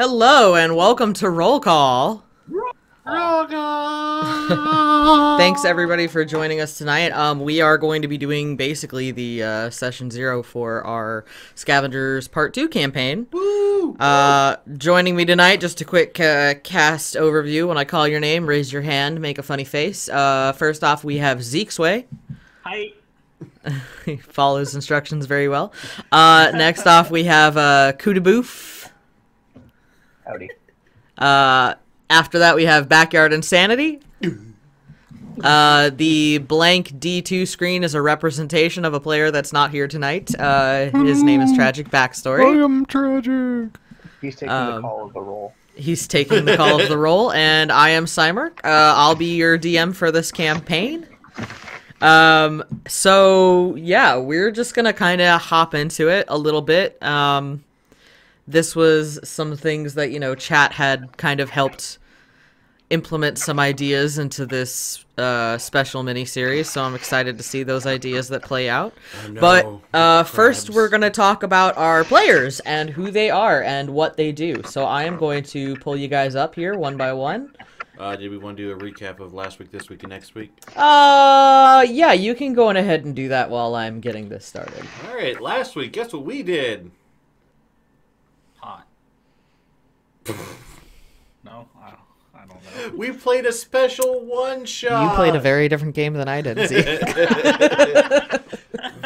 Hello and welcome to Roll Call. Roll Call. Thanks everybody for joining us tonight. We are going to be doing basically the session 0 for our Scavengers Part 2 campaign. Woo! Joining me tonight, just a quick cast overview. When I call your name, raise your hand, make a funny face. First off, we have Zeak's way. Hi. He follows instructions very well. Next off, we have Kudaboof. Howdy. After that, we have Backyard Insanity. The blank D2 screen is a representation of a player that's not here tonight. His name is Tragic Backstory. I am tragic. He's taking the call of the roll. He's taking the call of the role, and I am Cymark. I'll be your DM for this campaign. So, yeah, we're just gonna kind of hop into it a little bit. This was some things that, you know, chat had kind of helped implement some ideas into this special mini-series, so I'm excited to see those ideas that play out. Oh, no. But first we're going to talk about our players and who they are and what they do. So I am going to pull you guys up here one by one. Did we want to do a recap of last week, this week, and next week? Yeah, you can go on ahead and do that while I'm getting this started. Alright, last week, guess what we did? Hot. No, I don't know. We played a special one-shot! You played a very different game than I did, Zeke.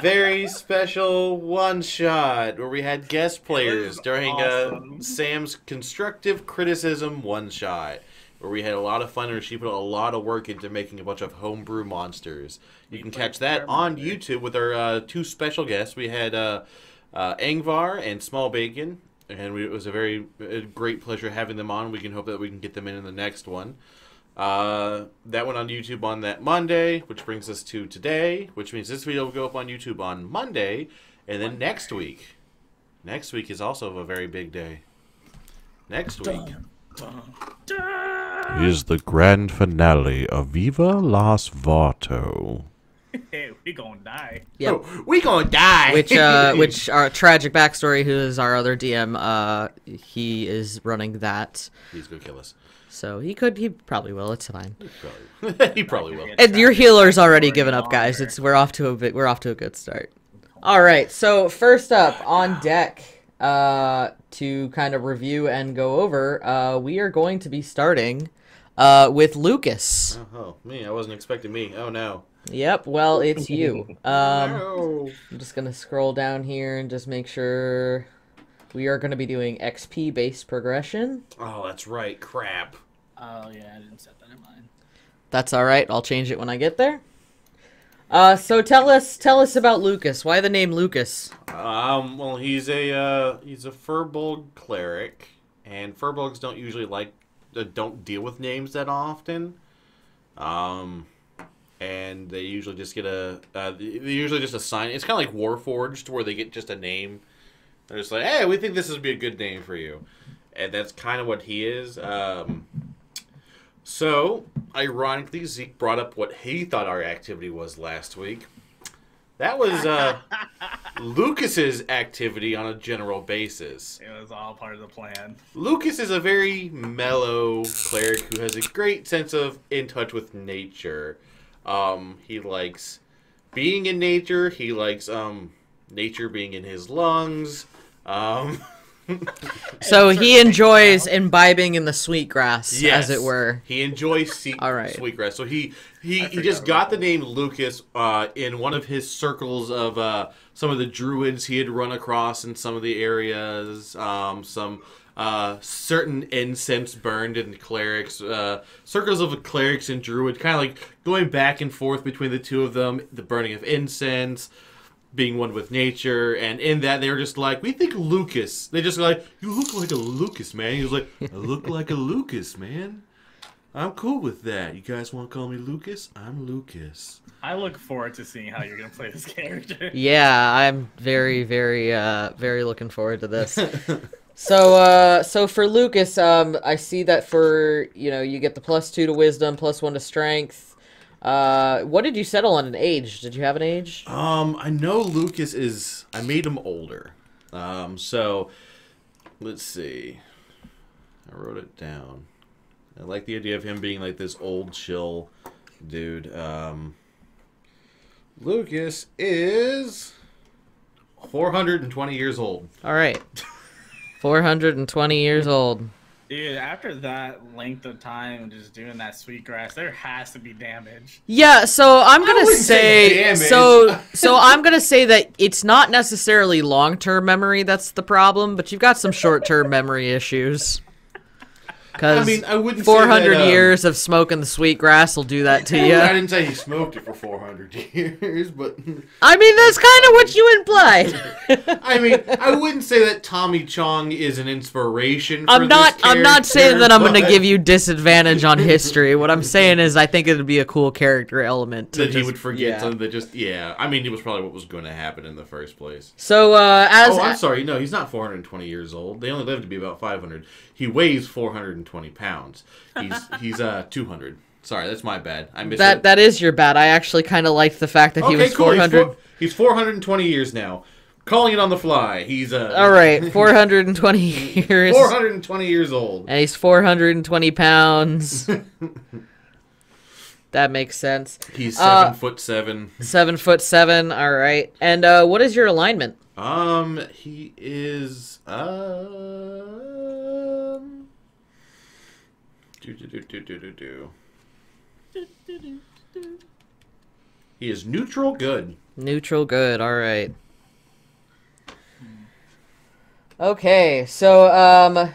Very special one-shot where we had guest players during awesome. Sam's constructive criticism one-shot, where we had a lot of fun and she put a lot of work into making a bunch of homebrew monsters. You can catch that on YouTube with our two special guests. We had Angvar and Small Bacon, and it was a great pleasure having them on. We can hope that we can get them in the next one. That went on YouTube on that Monday, which brings us to today, which means this video will go up on YouTube on Monday, and then next week. Next week is also a very big day. Next week is the grand finale of Viva Las Vato. Hey, we gonna die. Yep. Oh, we gonna die. Which our Tragic Backstory, who is our other DM, he is running that. He's gonna kill us. So he probably will. It's fine. He probably will. And your healer's already given up, guys. We're off to a good start. All right. So first up on deck, to kind of review and go over, we are going to be starting with Lucas. Oh, me. I wasn't expecting me. Oh no. Yep, well, it's you. No. I'm just going to scroll down here and just make sure we are going to be doing XP-based progression. Oh, that's right. Crap. Oh yeah, I didn't set that in mind. That's all right. I'll change it when I get there. So tell us about Lucas. Why the name Lucas? Well, he's a Furbolg cleric, and Furbolgs don't usually don't deal with names that often. And they usually just get they usually just assign. It's kind of like Warforged, where they get just a name. They're just like, hey, we think this would be a good name for you, and that's kind of what he is. So, ironically, Zeke brought up what he thought our activity was last week. That was Lucas's activity on a general basis. It was all part of the plan. Lucas is a very mellow cleric who has a great sense of in touch with nature. He likes being in nature. He likes nature being in his lungs. So he enjoys imbibing in the sweet grass, yes, as it were. He enjoys sweetgrass. So he just got the name Lucas in one of his circles of some of the druids he had run across in some of the areas. Some certain incense burned in clerics, circles of clerics and druid, kind of like going back and forth between the two of them, the burning of incense, being one with nature, and in that they were just like, we think Lucas. They just like, you look like a Lucas, man. He was like, I look like a Lucas, man. I'm cool with that. You guys want to call me Lucas? I'm Lucas. I look forward to seeing how you're gonna play this character. Yeah, I'm very, very, very looking forward to this. So for Lucas, I see that for, you get the +2 to wisdom, +1 to strength. What did you settle on an age? Did you have an age? I know Lucas is, I made him older. So let's see. I wrote it down. I like the idea of him being like this old chill dude. Lucas is 420 years old. All right. 420 years old. Dude, after that length of time just doing that sweetgrass, there has to be damage. Yeah, so I'm gonna say damage. so I'm gonna say that it's not necessarily long-term memory that's the problem, but you've got some short-term memory issues. Because I mean, I wouldn't 400 say that, years of smoking the sweetgrass will do that to you. I didn't say he smoked it for 400 years, but... I mean, that's kind of what you implied. I mean, I wouldn't say that Tommy Chong is an inspiration for I'm not saying that I'm going to but- give you disadvantage on history. What I'm saying is I think it would be a cool character element. That he would forget something that just... Yeah, I mean, it was probably what was going to happen in the first place. So, Oh, I'm sorry. No, he's not 420 years old. They only live to be about 500. He weighs 420 pounds. He's 200. Sorry, that's my bad. I missed it. That is your bad. I actually kind of liked the fact that he was 400. He's 420 years now. Calling it on the fly. He's All right, 420 years. 420 years old. And he's 420 pounds. That makes sense. He's 7'7". 7'7". All right. And what is your alignment? He is He is neutral good. Neutral good. All right. Okay, so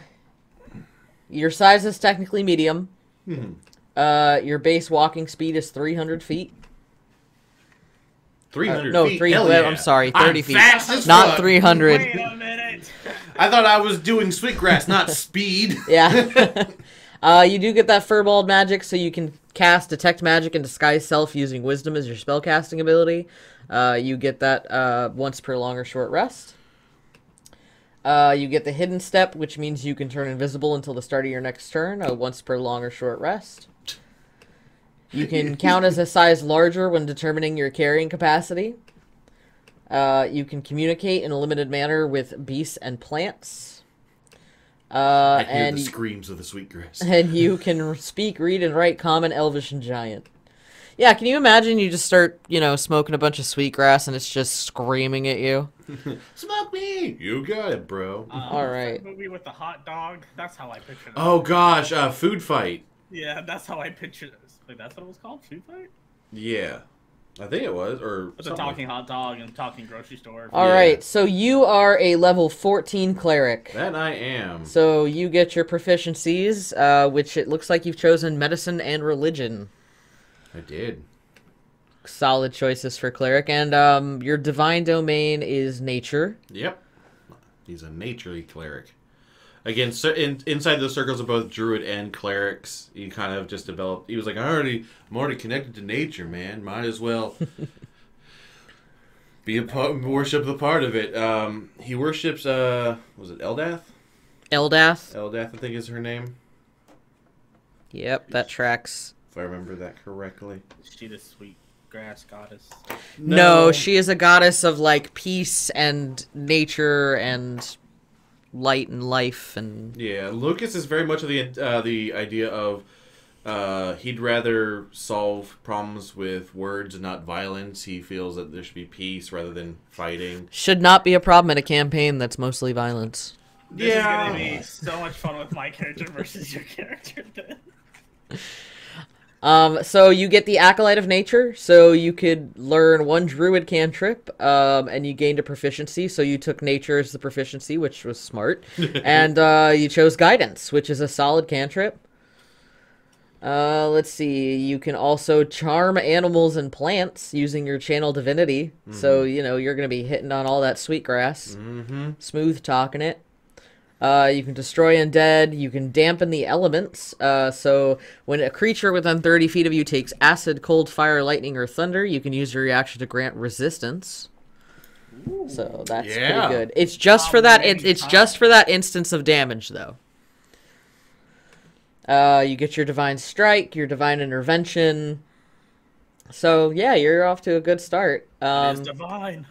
your size is technically medium. Your base walking speed is 300 feet. 300 no, feet? 300. Hell yeah. I'm sorry, 30 feet. Fast as Not fuck. 300. Wait a minute. I thought I was doing sweetgrass, not speed. Yeah. You do get that furballed magic, so you can cast Detect Magic and Disguise Self using Wisdom as your spellcasting ability. You get that once per long or short rest. You get the Hidden Step, which means you can turn invisible until the start of your next turn, once per long or short rest. You can count as a size larger when determining your carrying capacity. You can communicate in a limited manner with beasts and plants. I hear And the screams of the sweetgrass. and you can speak, read, and write Common, Elvish, and Giant. Yeah, can you imagine you just start, smoking a bunch of sweetgrass and it's just screaming at you? Smoke me! You got it, bro. All right. That movie with the hot dog. That's how I picture it. Oh gosh, food fight. Yeah, that's how I picture this. Wait, that's what it was called? Food fight? Yeah, I think it was. Or With the talking hot dog and talking grocery store. All right, so you are a level 14 cleric. That I am. So you get your proficiencies, which it looks like you've chosen medicine and religion. I did. Solid choices for cleric. And your divine domain is nature. Yep. He's a naturey cleric. Again, inside the circles of both druid and clerics, he kind of just developed. He was like, I'm already connected to nature, man. Might as well worship the part of it. He worships. Was it Eldath? Eldath. Eldath, I think is her name. Yep, that tracks. If I remember that correctly. Is she the sweet grass goddess? No, she is a goddess of like peace and nature and light and life and Yeah, Lucas is very much of the idea of he'd rather solve problems with words and not violence. He feels that there should be peace rather than fighting. should not be a problem in a campaign that's mostly violence. This is gonna be so much fun with my character versus your character then. So you get the Acolyte of Nature, so you could learn one druid cantrip, and you gained a proficiency, so you took nature as the proficiency, which was smart. And you chose guidance, which is a solid cantrip. Let's see, you can also charm animals and plants using your channel divinity. So, you're going to be hitting on all that sweetgrass. Smooth talking it. You can destroy undead. You can dampen the elements. So when a creature within 30 feet of you takes acid, cold, fire, lightning, or thunder, you can use your reaction to grant resistance. Ooh, so that's pretty good. It's just for that. It's just for that instance of damage, though. You get your divine strike, your divine intervention. So yeah, you're off to a good start. It's divine.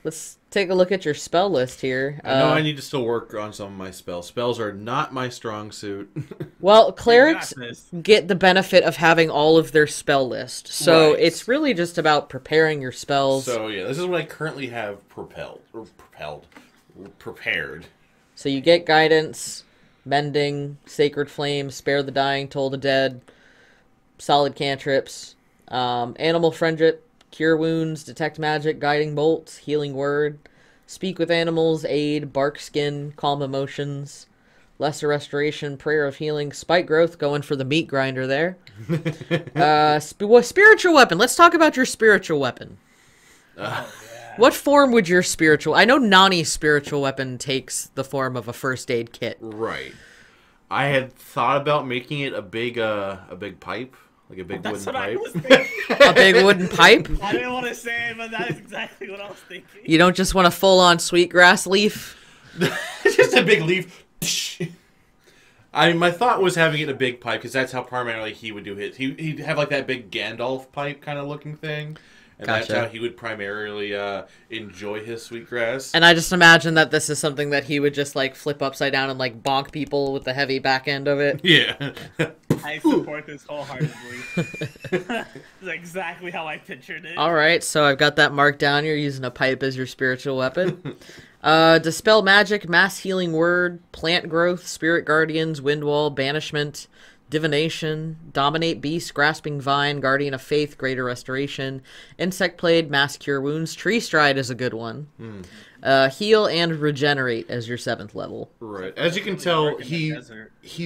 Let's take a look at your spell list here. I know I need to still work on some of my spells. Spells are not my strong suit. Well, clerics get the benefit of having all of their spell list. So it's really just about preparing your spells. So yeah, this is what I currently have prepared. So you get guidance, mending, sacred flame, spare the dying, toll the dead, solid cantrips, animal friendship, cure wounds, detect magic, guiding bolts, healing word, speak with animals, aid, bark skin, calm emotions, lesser restoration, prayer of healing, spike growth, going for the meat grinder there. Spiritual weapon. Let's talk about your spiritual weapon. What form would your spiritual... I know Nani's spiritual weapon takes the form of a first aid kit. Right. I had thought about making it a big pipe. Like a big wooden pipe. I was thinking. A big wooden pipe? I didn't want to say it, but that is exactly what I was thinking. You don't just want a full-on sweetgrass leaf? Just a big leaf. My thought was having it a big pipe, because that's how primarily he would do his. He'd have like that big Gandalf pipe kind of looking thing. And Gotcha. That's how he would primarily enjoy his sweetgrass. And I just imagine that this is something that he would just like flip upside down and like bonk people with the heavy back end of it. Yeah. I support this wholeheartedly. That's exactly how I pictured it. Alright, so I've got that marked down. You're using a pipe as your spiritual weapon. Dispel magic, mass healing word, plant growth, spirit guardians, wind wall, banishment, divination, dominate beast, grasping vine, guardian of faith, greater restoration, insect plague, mass cure wounds, tree stride is a good one. Heal and regenerate as your 7th level. Right. As you can tell, he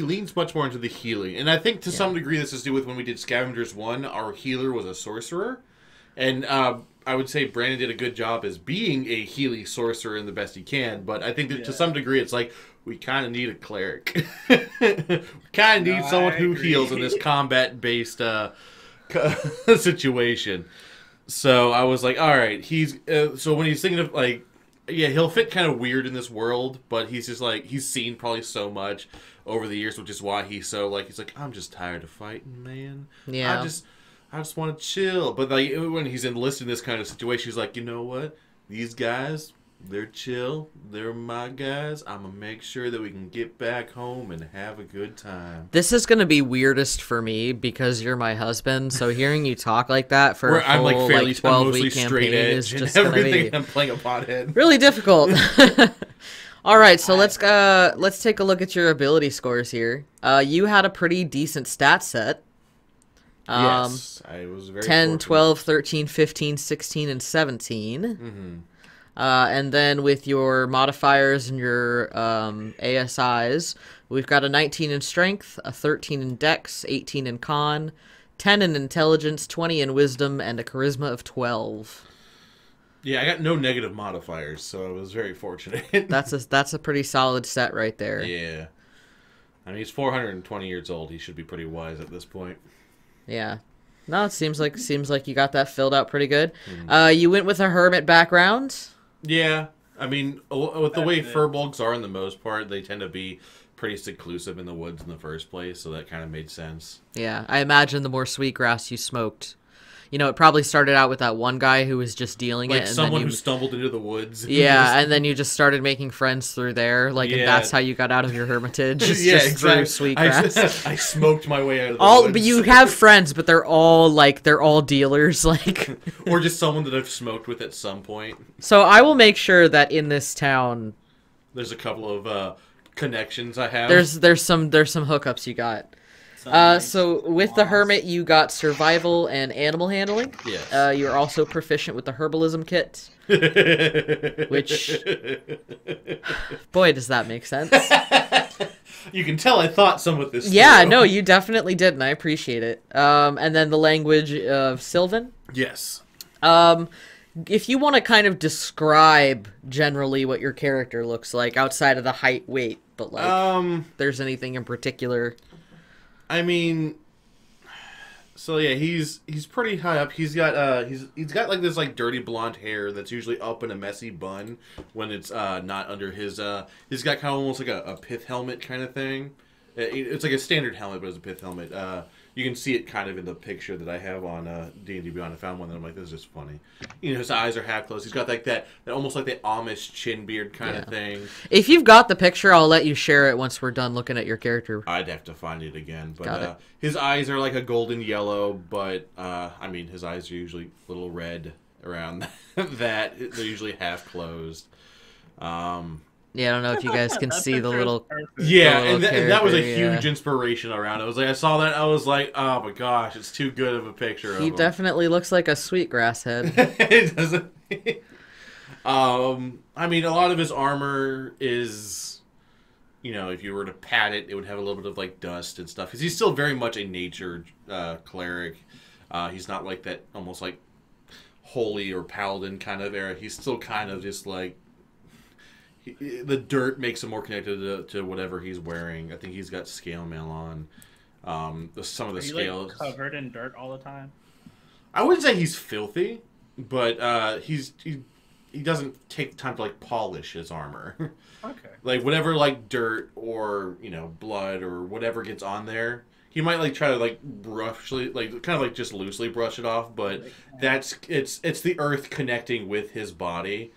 leans much more into the healing. And I think to some degree this is to do with when we did Scavengers 1, our healer was a sorcerer. And I would say Brandon did a good job as being a healing sorcerer in the best he can. But I think that to some degree it's like, we kind of need a cleric. We kind of need someone who heals in this combat-based situation. So I was like, all right, he's... so when he's thinking of, like... Yeah, he'll fit kind of weird in this world, but he's just like... He's seen probably so much over the years, which is why he's so, like... He's like, I'm just tired of fighting, man. Yeah. I just want to chill. But like when he's enlisted in this kind of situation, he's like, you know what? These guys... They're chill. They're my guys. I'm going to make sure that we can get back home and have a good time. This is going to be weirdest for me because you're my husband. So hearing you talk like that for a full, I'm fairly, 12-week campaign is just going to be I'm playing a pothead. Really difficult. All right, so let's take a look at your ability scores here. You had a pretty decent stat set. Yes, I was very 10, fortunate. 12, 13, 15, 16, and 17. Mm-hmm. And then with your modifiers and your ASIs, we've got a 19 in strength, a 13 in dex, 18 in con, 10 in intelligence, 20 in wisdom, and a charisma of 12. Yeah, I got no negative modifiers, so I was very fortunate. That's a pretty solid set right there. Yeah. I mean, he's 420 years old. He should be pretty wise at this point. Yeah. No, it seems like you got that filled out pretty good. You went with a hermit background. Yeah, I mean, with the way furbolgs are in the most part, they tend to be pretty seclusive in the woods in the first place, so that kind of made sense. Yeah, I imagine the more sweetgrass you smoked, you know, it probably started out with that one guy who was just dealing like it. And someone then who stumbled into the woods. Yeah, and then you just started making friends through there, like, and that's how you got out of your hermitage. It's yeah, just exactly. through sweetgrass. I smoked my way out of the woods. But you have friends, but they're all dealers, like, or just someone that I've smoked with at some point. So I will make sure that in this town, there's a couple of connections I have. There's some hookups you got. So with the hermit, you got survival and animal handling. Yes. You're also proficient with the herbalism kit, which, boy, does that make sense. You can tell I thought some of this. Yeah, no, you definitely did, and I appreciate it. And then the language of Sylvan. Yes. If you want to kind of describe generally what your character looks like outside of the height, weight, but like, there's anything in particular. I mean, so yeah, he's pretty high up. He's got he's got like this like dirty blonde hair that's usually up in a messy bun when it's not under his he's got kind of almost like a pith helmet kind of thing. It's like a standard helmet, but it's a pith helmet. You can see it kind of in the picture that I have on D&D Beyond. I found one that I'm like, this is just funny. You know, his eyes are half closed. He's got like that almost like that Amish chin beard kind of thing. If you've got the picture, I'll let you share it once we're done looking at your character. I'd have to find it again. But his eyes are like a golden yellow, but I mean, his eyes are usually a little red around that. They're usually half closed. Yeah, I don't know if you guys can see the little... Yeah, and that was a huge inspiration around it. I was like, I saw that, I was like, oh my gosh, it's too good of a picture of him. He definitely looks like a sweetgrass head. It doesn't... I mean, a lot of his armor is, you know, if you were to pat it, it would have a little bit of, like, dust and stuff. Because he's still very much a nature cleric. He's not like that almost, like, holy or paladin kind of era. He's still kind of just, like... The dirt makes him more connected to whatever he's wearing. I think he's got scale mail on. Some of the scales like, covered in dirt all the time. I wouldn't say he's filthy, but he doesn't take time to like polish his armor. Okay. Like whatever like dirt or blood or whatever gets on there, he might like try to like kind of like just loosely brush it off. But it's the earth connecting with his body.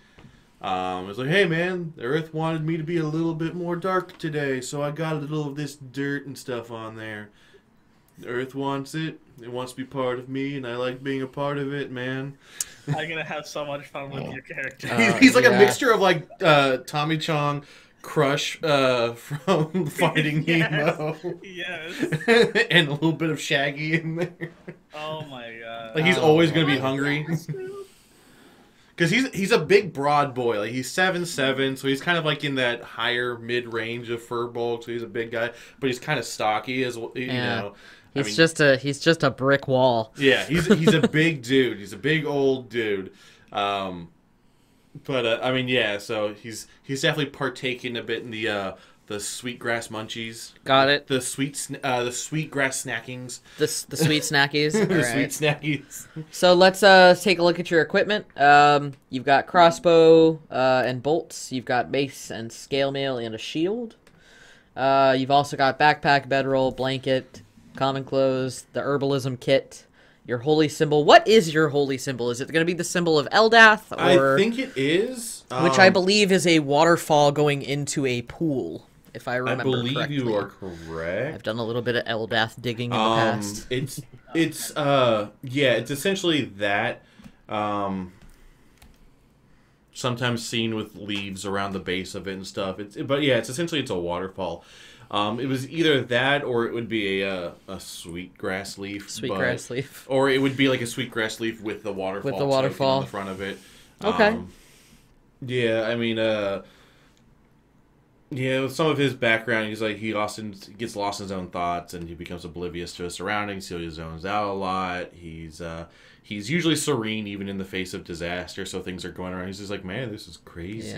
It's like, hey man, the earth wanted me to be a little bit more dark today, so I got a little of this dirt and stuff on there. The earth wants it. It wants to be part of me, and I like being a part of it, man. I'm gonna have so much fun with your character. He's like a mixture of like Tommy Chong, Crush from Finding Nemo. Yes. And a little bit of Shaggy in there. Oh my god. Like he's always gonna be hungry. Because he's a big, broad boy. Like he's 7'7", so he's kind of like in that higher mid-range of fur bulk. So he's a big guy, but he's kind of stocky as well. You know, he's just a brick wall. Yeah, he's a big dude. He's a big old dude. But I mean, yeah. So he's definitely partaking a bit in the sweetgrass munchies. Got it. The sweetgrass snackings. The sweet snackies. The sweet snackies. So let's take a look at your equipment. You've got crossbow and bolts. You've got mace and scale mail and a shield. You've also got backpack, bedroll, blanket, common clothes, the herbalism kit, your holy symbol. What is your holy symbol? Is it going to be the symbol of Eldath? Or, I think it is. Which I believe is a waterfall going into a pool. If I remember correctly. I believe you are correct. I've done a little bit of Eldath digging in the past. It's essentially that. Sometimes seen with leaves around the base of it and stuff. It's essentially a waterfall. It was either that or it would be a sweetgrass leaf. Sweetgrass leaf. Or it would be like a sweetgrass leaf with the waterfall. With the waterfall on the front of it. Okay. Yeah, I mean, with some of his background, he's like he gets lost in his own thoughts and he becomes oblivious to his surroundings. He zones out a lot. He's usually serene even in the face of disaster. So things are going around. He's just like, man, this is crazy.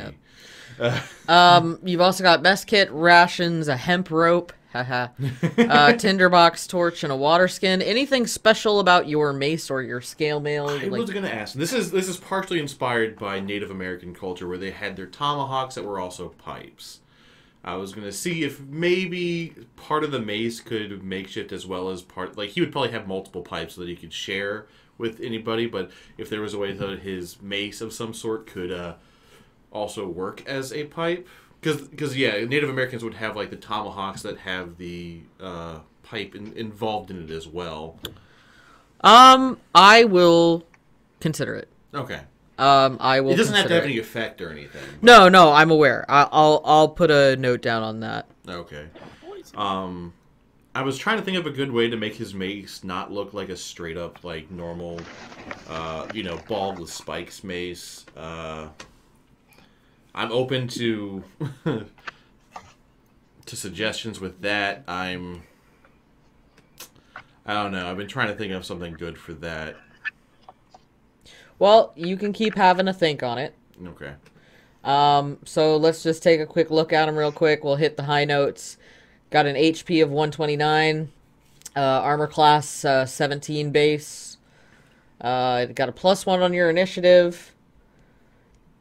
Yeah. You've also got mess kit, rations, a hemp rope, tinderbox, torch, and a water skin. Anything special about your mace or your scale mail? I was going to ask. This is partially inspired by Native American culture where they had their tomahawks that were also pipes. I was going to see if maybe part of the mace could makeshift as well as he would probably have multiple pipes so that he could share with anybody, but if there was a way that his mace of some sort could also work as a pipe. Because Native Americans would have like the tomahawks that have the pipe involved in it as well. I will consider it. Okay. I will. It doesn't have to have any effect or anything. But... No, I'm aware. I'll put a note down on that. Okay. I was trying to think of a good way to make his mace not look like a straight up like normal, ball with spikes mace. I'm open to suggestions with that. I don't know. I've been trying to think of something good for that. Well, you can keep having a think on it. Okay. So let's just take a quick look at him real quick. We'll hit the high notes. Got an HP of 129. Armor class 17 base. Got a +1 on your initiative.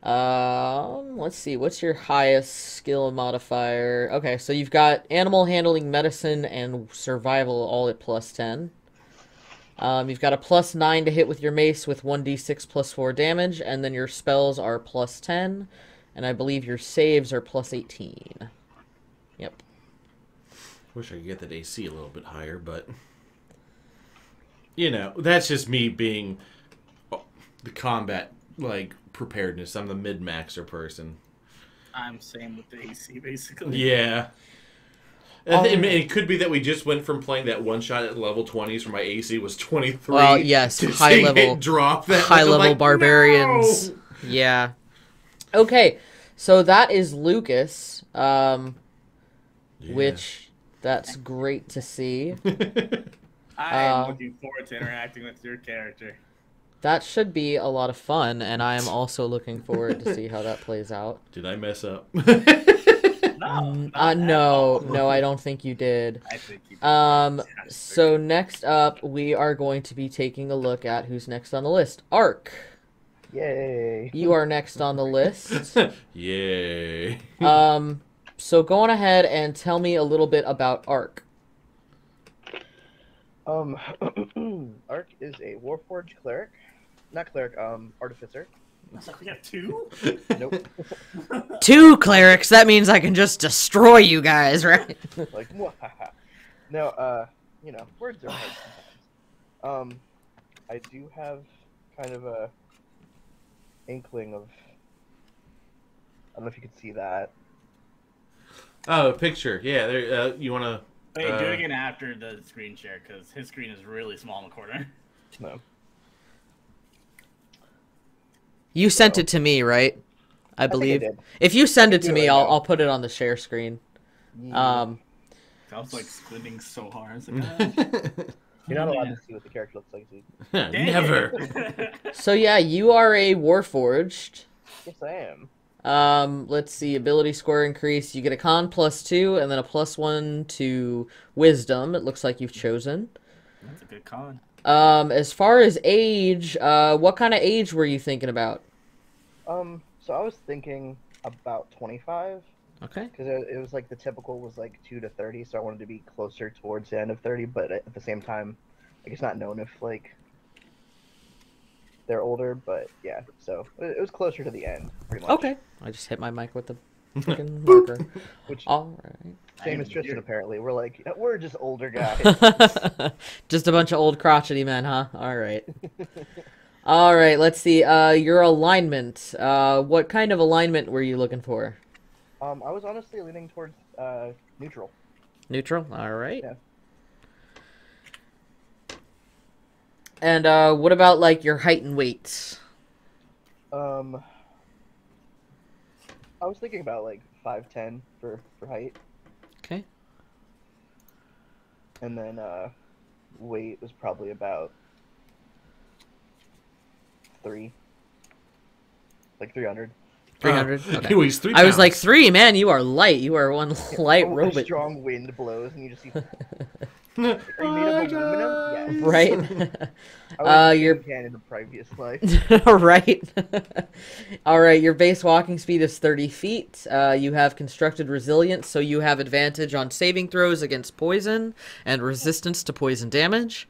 Let's see. What's your highest skill modifier? Okay, so you've got animal handling, medicine, and survival all at +10. You've got a +9 to hit with your mace with 1d6 +4 damage, and then your spells are +10, and I believe your saves are +18. Yep. Wish I could get that AC a little bit higher, but you know, that's just me being the combat preparedness. I'm the mid-maxer person. I'm same with the AC basically. Yeah. It could be that we just went from playing that one shot at level 20s where my AC was 23. Well, yes, high level drop that high level barbarians. No! Yeah. Okay, so that is Lucas, which that's great to see. I am looking forward to interacting with your character. That should be a lot of fun, and I am also looking forward to see how that plays out. Did I mess up? No, I don't think you did. I think you did. So next up, we are going to be taking a look at who's next on the list. Ark. Yay. You are next on the list. Yay. So go on ahead and tell me a little bit about Ark. Ark is a Warforged cleric. Not cleric, artificer. I was like, we got 2? Nope. 2 clerics, that means I can just destroy you guys, right? Like, no, you know, words are hard sometimes. I do have kind of a inkling of, I don't know if you could see that. Oh, a picture. Yeah, there. You want to... Wait, do it again after the screen share, because his screen is really small in the corner. No. You sent it to me, right? I believe. think I did. If you send it to me, I'll put it on the share screen. I was like squinting so hard. It's like, You're not allowed to see what the character looks like. Never. So yeah, you are a Warforged. Yes, I am. Let's see, ability score increase. You get a con +2 and then a +1 to wisdom. It looks like you've chosen. That's a good con. As far as age, what kind of age were you thinking about? So I was thinking about 25. Okay. Because it was like the typical was like 2 to 30, so I wanted to be closer towards the end of 30, but at the same time, like it's not known if like they're older, but yeah, so it was closer to the end, pretty much. Okay. I just hit my mic with the freaking marker. Which, all right. Same as Tristin, apparently. We're just older guys. Just a bunch of old crotchety men, huh? All right. All right, let's see. Your alignment. What kind of alignment were you looking for? I was honestly leaning towards neutral. Neutral? All right. Yeah. And what about, like, your height and weight? I was thinking about, like, 5'10" for height. Okay. And then weight was probably about 3. Like 300. 300? Okay. He weighs 3 I was pounds. like, 3, man, you are light. You are one light robot. Strong wind blows and you just see... Are you made of aluminum? Yes. Right. Your can in the previous life. Right. All right. Your base walking speed is 30 feet. You have constructed resilience, so you have advantage on saving throws against poison and resistance to poison damage.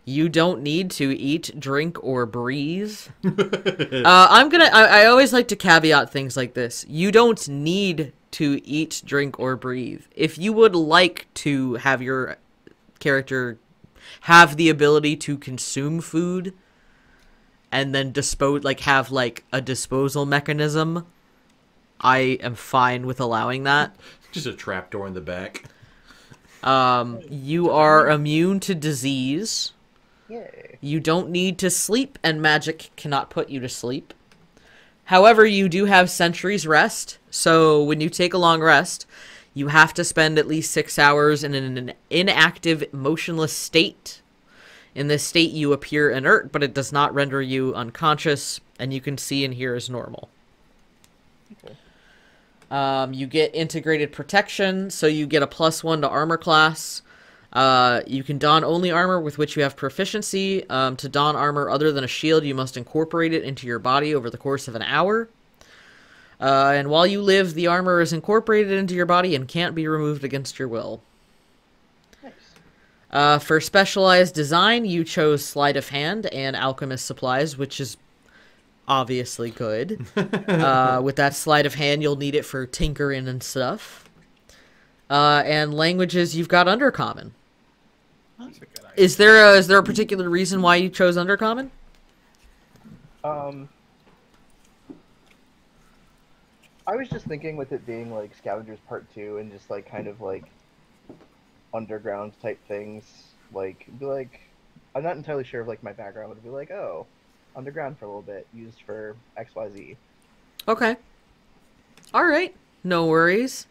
You don't need to eat, drink, or breathe. I always like to caveat things like this. You don't need to eat, drink, or breathe. If you would like to have your character have the ability to consume food and then have like a disposal mechanism, I am fine with allowing that. Just a trapdoor in the back. You are immune to disease. Yay. You don't need to sleep, and magic cannot put you to sleep. However, you do have Sentry's Rest, so when you take a long rest, you have to spend at least 6 hours in an inactive, motionless state. In this state, you appear inert, but it does not render you unconscious, and you can see and hear as normal. Okay. You get integrated protection, so you get a +1 to armor class. You can don only armor with which you have proficiency. To don armor other than a shield, you must incorporate it into your body over the course of an hour. And while you live, the armor is incorporated into your body and can't be removed against your will. Nice. For specialized design, you chose Sleight of Hand and Alchemist Supplies, which is obviously good. With that Sleight of Hand, you'll need it for tinkering and stuff. And languages, you've got Undercommon. That's a good idea. Is there a particular reason why you chose Undercommon? I was just thinking with it being like Scavengers Part 2 and just like kind of like underground type things, like be like I'm not entirely sure of like my background would be like, oh, underground for a little bit, used for XYZ. Okay. Alright. No worries.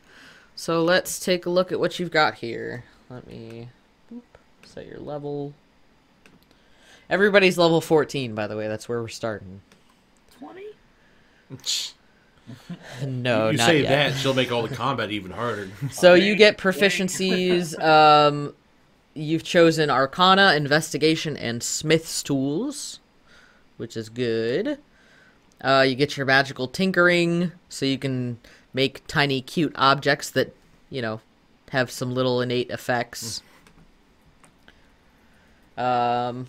So let's take a look at what you've got here. Let me set your level. Everybody's level 14, by the way. That's where we're starting. 20? No, you not say yet. that, she'll make all the combat even harder. So you get proficiencies. You've chosen Arcana, Investigation, and Smith's Tools, which is good. You get your magical tinkering, so you can make tiny, cute objects that, you know, have some little innate effects. You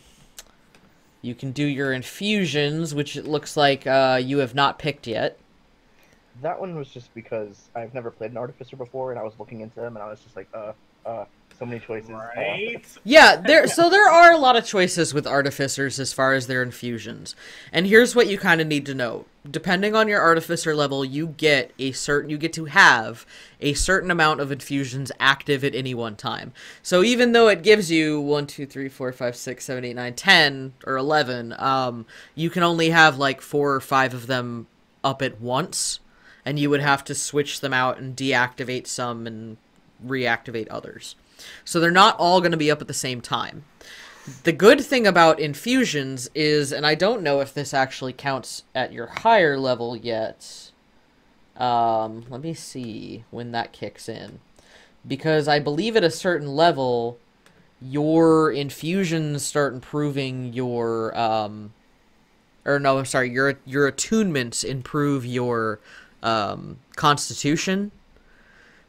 can do your infusions, which it looks like you have not picked yet. That one was just because I've never played an Artificer before, and I was looking into them, and I was just like, so many choices. Right? Yeah, there are a lot of choices with Artificers as far as their infusions. And here's what you kind of need to know. Depending on your Artificer level, you get to have a certain amount of infusions active at any one time. So even though it gives you 1, 2, 3, 4, 5, 6, 7, 8, 9, 10, or 11, you can only have like 4 or 5 of them up at once. And you would have to switch them out and deactivate some and reactivate others. So they're not all going to be up at the same time. The good thing about infusions is, and I don't know if this actually counts at your higher level yet. Let me see when that kicks in. Because I believe at a certain level, your infusions start improving your... your attunements improve your... Constitution.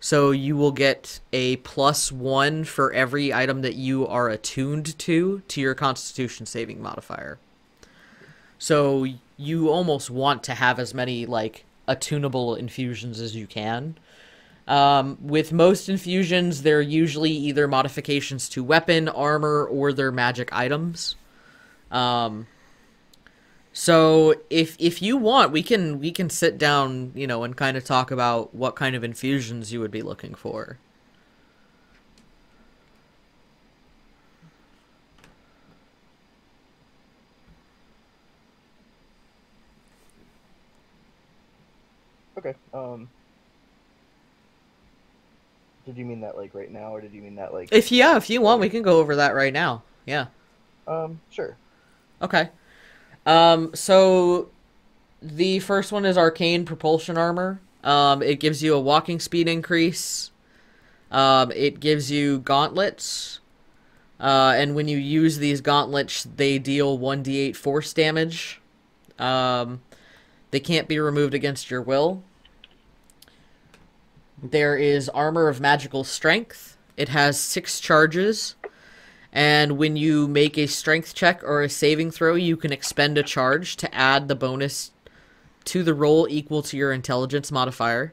So you will get a +1 for every item that you are attuned to your Constitution saving modifier. So you almost want to have as many like attunable infusions as you can. With most infusions, they're usually either modifications to weapon, armor, or their magic items. So if you want, we can sit down, you know, and kind of talk about what kind of infusions you would be looking for. Okay. Did you mean that like right now, or did you mean that like? If you want, we can go over that right now. Yeah. Sure. Okay. So the first one is Arcane Propulsion Armor. It gives you a walking speed increase. It gives you gauntlets. And when you use these gauntlets, they deal 1d8 force damage. They can't be removed against your will. There is Armor of Magical Strength. It has 6 charges. And when you make a strength check or a saving throw, you can expend a charge to add the bonus to the roll equal to your intelligence modifier.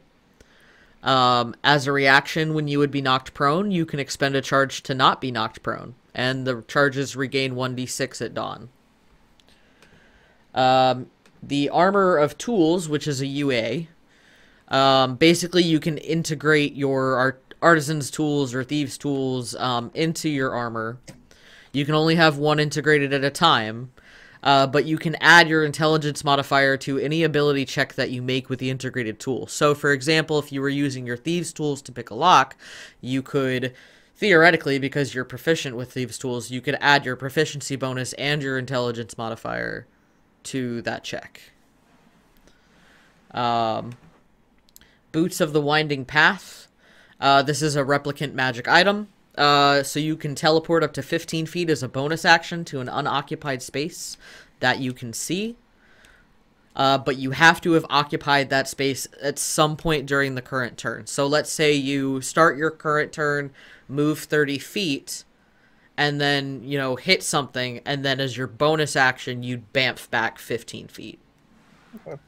As a reaction, when you would be knocked prone, you can expend a charge to not be knocked prone. And the charges regain 1d6 at dawn. The Armor of Tools, which is a UA. Basically, you can integrate your artisan's tools or thieves' tools into your armor. You can only have one integrated at a time, but you can add your intelligence modifier to any ability check that you make with the integrated tool. So, for example, if you were using your thieves' tools to pick a lock, you could, theoretically, because you're proficient with thieves' tools, you could add your proficiency bonus and your intelligence modifier to that check. Boots of the Winding Path. This is a replicant magic item, so you can teleport up to 15 feet as a bonus action to an unoccupied space that you can see. but you have to have occupied that space at some point during the current turn. So let's say you start your current turn, move 30 feet, and then, you know, hit something, and then as your bonus action, you'd bamf back 15 feet. Okay.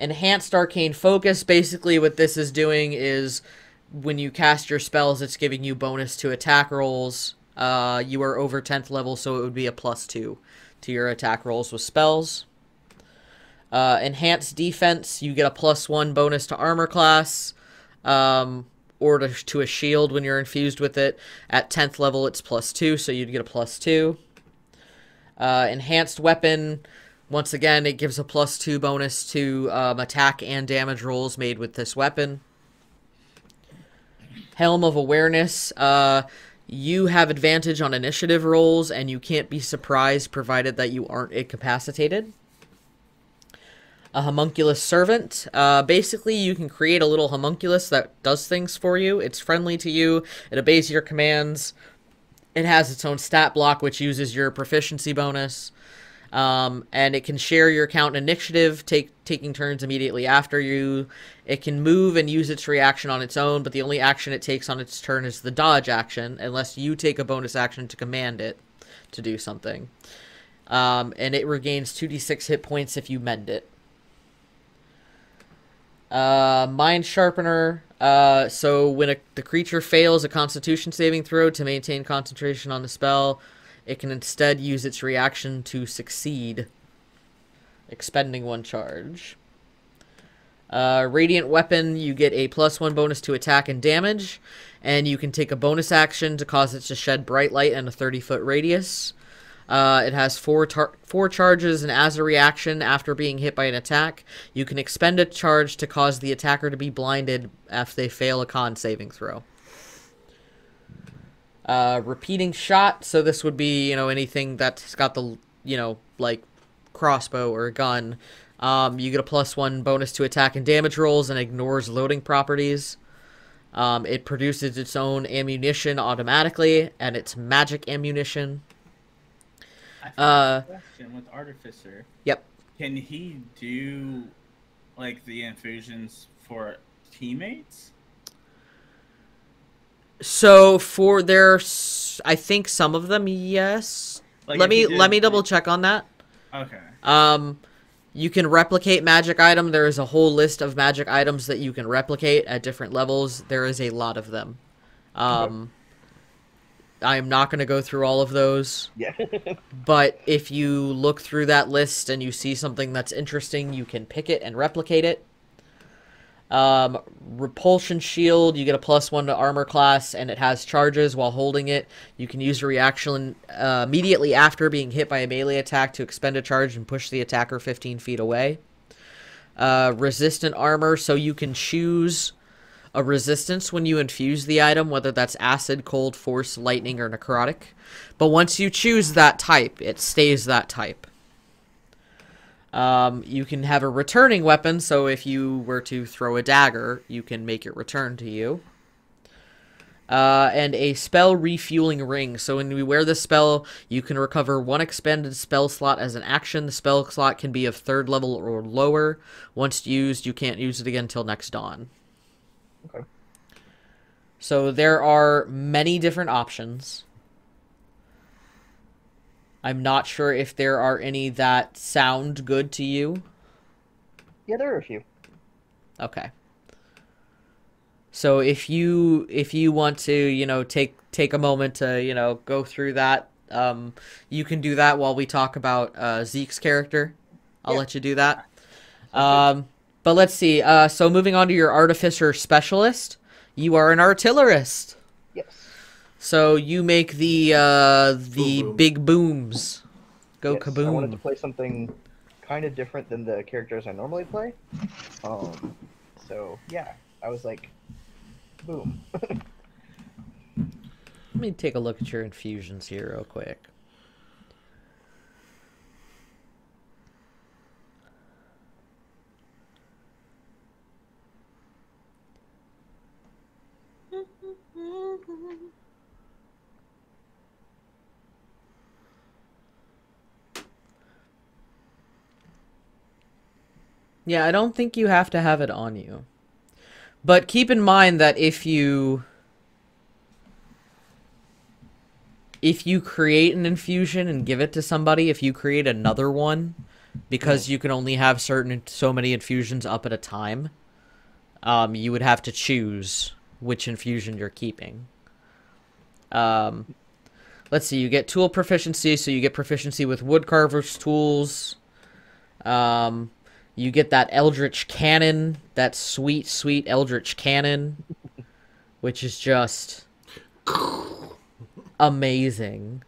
Enhanced Arcane Focus, basically what this is doing is when you cast your spells, it's giving you bonus to attack rolls. You are over 10th level, so it would be a +2 to your attack rolls with spells. Enhanced Defense, you get a +1 bonus to armor class, or to a shield when you're infused with it. At 10th level, it's +2, so you'd get a +2. Enhanced Weapon, once again, it gives a +2 bonus to attack and damage rolls made with this weapon. Helm of Awareness, you have advantage on initiative rolls, and you can't be surprised provided that you aren't incapacitated. A Homunculus Servant. Basically, you can create a little homunculus that does things for you. It's friendly to you. It obeys your commands. It has its own stat block, which uses your proficiency bonus. And it can share your count initiative, taking turns immediately after you. It can move and use its reaction on its own, but the only action it takes on its turn is the dodge action, unless you take a bonus action to command it to do something. And it regains 2d6 hit points if you mend it. Mind Sharpener. So when the creature fails a Constitution saving throw to maintain concentration on the spell, it can instead use its reaction to succeed, expending 1 charge. Radiant Weapon, you get a +1 bonus to attack and damage, and you can take a bonus action to cause it to shed bright light in a 30-foot radius. It has 4 charges, and as a reaction after being hit by an attack, you can expend a charge to cause the attacker to be blinded if they fail a con saving throw. Repeating Shot, so this would be, you know, anything that's got the, you know, like crossbow or a gun. You get a +1 bonus to attack and damage rolls and ignores loading properties. It produces its own ammunition automatically, and it's magic ammunition. I have a question with Artificer. Yep. Can he do, like, the infusions for teammates? So for I think some of them, yes. Like let me double check on that. Okay. You can replicate magic item. There is a whole list of magic items that you can replicate at different levels. There is a lot of them. I am not going to go through all of those. Yeah. But if you look through that list and you see something that's interesting, you can pick it and replicate it. Repulsion Shield, you get a +1 to armor class, and it has charges while holding it. You can use a reaction immediately after being hit by a melee attack to expend a charge and push the attacker 15 feet away. Resistant Armor, so you can choose a resistance when you infuse the item, whether that's acid, cold, force, lightning, or necrotic. But once you choose that type, it stays that type. You can have a returning weapon, so if you were to throw a dagger, you can make it return to you. And a spell refueling ring. So when you wear this spell, you can recover 1 expended spell slot as an action. The spell slot can be of 3rd level or lower. Once used, you can't use it again until next dawn. Okay. So there are many different options. I'm not sure if there are any that sound good to you. Yeah, there are a few. Okay. So if you want to, you know, take a moment to, you know, go through that, you can do that while we talk about Zeke's character. I'll let you do that. But let's see. So moving on to your Artificer Specialist, you are an Artillerist. Yes. So you make the Boom. big booms. Go Yes, kaboom. I wanted to play something kind of different than the characters I normally play. So yeah, I was like, boom. Let me take a look at your infusions here real quick. Yeah, I don't think you have to have it on you. But keep in mind that if you create an infusion and give it to somebody, if you create another one, because you can only have so many infusions up at a time, you would have to choose which infusion you're keeping. Let's see, you get tool proficiency, so you get proficiency with woodcarver's tools. You get that eldritch cannon, that sweet, sweet eldritch cannon, which is just amazing.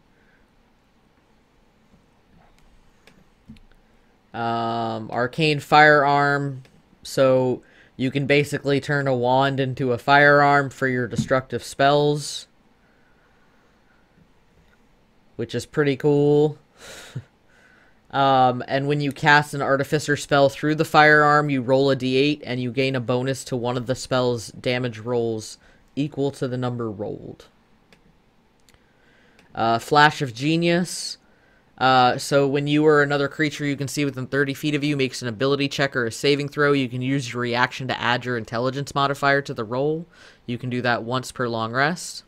Arcane firearm, so you can basically turn a wand into a firearm for your destructive spells, which is pretty cool. And when you cast an Artificer spell through the firearm, you roll a d8 and you gain a bonus to one of the spell's damage rolls equal to the number rolled. Flash of Genius. So when you or another creature you can see within 30 feet of you makes an ability check or a saving throw, you can use your reaction to add your intelligence modifier to the roll. You can do that once per long rest.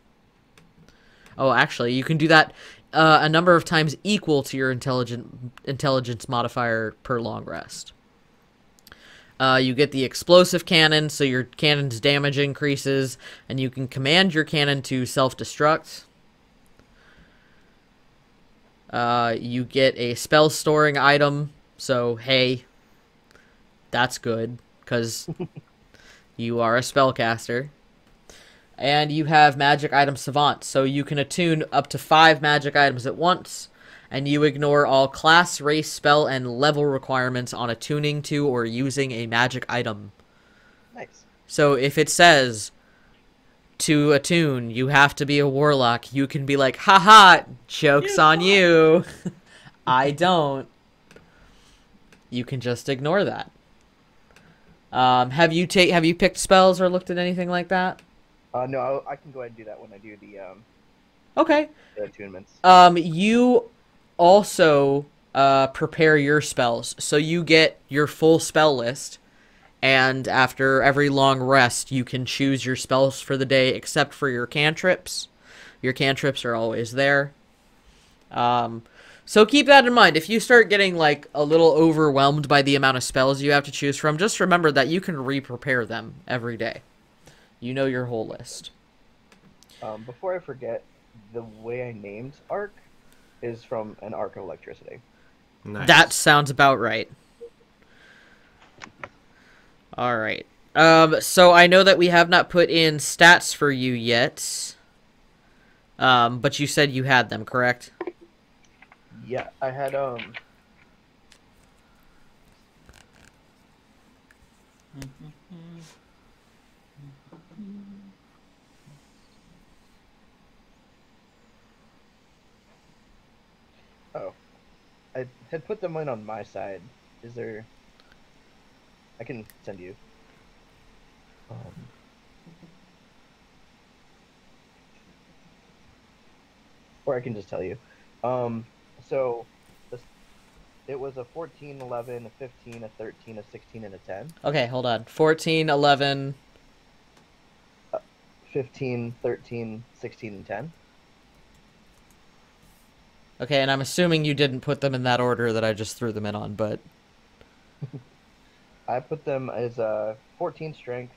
Oh, actually, you can do that a number of times equal to your intelligence modifier per long rest. You get the explosive cannon, so your cannon's damage increases, and you can command your cannon to self-destruct. You get a spell storing item, so hey, that's good, because you are a spellcaster. And you have magic item savant, so you can attune up to 5 magic items at once, and you ignore all class, race, spell, and level requirements on attuning to or using a magic item. Nice. So if it says to attune, you have to be a warlock, you can be like, haha, joke's on you. I don't. You can just ignore that. Have you picked spells or looked at anything like that? No, I can go ahead and do that when I do the Okay. the attunements. You also prepare your spells, so you get your full spell list, and after every long rest, you can choose your spells for the day, except for your cantrips. Your cantrips are always there. So keep that in mind. If you start getting like a little overwhelmed by the amount of spells you have to choose from, just remember that you can re-prepare them every day. You know your whole list. Before I forget, the way I named Arc is from an arc of electricity. Nice. That sounds about right. Alright. So I know that we have not put in stats for you yet. But you said you had them, correct? Yeah, I had Oh, I had put them in on my side. Is there? I can send you. Or I can just tell you. So it was a 14, 11, a 15, a 13, a 16, and a 10. Okay, hold on. 14, 11... 15, 13, 16, and 10. Okay, and I'm assuming you didn't put them in that order that I just threw them in on, but... I put them as 14 strength,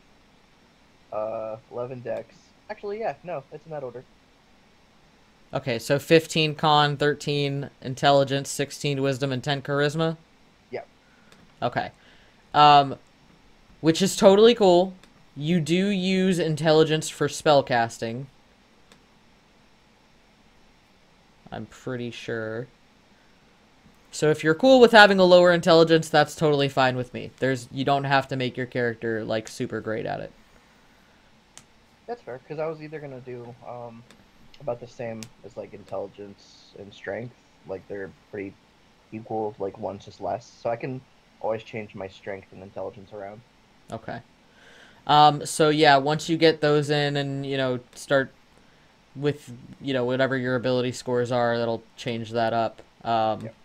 11 dex. Actually, yeah, no, it's in that order. Okay, so 15 con, 13 intelligence, 16 wisdom, and 10 charisma? Yeah. Okay. Which is totally cool. You do use intelligence for spellcasting. I'm pretty sure. So if you're cool with having a lower intelligence, that's totally fine with me. You don't have to make your character, like, super great at it. That's fair, because I was either going to do about the same as, like, intelligence and strength. Like, they're pretty equal, like, one's just less. So I can always change my strength and intelligence around. Okay. So yeah, once you get those in and, you know, start with, you know, whatever your ability scores are, that'll change that up. Yep.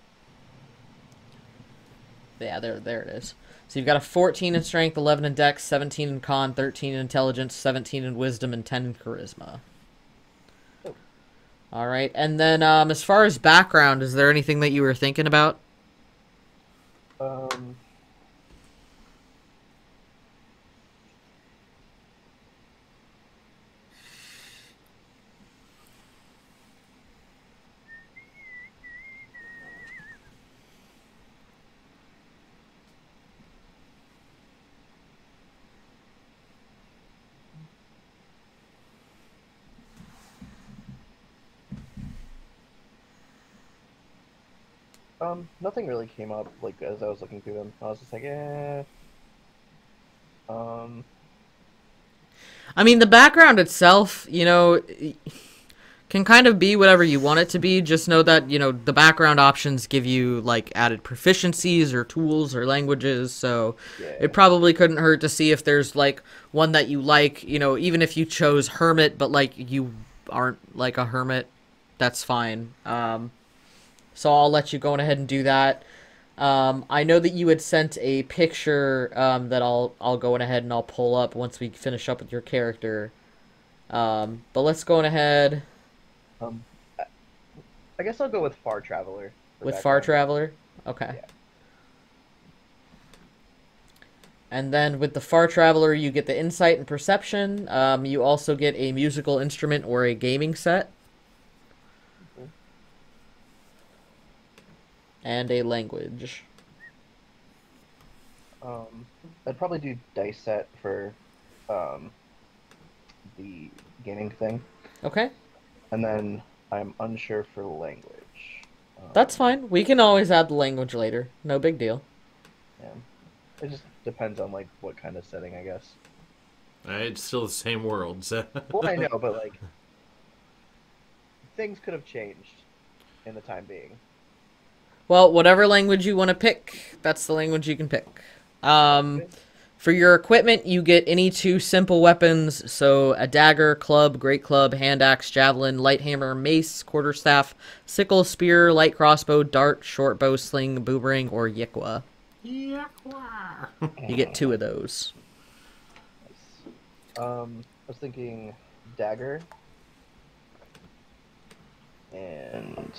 Yeah, there it is. So you've got a 14 in strength, 11 in dex, 17 in con, 13 in intelligence, 17 in wisdom, and 10 in charisma. Oh. All right, and then as far as background, is there anything that you were thinking about? Nothing really came up, like, as I was looking through them. I was just like, eh. I mean, the background itself, you know, can kind of be whatever you want it to be. Just know that, you know, the background options give you, like, added proficiencies or tools or languages, so Yeah. it probably couldn't hurt to see if there's, like, one that you like, you know, even if you chose Hermit, but, like, you aren't, like, a Hermit, that's fine. So I'll let you go on ahead and do that. I know that you had sent a picture that I'll go on ahead and I'll pull up once we finish up with your character. But let's go on ahead. I guess I'll go with Far Traveler. With Far Traveler? Okay. Yeah. And then with the Far Traveler, you get the Insight and Perception. You also get a musical instrument or a gaming set. And a language. I'd probably do dice set for the gaming thing. Okay. And then I'm unsure for language. That's fine. We can always add the language later. No big deal. Yeah. It just depends on, like, what kind of setting, I guess. It's still the same world, so... Well, I know, but, like, things could have changed in the time being. Well, whatever language you want to pick, that's the language you can pick. For your equipment, you get any 2 simple weapons, so a dagger, club, great club, hand axe, javelin, light hammer, mace, quarterstaff, sickle, spear, light crossbow, dart, short bow, sling, boomerang, or yikwa. Yikwa! You get 2 of those. I was thinking dagger and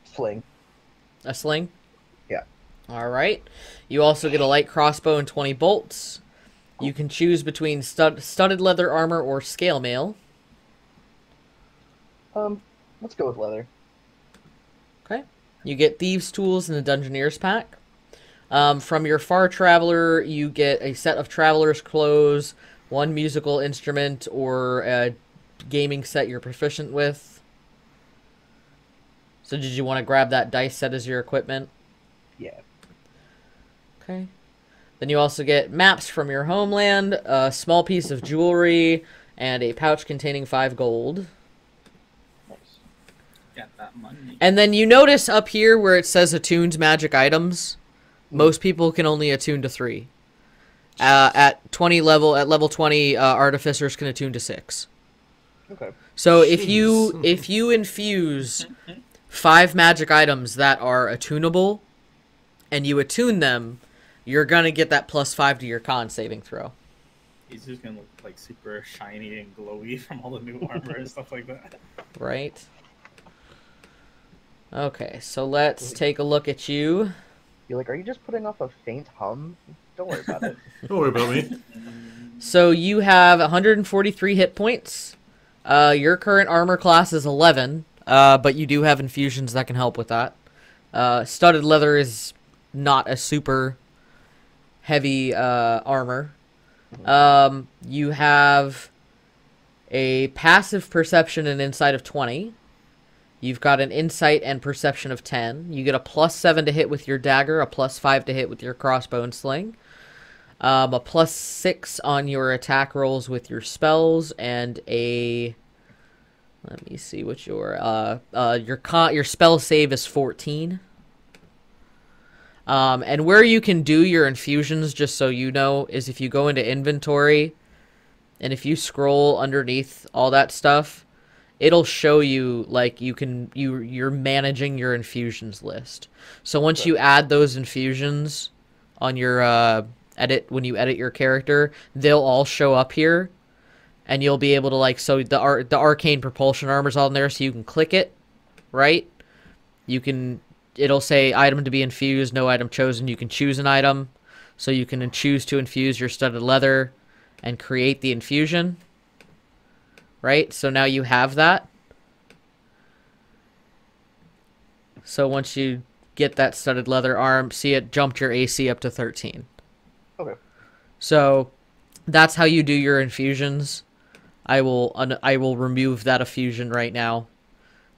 sling. A sling? Yeah. Alright. You also get a light crossbow and 20 bolts. You can choose between studded leather armor or scale mail. Let's go with leather. Okay. You get Thieves' Tools in the Dungeoneer's Pack. From your Far Traveler, you get a set of Traveler's Clothes, 1 musical instrument, or a gaming set you're proficient with. So did you want to grab that dice set as your equipment? Yeah. Okay. Then you also get maps from your homeland, a small piece of jewelry, and a pouch containing 5 gold. Nice. Got that money. And then you notice up here where it says attuned magic items, most people can only attune to 3. At level 20, artificers can attune to 6. Okay. So if you infuse 5 magic items that are attunable, and you attune them, you're gonna get that +5 to your con saving throw. He's just gonna look like super shiny and glowy from all the new armor and stuff like that. Right. Okay, so let's take a look at you. You're like, are you just putting off a faint hum? Don't worry about it. Don't worry about me. So you have 143 hit points. Your current armor class is 11, but you do have infusions that can help with that. Studded leather is not a super heavy armor. You have a passive perception and insight of 20. You've got an insight and perception of 10. You get a +7 to hit with your dagger, a +5 to hit with your crossbow and sling. A +6 on your attack rolls with your spells, and a... Let me see what your spell save is 14. And where you can do your infusions, just so you know, is if you go into inventory, and if you scroll underneath all that stuff, it'll show you like you're managing your infusions list. So once you add those infusions on your when you edit your character, they'll all show up here, and you'll be able to like, so the arcane propulsion armor's on there, so you can click it, right? It'll say item to be infused, no item chosen. You can choose an item, so you can choose to infuse your studded leather and create the infusion, right? So now you have that. So once you get that studded leather arm, see, it jumped your AC up to 13. Okay. So that's how you do your infusions. I will remove that infusion right now.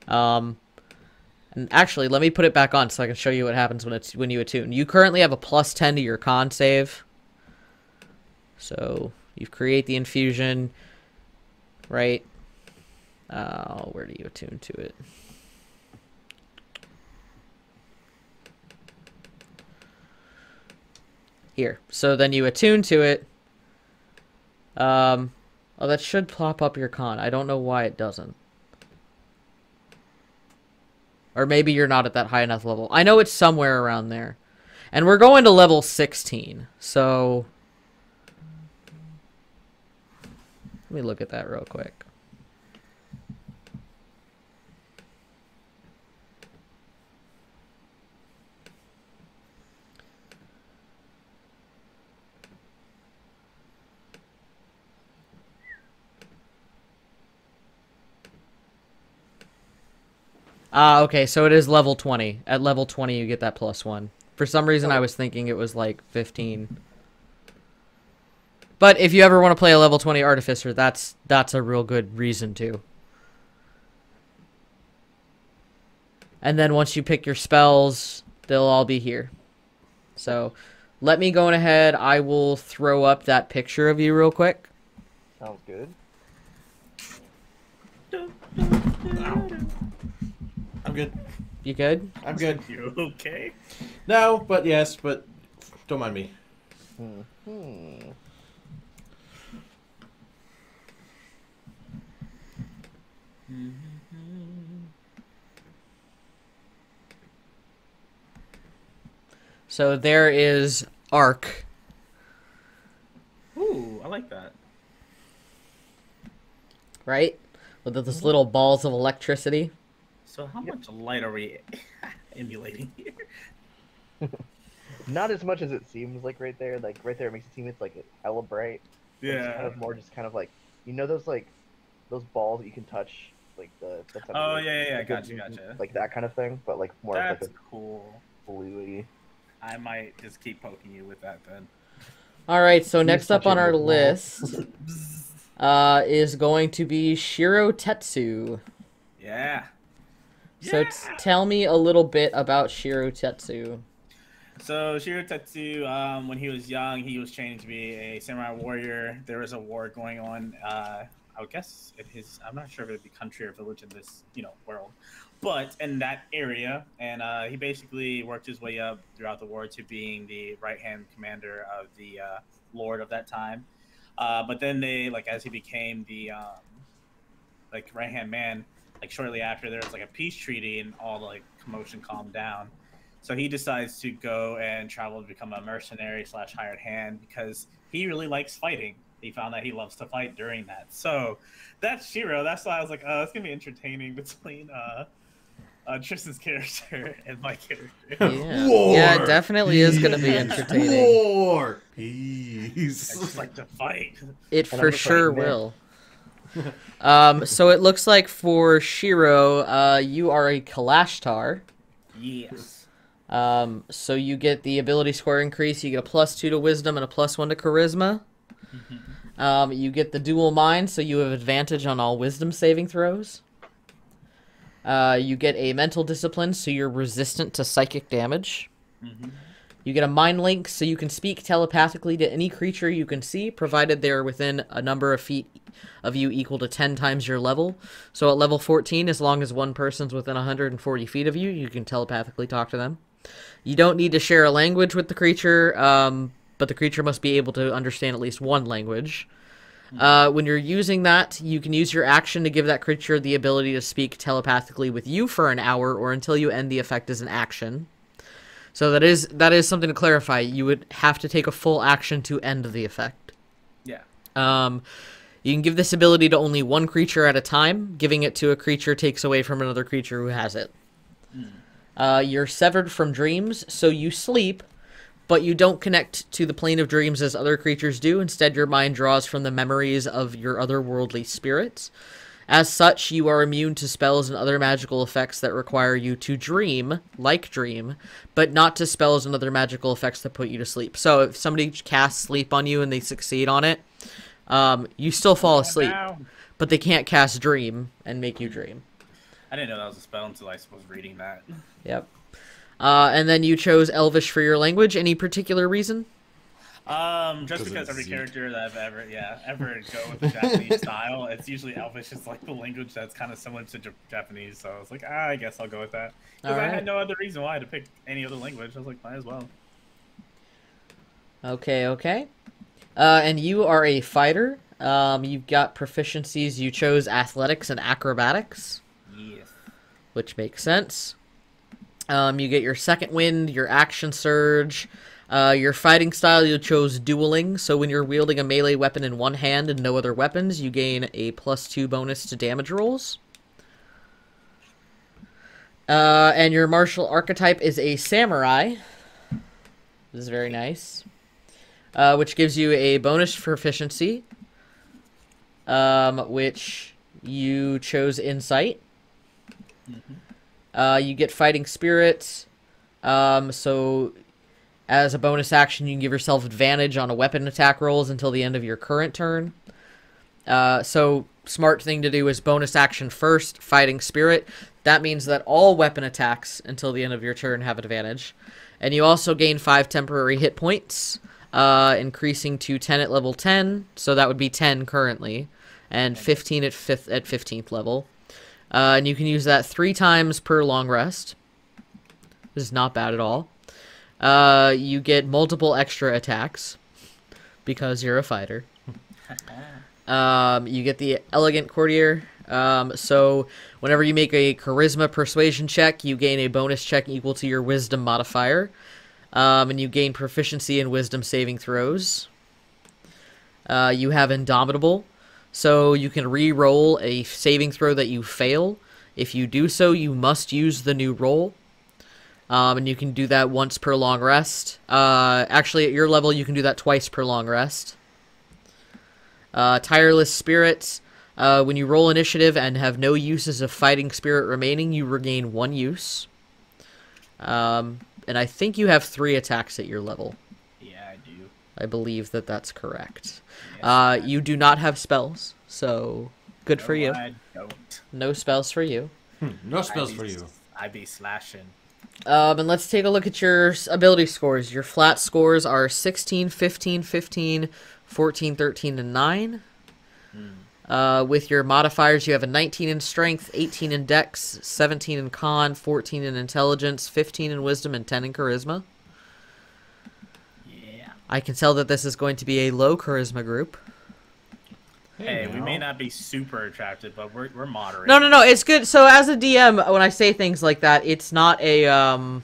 And actually, let me put it back on so I can show you what happens when you attune. You currently have a +10 to your con save. So you create the infusion, right? Where do you attune to it? Here. So then you attune to it. Oh, that should pop up your con. I don't know why it doesn't. Or maybe you're not at that high enough level. I know it's somewhere around there. And we're going to level 16. So let me look at that real quick. Okay, so it is level 20. At level 20, you get that +1. For some reason, I was thinking it was like 15. But if you ever want to play a level 20 Artificer, that's a real good reason to. And then once you pick your spells, they'll all be here. So let me go ahead. I will throw up that picture of you real quick. Sounds good. I'm good. You good? I'm good. You okay? No, but yes, but don't mind me. So there is Arc. Ooh, I like that. Right? With those little balls of electricity. So how much light are we emulating here? Not as much as it seems like right there. Like right there, it makes it seem it's like hella bright. It's kind of more just kind of like, you know, those balls that you can touch, like the. Oh yeah, gotcha. Like that kind of thing, but like more That's like a cool. bluey. I might just keep poking you with that then. All right, so next up on our list is going to be Shiro Tetsu. Yeah. So tell me a little bit about Shiro Tetsu. So Shiro Tetsu, when he was young, he was training to be a samurai warrior. There was a war going on. I would guess I'm not sure if it'd be country or village in this, world, but in that area. And he basically worked his way up throughout the war to being the right-hand commander of the lord of that time. But then as he became the right-hand man, shortly after, there was a peace treaty and all the commotion calmed down. So he decides to go and travel to become a mercenary / hired hand because he really likes fighting. He found that he loves to fight during that. So that's Shiro. That's why I was like, oh, it's gonna be entertaining between Tristan's character and my character. Yeah, War, yeah, it definitely is gonna be entertaining. War, peace. I just like to fight. It for sure will. So it looks like for Shiro, you are a Kalashtar. Yes. So you get the ability score increase. You get a +2 to Wisdom and a +1 to Charisma. You get the Dual Mind, so you have advantage on all Wisdom saving throws. You get a Mental Discipline, so you're resistant to psychic damage. You get a Mind Link, so you can speak telepathically to any creature you can see, provided they're within a number of feet of you equal to 10 times your level. So at level 14, as long as one person's within 140 feet of you, you can telepathically talk to them. You don't need to share a language with the creature, but the creature must be able to understand at least one language. When you're using that, you can use your action to give that creature the ability to speak telepathically with you for an hour or until you end the effect as an action. So that is something to clarify. You would have to take a full action to end the effect. Yeah. You can give this ability to only one creature at a time. Giving it to a creature takes away from another creature who has it. You're severed from dreams, so you sleep, but you don't connect to the plane of dreams as other creatures do. Instead, your mind draws from the memories of your otherworldly spirits. As such, you are immune to spells and other magical effects that require you to dream, like dream, but not to spells and other magical effects that put you to sleep. So if somebody casts sleep on you and they succeed on it, you still fall asleep, but they can't cast dream and make you dream. I didn't know that was a spell until I was reading that. Yep. And then you chose Elvish for your language. Any particular reason? Just because every character that I've ever go with the Japanese style, it's usually Elvish is like the language that's kind of similar to Japanese. So I was like, I guess I'll go with that. Because I had no other reason why to pick any other language. I was like, might as well. Okay. And you are a fighter. You've got proficiencies. You chose athletics and acrobatics. Yes. Which makes sense. You get your second wind, your action surge. Your fighting style, you chose dueling, so when you're wielding a melee weapon in one hand and no other weapons, you gain a +2 bonus to damage rolls. And your martial archetype is a samurai. This is very nice. Which gives you a bonus for proficiency, which you chose insight. You get fighting spirit, so as a bonus action, you can give yourself advantage on a weapon attack rolls until the end of your current turn. So, smart thing to do is bonus action first, fighting spirit. That means that all weapon attacks until the end of your turn have advantage. And you also gain 5 temporary hit points, increasing to 10 at level 10. So that would be 10 currently, and 15 at 15th level. And you can use that 3 times per long rest. This is not bad at all. You get multiple extra attacks because you're a fighter. You get the Elegant Courtier. So whenever you make a Charisma Persuasion check, you gain a bonus check equal to your Wisdom modifier. And you gain proficiency in Wisdom saving throws. You have Indomitable. So you can re-roll a saving throw that you fail. If you do so, you must use the new roll. And you can do that once per long rest. Actually, at your level, you can do that twice per long rest. Tireless Spirits. When you roll initiative and have no uses of Fighting Spirit remaining, you regain 1 use. And I think you have 3 attacks at your level. Yeah, I do. I believe that that's correct. Yes, you do not have spells, so good for you. I don't. No spells for you. No spells for you. I be slashing. And let's take a look at your ability scores. Your flat scores are 16, 15, 15, 14, 13, and 9. With your modifiers, you have a 19 in strength, 18 in dex, 17 in con, 14 in intelligence, 15 in wisdom, and 10 in charisma. Yeah. I can tell that this is going to be a low charisma group. Hey, we may not be super attractive, but we're moderate. No, it's good. So as a DM, when I say things like that, it's not a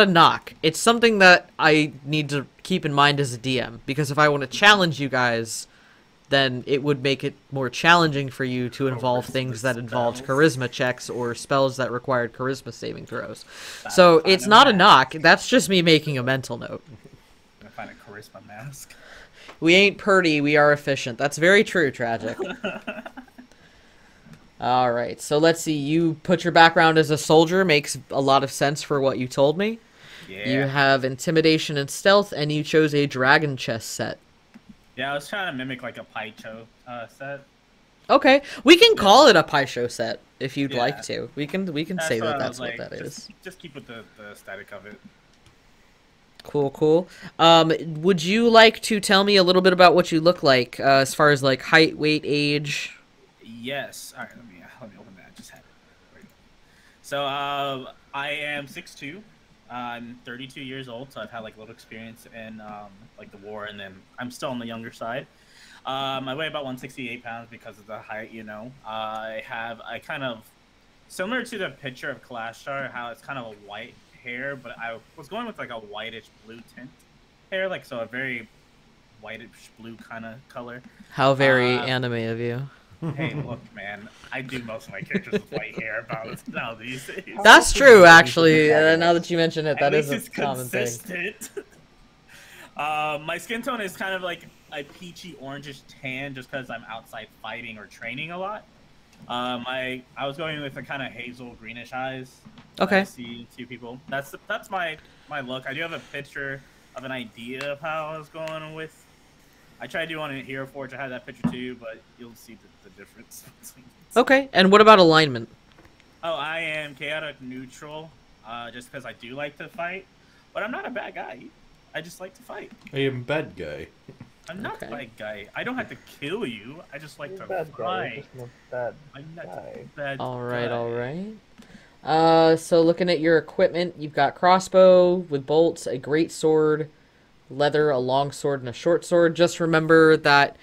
knock. It's something that I need to keep in mind as a DM, because if I want to challenge you guys, then it would make it more challenging for you to involve things that involved charisma checks or spells that required charisma saving throws. So it's not a knock. That's just me making a mental note. I'm gonna find a charisma mask. We ain't purty, we are efficient. That's very true, Tragic. Alright, so let's see. You put your background as a soldier. Makes a lot of sense for what you told me. Yeah. You have Intimidation and Stealth, and you chose a Dragon Chest set. Yeah, I was trying to mimic like a Paicho set. Okay, we can call it a Paicho set if you'd Yeah. like to. We can say that that's what like, that is. Just keep with the static of it. Cool. Would you like to tell me a little bit about what you look like, as far as like height, weight, age? Yes. All right. Let me open that. I just had it. There you go. So I am 6'2". I'm 32 years old, so I've had like a little experience in like the war, and then I'm still on the younger side. I weigh about 168 pounds because of the height, you know. I kind of, similar to the picture of Clash Star, how it's kind of a white hair, but I was going with like a whitish blue tint hair, like so a very whitish blue kind of color. How very anime of you. Hey, look, man, I do most of my characters with white hair about now these days. That's true, actually. Now that you mention it, that is a common thing. My skin tone is kind of like a peachy orangish tan, just because I'm outside fighting or training a lot. I was going with a kind of hazel greenish eyes. Okay. I see two people. That's my look. I do have a picture of an idea of how I was going with. I tried to do one in Hero Forge. I had that picture too, but you'll see the difference. Okay, and what about alignment? Oh, I am chaotic neutral, just because I do like to fight, but I'm not a bad guy. I just like to fight. I am a bad guy. I'm not a bad guy. I don't have to kill you. I just like to bad fight. Guy. I'm not a bad all right, guy. all right. So looking at your equipment, you've got crossbow with bolts, a great sword, leather, a long sword, and a short sword. Just remember that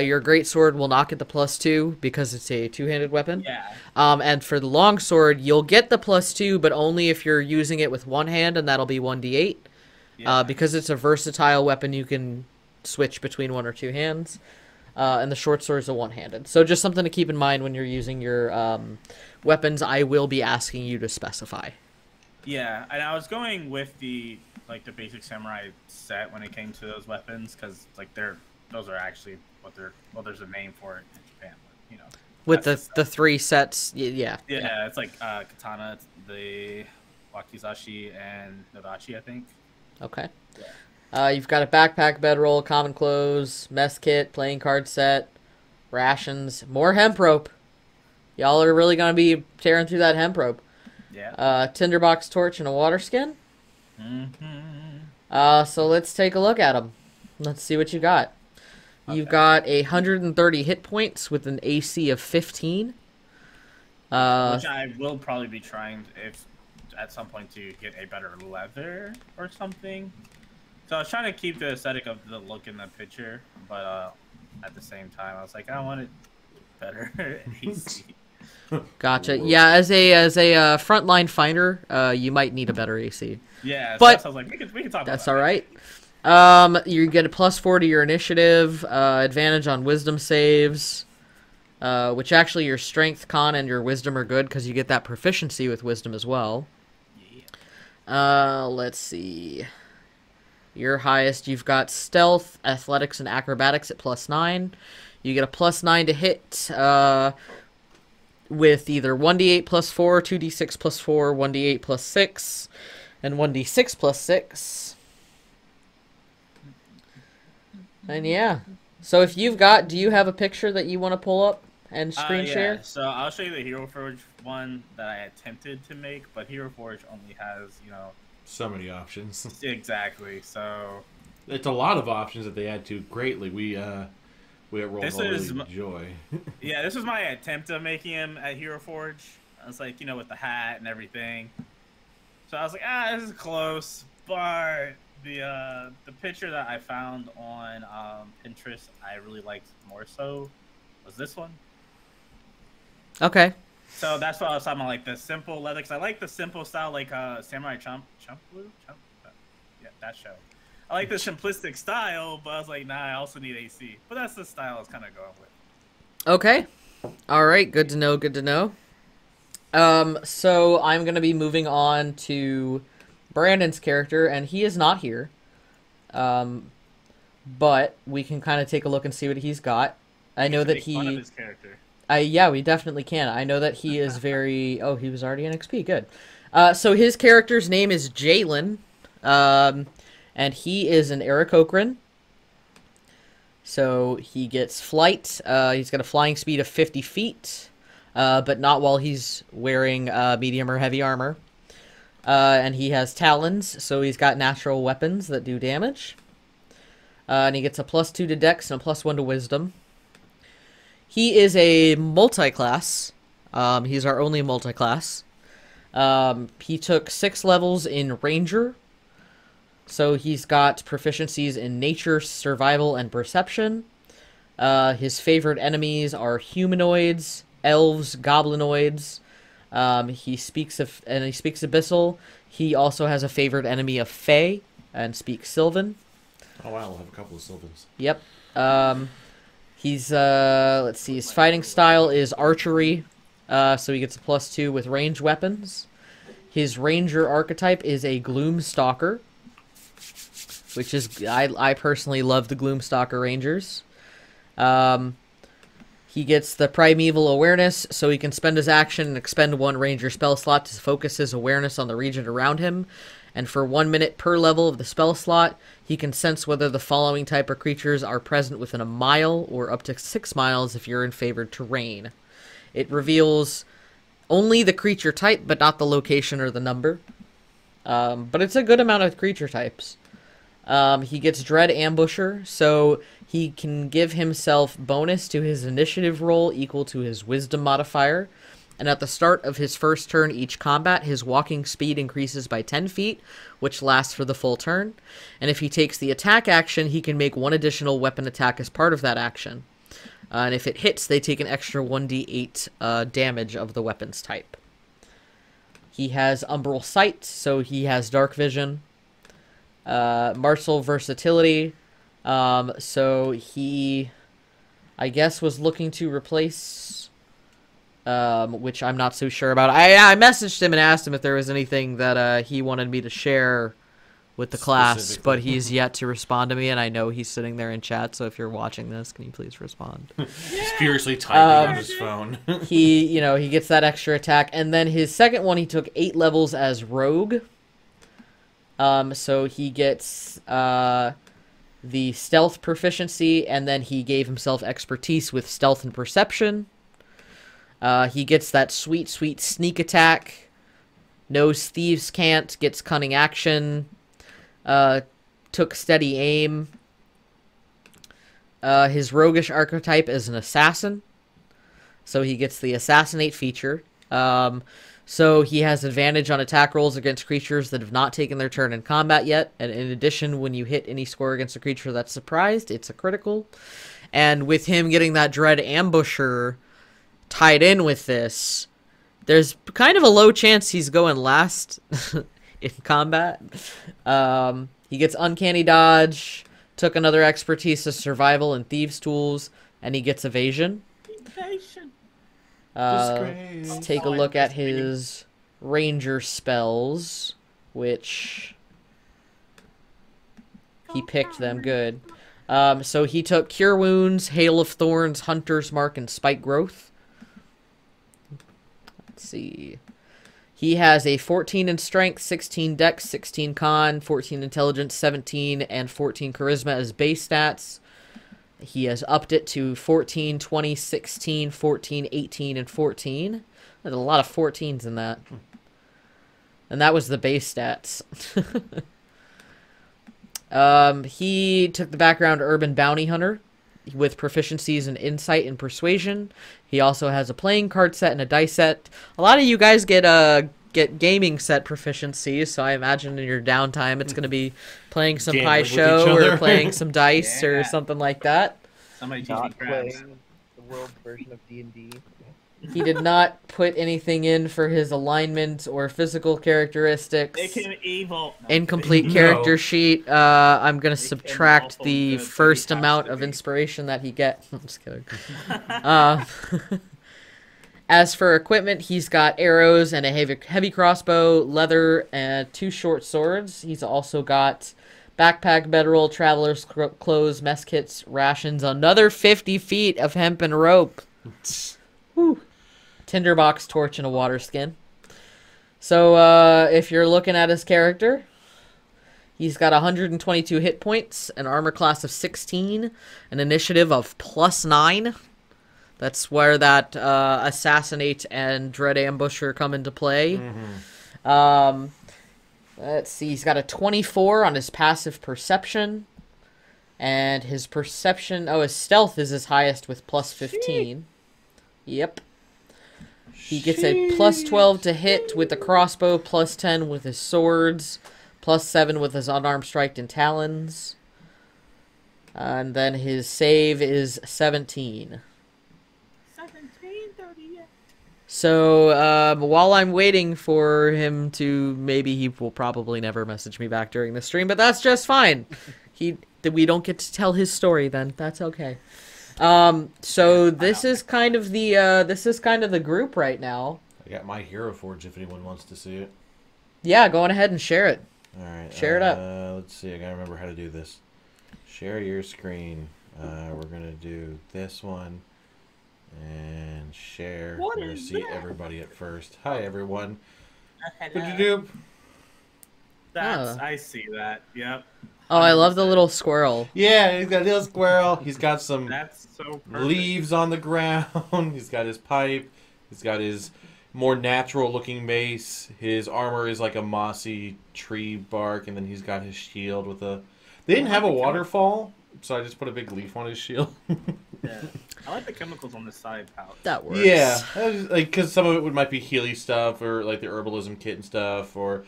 your great sword will not get the +2 because it's a two-handed weapon. Yeah. And for the long sword, you'll get the +2, but only if you're using it with one hand, and that'll be 1d8. Yeah. Because it's a versatile weapon, you can switch between one or two hands. And the short sword is a one-handed. So just something to keep in mind when you're using your weapons. I will be asking you to specify. Yeah, and I was going with the basic samurai set when it came to those weapons, because like those are actually there's a name for it in Japan, but, you know. With the three sets, yeah. Yeah, it's like katana, the wakizashi, and nodachi, I think. Okay. Yeah. You've got a backpack, bedroll, common clothes, mess kit, playing card set, rations, more hemp rope. Y'all are really gonna be tearing through that hemp rope. Yeah. Tinderbox torch and a water skin. Mm-hmm. So let's take a look at them. Let's see what you got. Okay. You've got 130 hit points with an AC of 15. Which I will probably be trying at some point to get a better leather or something. So I was trying to keep the aesthetic of the look in the picture, but at the same time I was like, I want it better AC. Gotcha. Yeah, as a frontline fighter, you might need a better AC. Yeah, but so I was like, we can talk about that. That's all right. You get a +4 to your initiative, advantage on wisdom saves, which actually your strength, con, and your wisdom are good because you get that proficiency with wisdom as well. Yeah. Let's see. Your highest, you've got stealth, athletics, and acrobatics at +9. You get a +9 to hit, with either 1d8 +4, 2d6 +4, 1d8 +6, and 1d6 +6. And yeah. So if you've got, do you have a picture that you want to pull up and screen share? So I'll show you the Hero Forge one that I attempted to make, but Hero Forge only has, so many options. Exactly. So it's a lot of options that they add to greatly. We at Roll enjoy. Yeah, this was my attempt of making him at Hero Forge. I was like, with the hat and everything. So I was like, this is close, but the picture that I found on Pinterest, I really liked more so, was this one. Okay. So that's what I was talking about, like the simple leather, because I like the simple style, like Samurai Champloo? Yeah, that show. I like the simplistic style, but I was like, nah, I also need AC. But that's the style I was kind of going with. Okay. All right. Good to know. Good to know. So I'm going to be moving on to Brandon's character, and he is not here. But we can kind of take a look and see what he's got. I know that he... Fun of his character. Yeah, we definitely can. I know that he is very... Oh, he was already in XP. Good. So his character's name is Jalen. And he is an Aarakocran. So he gets flight. He's got a flying speed of 50 feet. But not while he's wearing medium or heavy armor. And he has talons, so he's got natural weapons that do damage. And he gets a +2 to Dex and a +1 to Wisdom. He is a multi-class. He's our only multi-class. He took 6 levels in Ranger. So he's got proficiencies in Nature, Survival, and Perception. His favorite enemies are humanoids, elves, goblinoids. He speaks Abyssal. He also has a favorite enemy of Fae and speaks Sylvan. Oh wow, we'll have a couple of Sylvans. Yep. He's let's see. His fighting style is archery, so he gets a +2 with ranged weapons. His ranger archetype is a Gloomstalker, which is I personally love the Gloomstalker Rangers. He gets the Primeval Awareness, so he can spend his action and expend 1 Ranger spell slot to focus his awareness on the region around him. And for 1 minute per level of the spell slot, he can sense whether the following type of creatures are present within a mile or up to 6 miles if you're in favored terrain. It reveals only the creature type, but not the location or the number. But it's a good amount of creature types. He gets Dread Ambusher, so he can give himself bonus to his initiative roll equal to his wisdom modifier. And at the start of his first turn each combat, his walking speed increases by 10 feet, which lasts for the full turn. And if he takes the attack action, he can make 1 additional weapon attack as part of that action. And if it hits, they take an extra 1d8 damage of the weapon's type. He has Umbral Sight, so he has Dark Vision. Martial Versatility, so he, I guess, was looking to replace, which I'm not so sure about. I messaged him and asked him if there was anything that he wanted me to share with the class, but he's yet to respond to me, and I know he's sitting there in chat, so if you're watching this, can you please respond? He's furiously typing on his phone. he gets that extra attack, and then his second one, he took 8 levels as Rogue. So he gets the stealth proficiency, and then he gave himself expertise with stealth and perception. He gets that sweet sneak attack. Knows thieves can't. Gets cunning action. Took steady aim. His roguish archetype is an assassin, so he gets the assassinate feature. So he has advantage on attack rolls against creatures that have not taken their turn in combat yet. And in addition, when you hit any score against a creature that's surprised, it's a critical. And with him getting that Dread Ambusher tied in with this, there's kind of a low chance he's going last in combat. He gets Uncanny Dodge, took another expertise of survival and Thieves' Tools, and he gets Evasion. Let's take a look at his ranger spells, which he picked them good. So he took Cure Wounds, Hail of Thorns, Hunter's Mark, and Spike Growth. Let's see. He has a 14 in Strength, 16 Dex, 16 Con, 14 Intelligence, 17, and 14 Charisma as base stats. He has upped it to 14, 20, 16, 14, 18, and 14. There's a lot of 14s in that. And that was the base stats. He took the background Urban Bounty Hunter with proficiencies in Insight and Persuasion. He also has a playing card set and a dice set. A lot of you guys get gaming set proficiencies, so I imagine in your downtime it's going to be playing some Pie Show or playing some dice or something like that. Somebody teach me Not crabs. playing the world version of D&D. He did not put anything in for his alignment or physical characteristics. Make him evil. Incomplete character sheet. I'm going to subtract the first amount of inspiration that he gets. I'm just kidding. As for equipment, he's got arrows and a heavy crossbow, leather, and 2 short swords. He's also got backpack, bedroll, traveler's clothes, mess kits, rations, another 50 feet of hemp and rope. Whew. Tinderbox, torch, and a water skin. So if you're looking at his character, he's got 122 hit points, an armor class of 16, an initiative of +9. That's where that Assassinate and Dread Ambusher come into play. Mm-hmm. Let's see, he's got a 24 on his passive perception. And his perception... Oh, his stealth is his highest with +15. Yep. He gets a +12 to hit with the crossbow, +10 with his swords, +7 with his unarmed strike and talons. And then his save is 17. 1738. So while I'm waiting for him to, maybe he will probably never message me back during the stream, but that's just fine. We don't get to tell his story then. That's okay. So this is kind of the group right now. I got my Hero Forge if anyone wants to see it. Yeah, go on ahead and share it. All right. Share it up. Let's see. I gotta remember how to do this. Share your screen. We're gonna do this one and share. What We're gonna is see that? everybody at first. Hi everyone. Hello. What'd you do? That's, I see that. Yep. Oh, I love the little squirrel. Yeah, he's got a little squirrel. He's got some That's so perfect. leaves on the ground. He's got his pipe. He's got his more natural looking mace. His armor is like a mossy tree bark, and then he's got his shield with a... They didn't have a waterfall, so I just put a big leaf on his shield. Yeah. I like the chemicals on the side pouch. That works. Yeah, like because some of it might be Healy stuff, or like the herbalism kit and stuff, or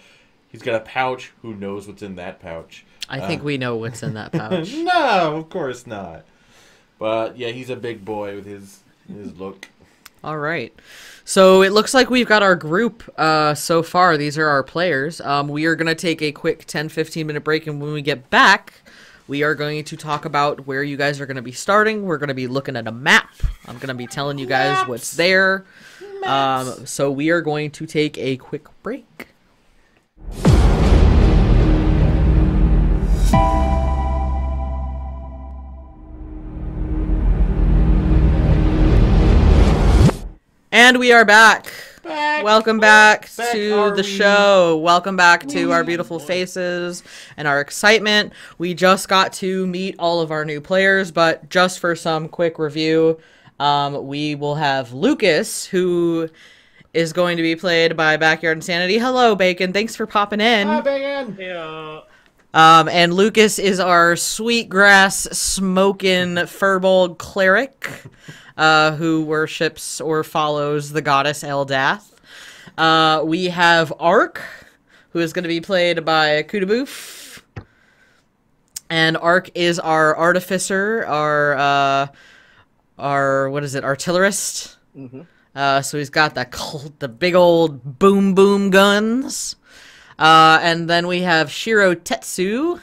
he's got a pouch. Who knows what's in that pouch? I think we know what's in that pouch. No, of course not. But yeah, he's a big boy with his look. All right. So it looks like we've got our group so far. These are our players. We are going to take a quick 10-15 minute break, and when we get back, we are going to talk about where you guys are going to be starting. We're going to be looking at a map. I'm going to be telling you guys what's there. So we are going to take a quick break. And we are back. Welcome back to the show. Welcome back to our beautiful faces and our excitement. We just got to meet all of our new players, but just for some quick review, we will have Lucas, who is going to be played by Backyard Insanity. Hello, Bacon. Thanks for popping in. Hi, Bacon. Yeah. And Lucas is our sweetgrass smoking furbolg cleric. Who worships or follows the goddess Eldath. We have Ark, who is going to be played by Kudaboof. And Ark is our artificer, our what is it, artillerist. Mm-hmm. So he's got the big old boom boom guns. And then we have Shiro Tetsu,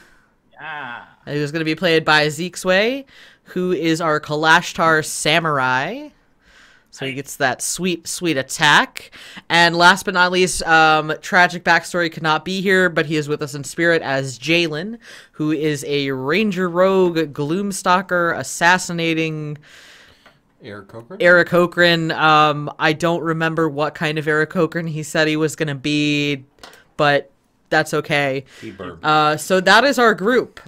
who's going to be played by Zeak, who is our Kalashtar Samurai. So he gets that sweet, sweet attack. And last but not least, tragic backstory could not be here, but he is with us in spirit as Jalen, who is a Ranger Rogue, Gloomstalker, assassinating... Eric Cochran. I don't remember what kind of Eric Cochran he said he was going to be, but... That's okay. He burb. So that is our group.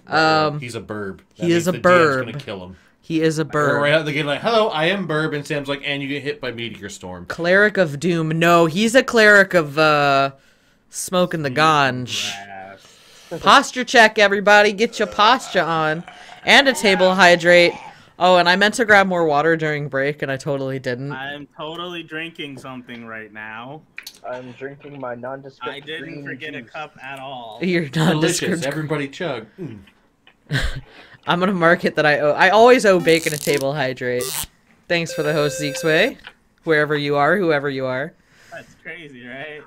He's a burb. He is a DM's burb. gonna kill him. He is a burb. Right out the gate, like, hello, I am burb, and Sam's like, and you get hit by meteor storm. Cleric of Doom. No, he's a cleric of smoking the ganj. Posture check, everybody. Get your posture on. And a table hydrate. Oh, and I meant to grab more water during break, and I totally didn't. I'm totally drinking something right now. I'm drinking my nondescript I didn't green forget juice. a cup at all. You're Delicious. nondescript. Everybody chug. Mm. I'm gonna mark it that I always owe Bacon a table hydrate. Thanks for the host, Zeek's Way. Wherever you are, whoever you are. That's crazy, right?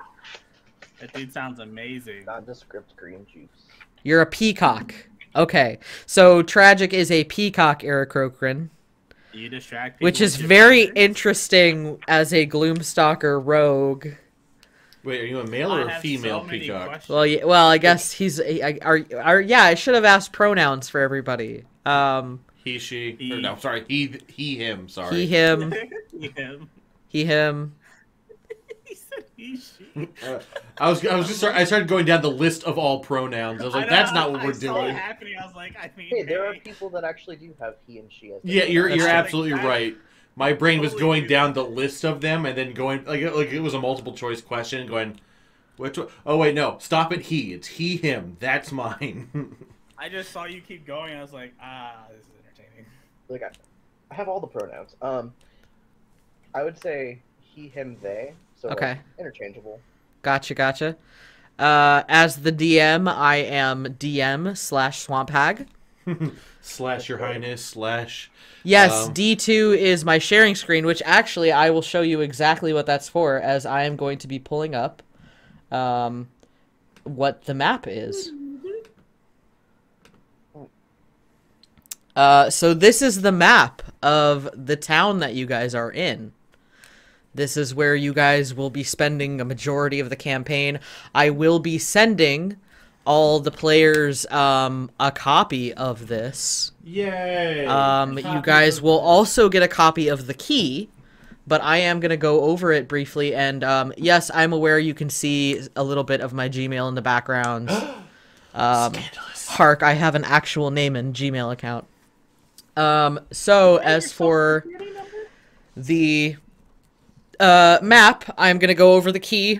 That dude sounds amazing. Nondescript green juice. You're a peacock. Okay, so Tragic is a peacock, Eric Cochran. You distract people Which is with your very feathers? interesting as a Gloomstalker rogue. Wait, are you a male or a female peacock? questions. Well, I guess he's... yeah, I should have asked pronouns for everybody. He, she. He. Or no, sorry. He, him. Sorry. He, him. Him. He, him. He said he, she. I started going down the list of all pronouns. I was like, that's not what we're I saw it doing. happening. I was like, I mean, Hey, there are people that actually do have he and she as their Yeah, you're pronouns. absolutely That's- right. My brain was Totally going do down the list of them and then going like it was a multiple choice question, going, which one? Oh wait, no, stop it. He, it's he, him. That's mine. I just saw you keep going. I was like, this is entertaining. Like I have all the pronouns. I would say he, him, they. So like, Okay. interchangeable. Gotcha. As the DM, I am DM/Swamp Hag. Slash your highness, slash... Yes, D2 is my sharing screen, which actually I will show you exactly what that's for, as I am going to be pulling up what the map is. So this is the map of the town that you guys are in. This is where you guys will be spending a majority of the campaign. I will be sending all the players a copy of this. Yay! You guys will also get a copy of the key, but I am going to go over it briefly. And yes, I'm aware you can see a little bit of my Gmail in the background. Scandalous. Hark, I have an actual name and Gmail account. So as for the map, I'm going to go over the key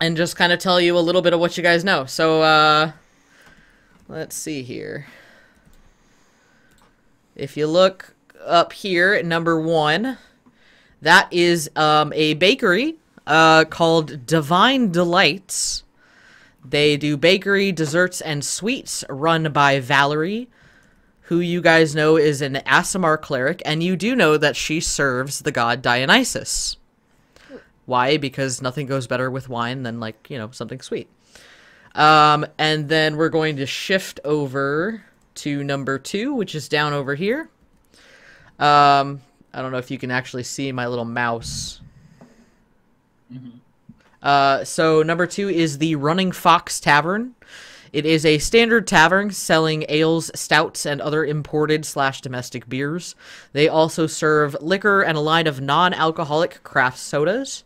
and just kind of tell you a little bit of what you guys know. So, let's see here. If you look up here at number 1, that is a bakery called Divine Delights. They do bakery, desserts, and sweets run by Valerie, who you guys know is an Aasimar cleric, and you do know that she serves the god Dionysus. Why? Because nothing goes better with wine than, like, you know, something sweet. And then we're going to shift over to number 2, which is down over here. I don't know if you can actually see my little mouse. So number 2 is the Running Fox Tavern. It is a standard tavern selling ales, stouts, and other imported/domestic beers. They also serve liquor and a line of non-alcoholic craft sodas.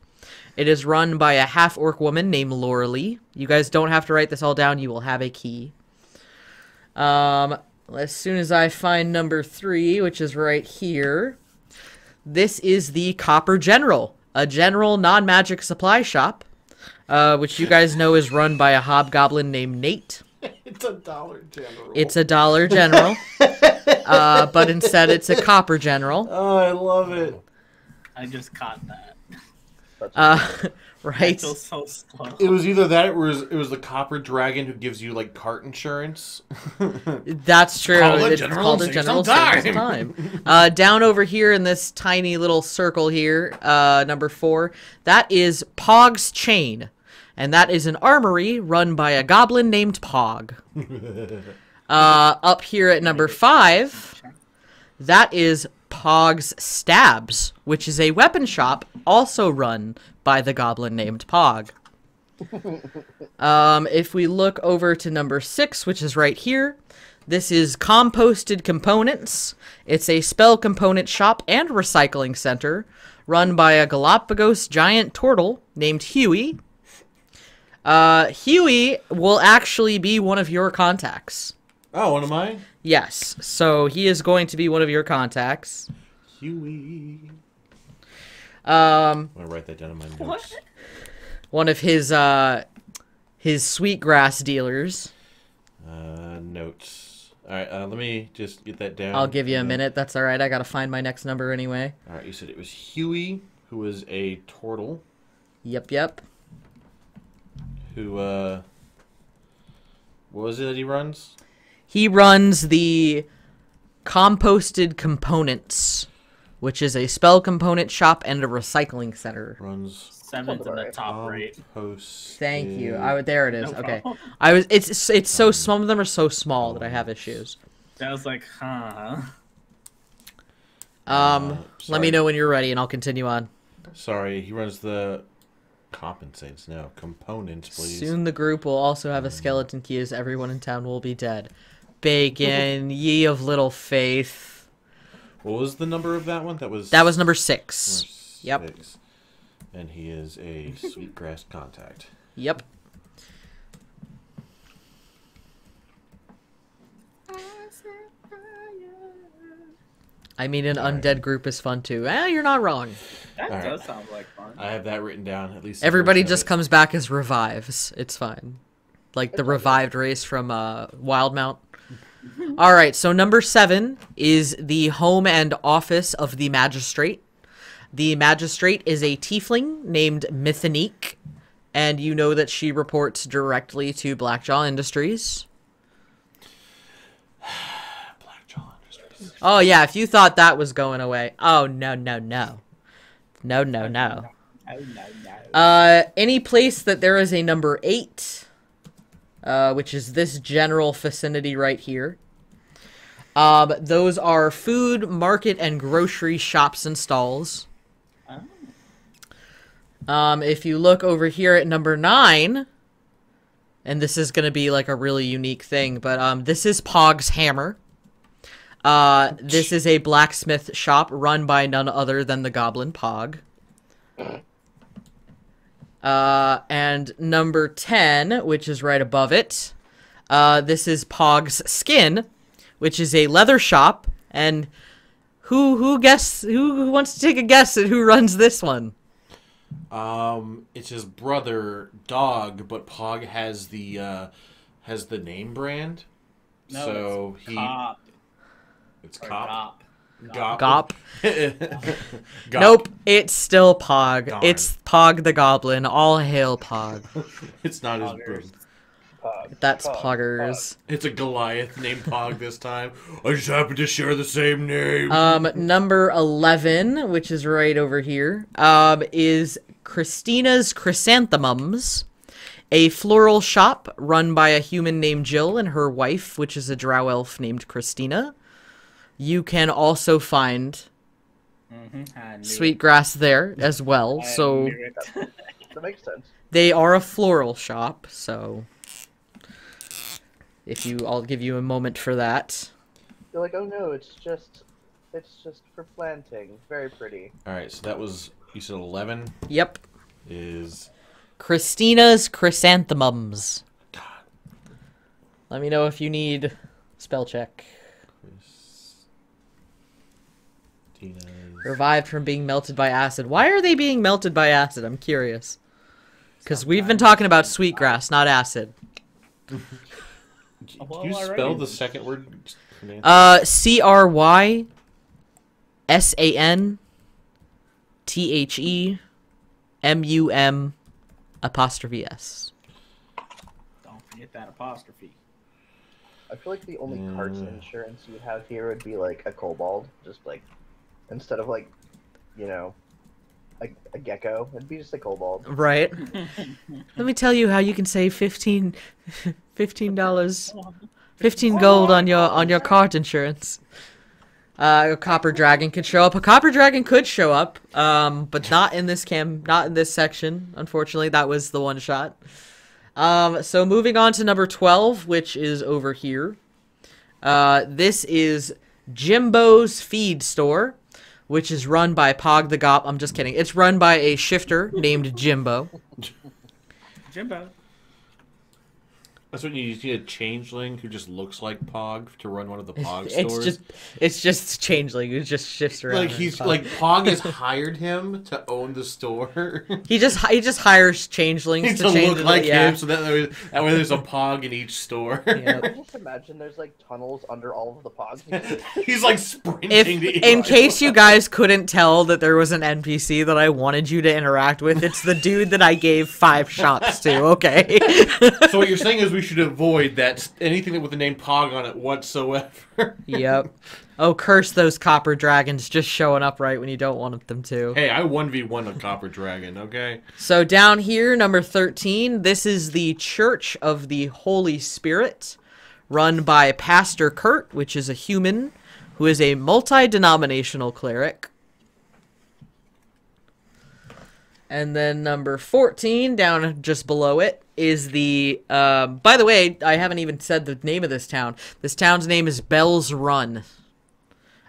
It is run by a half-orc woman named Laura Lee. You guys don't have to write this all down. You will have a key. As soon as I find number 3, which is right here, this is the Copper General, a general non-magic supply shop, which you guys know is run by a hobgoblin named Nate. It's a Dollar General. It's a Dollar General, but instead it's a Copper General. Oh, I love it. I just caught that. Right. I feel so slow. It was either that or it was the Copper Dragon who gives you, like, cart insurance. That's true. It's called a General, saves some time. Down over here in this tiny little circle here, number 4, that is Pog's Chain. And that is an armory run by a goblin named Pog. Up here at number 5, that is Pog's Stabs, which is a weapon shop also run by the goblin named Pog. If we look over to number 6, which is right here, this is Composted Components. It's a spell component shop and recycling center run by a Galapagos giant turtle named Huey. Huey will actually be one of your contacts. Oh, one of mine? Yes, so he is going to be one of your contacts. Huey. I'm gonna write that down in my notes. What? One of his sweetgrass dealers. Notes. Alright, let me just get that down. I'll give you a minute. That's alright. I gotta find my next number anyway. Alright, you said it was Huey, who was a turtle. Yep. Who, what was it that he runs? He runs the Composted Components, which is a spell component shop and a recycling center. Runs 7th in the top right. Thank you. There it is. No okay. problem. It's so some of them are so small that I have issues. I was like, huh. Let me know when you're ready and I'll continue on. Sorry, he runs the compensates now. Components, please. Soon the group will also have a skeleton key as everyone in town will be dead. Bacon, ye of little faith. What was the number of that one? That was number 6. Yep. And he is a sweetgrass contact. Yep. I mean, an undead group is fun too. You're not wrong. That does sound like fun. I have that written down, at least. Everybody just comes back as revives. It's fine. Like the revived race from Wildmount. Alright, so number 7 is the home and office of the Magistrate. The Magistrate is a tiefling named Mythonique, and you know that she reports directly to Blackjaw Industries. Oh, yeah, if you thought that was going away. Oh, no, no, no. No, no, no. Oh, no. Any place that there is a number 8, which is this general vicinity right here. Those are food, market, and grocery shops and stalls. If you look over here at number 9, and this is going to be like a really unique thing, but this is Pog's Hammer. This is a blacksmith shop run by none other than the Goblin Pog. And number 10, which is right above it, this is Pog's Skin, which is a leather shop. And who wants to take a guess at who runs this one? It's his brother, Dog, but Pog has the name brand. No, so it's Cop. It's Or Cop. Gop. Gop. Gop. Nope, it's still Pog. Darn. It's Pog the Goblin. All hail Pog. It's not his Poggers. brother. Pog, That's Pog, Poggers. It's a Goliath named Pog this time. I just happen to share the same name. Number 11, which is right over here, is Christina's Chrysanthemums, a floral shop run by a human named Jill and her wife, which is a drow elf named Christina. You can also find Sweetgrass there as well, so That makes sense. they are a floral shop, so I'll give you a moment for that. You're like, oh no, it's just for planting. Very pretty. All right, so that was, you said 11 Yep. is... Christina's Chrysanthemums. Let me know if you need spell check. Revived from being melted by acid. Why are they being melted by acid? I'm curious. Because we've been talking about sweetgrass, not acid. Can you spell the second word? CRYSANTHEMUM''S. Don't forget that apostrophe. I feel like the only carts insurance you have here would be like a kobold, just like instead of like, you know, a gecko, it'd be just a kobold. Right. Let me tell you how you can save $15 gold on your cart insurance. A copper dragon could show up. A copper dragon could show up, but not in this section. Unfortunately, that was the one shot. So moving on to number 12, which is over here. This is Jimbo's Feed Store, which is run by Pog the Gop. I'm just kidding. It's run by a shifter named Jimbo. Jimbo. That's when you need a changeling who just looks like Pog to run one of the Pog stores. It's just changeling who just shifts around. Like Pog has hired him to own the store. He just hires changelings to change look like him, so that way there's a Pog in each store. Yep. I just imagine there's like tunnels under all of the pogs. He's like sprinting. In case you guys couldn't tell that there was an NPC that I wanted you to interact with, it's the dude that I gave 5 shots to. Okay. So what you're saying is we should avoid that anything with the name Pog on it whatsoever. Yep. Oh, curse those copper dragons just showing up right when you don't want them to. Hey, I 1v1 a copper dragon, okay? So down here, number 13, this is the Church of the Holy Spirit, run by Pastor Kurt, which is a human who is a multi-denominational cleric. And then number 14, down just below it, is the... by the way, I haven't even said the name of this town. This town's name is Bell's Run.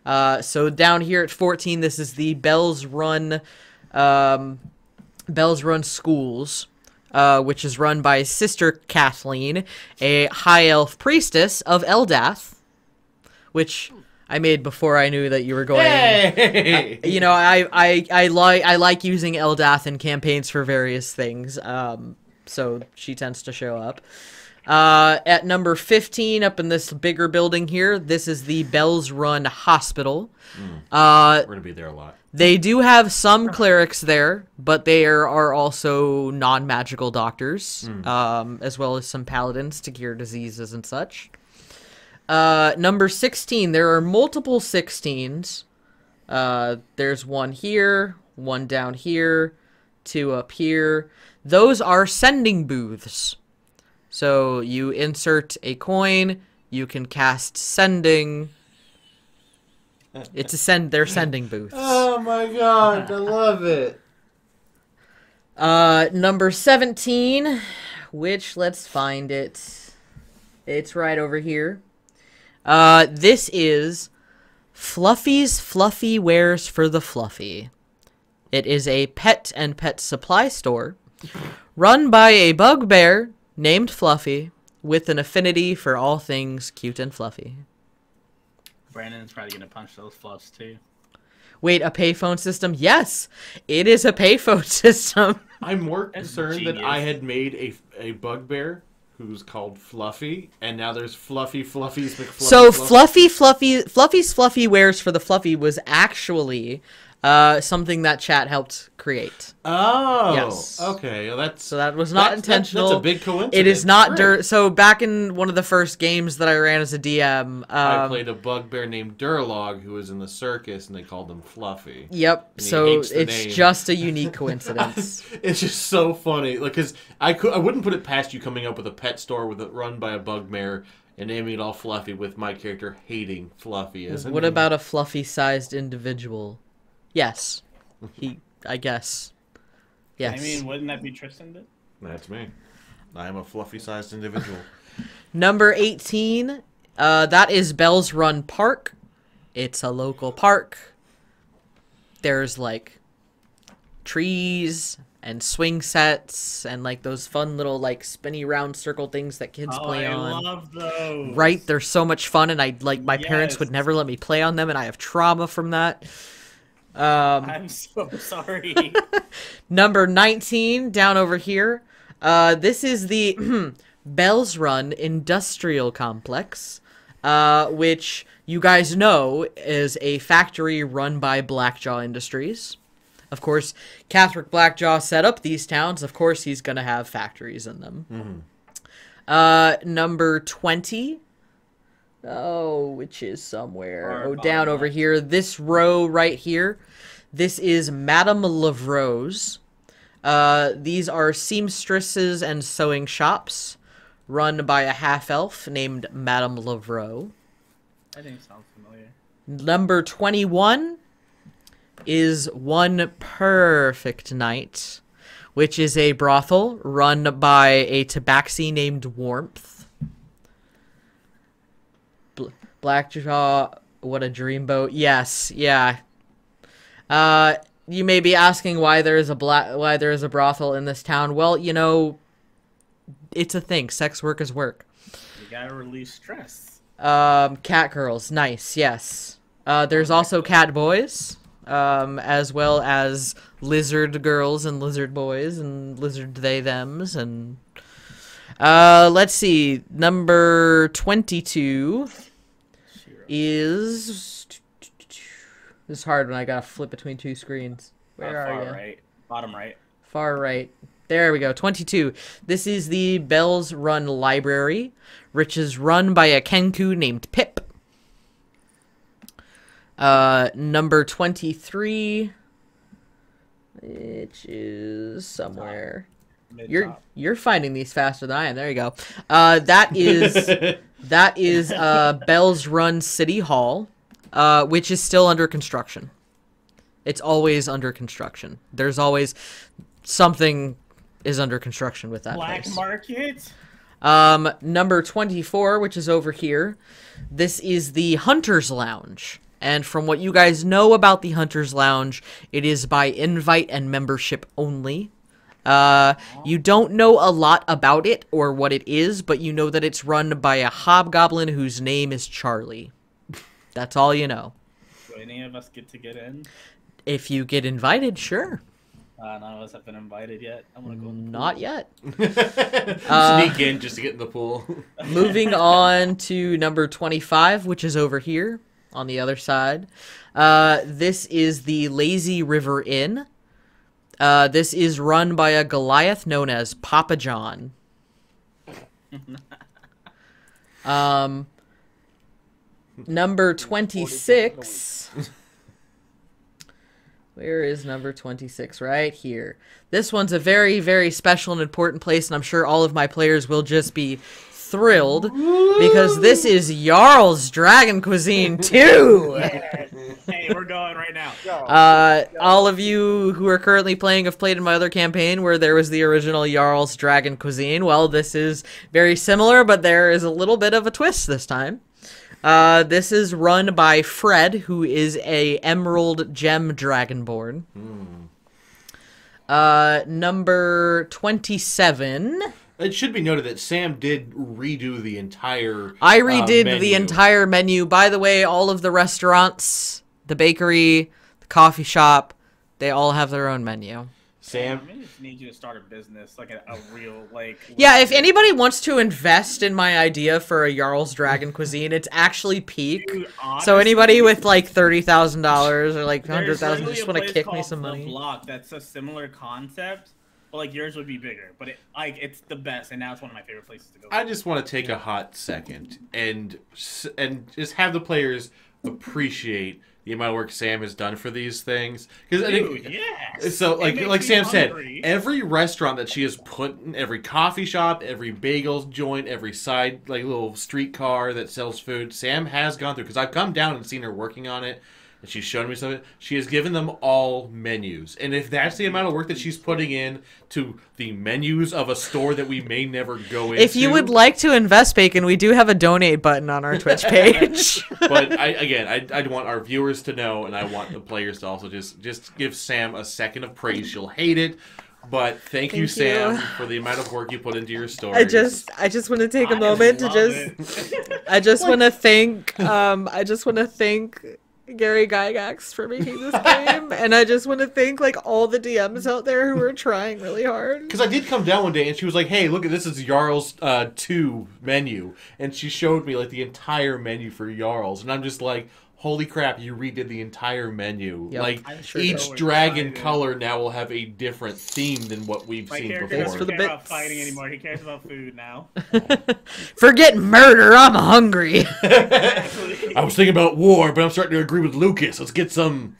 So down here at 14, this is the Bell's Run Schools, which is run by Sister Kathleen, a high elf priestess of Eldath, which... I made before I knew that you were going. Hey! You know, I like using Eldath in campaigns for various things. So she tends to show up. At number 15, up in this bigger building here, this is the Bells Run Hospital. We're gonna be there a lot. They do have some clerics there, but there are also non-magical doctors, as well as some paladins to cure diseases and such. Number 16. There are multiple 16s. There's one here, one down here, two up here. Those are sending booths. So you insert a coin, you can cast sending. It's a they're sending booths. Oh my god, I love it. Number 17, which, let's find it. It's right over here. This is Fluffy's Fluffy Wares for the Fluffy. It is a pet and pet supply store run by a bugbear named Fluffy with an affinity for all things cute and fluffy. Brandon's probably gonna punch those fluffs too. Wait, a payphone system? Yes, it is a payphone system. I'm more concerned that genius. I had made a bugbear who's called Fluffy, and now there's Fluffy's McFluffy. So Fluffy's Fluffy Wares for the Fluffy was actually something that chat helped create. Oh, yes. Okay. Well, So that was not intentional. That's a big coincidence. It is not so back in one of the first games that I ran as a DM, I played a bugbear named Durlog who was in the circus, and they called him Fluffy. Yep. And he So hates the it's name. just a unique coincidence. It's just so funny, like, cause I wouldn't put it past you coming up with a pet store run by a bugbear and naming it all Fluffy, with my character hating Fluffy as a What name. about a fluffy-sized individual? Yes. I guess. Yes. I mean, wouldn't that be Tristin then? That's me. I am a fluffy-sized individual. Number 18, that is Bell's Run Park. It's a local park. There's, like, trees and swing sets and, like, those fun little, like, spinny round circle things that kids play on. I love those. Right? They're so much fun, and my parents would never let me play on them, and I have trauma from that. I'm so sorry. Number 19, down over here. This is the Bell's Run Industrial Complex, which you guys know is a factory run by Blackjaw Industries. Of course, Catherick Blackjaw set up these towns. Of course, he's going to have factories in them. Mm-hmm. Number 20. Oh, which is somewhere. Or Down over here. This row right here. This is Madame Lavro's. These are seamstresses and sewing shops run by a half-elf named Madame Lavro. I think it sounds familiar. Number 21 is One Perfect Night, which is a brothel run by a tabaxi named Warmth. Blackjaw, what a dreamboat. Yes, yeah. You may be asking why there is a brothel in this town. Well, you know, it's a thing. Sex work is work. You gotta release stress. Cat girls, nice, yes. There's also cat boys, as well as lizard girls and lizard boys and lizard they thems and let's see. Number 22 is this is hard when I gotta flip between two screens. Where are you? Right. Bottom right. Far right. There we go. 22. This is the Bell's Run Library, which is run by a Kenku named Pip. Number 23, which is somewhere. You're finding these faster than I am. There you go. That is Bell's Run City Hall, which is still under construction. It's always under construction. There's always something is under construction with that Black place. market. Number 24, which is over here. This is the Hunter's Lounge. And from what you guys know about the Hunter's Lounge, it is by invite and membership only. You don't know a lot about it or what it is, but you know that it's run by a hobgoblin whose name is Charlie. That's all you know. Do any of us get in? If you get invited, sure. None of us have been invited yet. I'm gonna go in the Not yet. Sneak in just to get in the pool. Moving on to number 25, which is over here on the other side. This is the Lazy River Inn. This is run by a Goliath known as Papa John. Number 26. Where is number 26? Right here. This one's a very, very special and important place, and I'm sure all of my players will just be thrilled because this is Jarl's Dragon Cuisine 2. Yes. Hey, we're going right now. All of you who are currently playing have played in my other campaign where there was the original Jarl's Dragon Cuisine. Well, this is very similar, but there is a little bit of a twist this time. This is run by Fred, who is a Emerald Gem Dragonborn. Number 27. It should be noted that Sam did redo the entire I redid menu. the entire menu. By the way, all of the restaurants, the bakery, the coffee shop, they all have their own menu. Sam? I just need you to start a business, like a real, like... Yeah, if anybody wants to invest in my idea for a Jarl's Dragon Cuisine, it's actually peak. Dude, honestly, So anybody with like $30,000 or like there's $100,000 literally just a want to place kick me called some The money. Block that's a similar concept, but like yours would be bigger. But it's the best, and now it's one of my favorite places to go. I just want to take a hot second and just have the players appreciate the amount of work Sam has done for these things. Because yes. So, It makes like me Sam hungry. said, every restaurant that she has put in, every coffee shop, every bagel joint, every side like little streetcar that sells food, Sam has gone through. Because I've come down and seen her working on it, and she's shown me something. She has given them all menus, and if that's the amount of work that she's putting in to the menus of a store that we may never go into, If you would like to invest, Bacon, we do have a donate button on our Twitch page. But I want our viewers to know, and I want the players to also just give Sam a second of praise. She'll hate it, but thank you, Sam, for the amount of work you put into your story. I just want to take a moment to I just want to thank Gary Gygax for making this game, and I just want to thank like all the DMs out there who are trying really hard. Because I did come down one day and she was like, "Hey, look at this is Jarl's 2 menu," and she showed me like the entire menu for Jarl's, and I'm just like, "Holy crap! You redid the entire menu. Yep. Like I'm sure each so dragon excited. color now will have a different theme than what we've My seen character before." doesn't the care about bits. fighting anymore. He cares about food now. Forget murder, I'm hungry. I was thinking about war, but I'm starting to agree with Lucas. Let's get some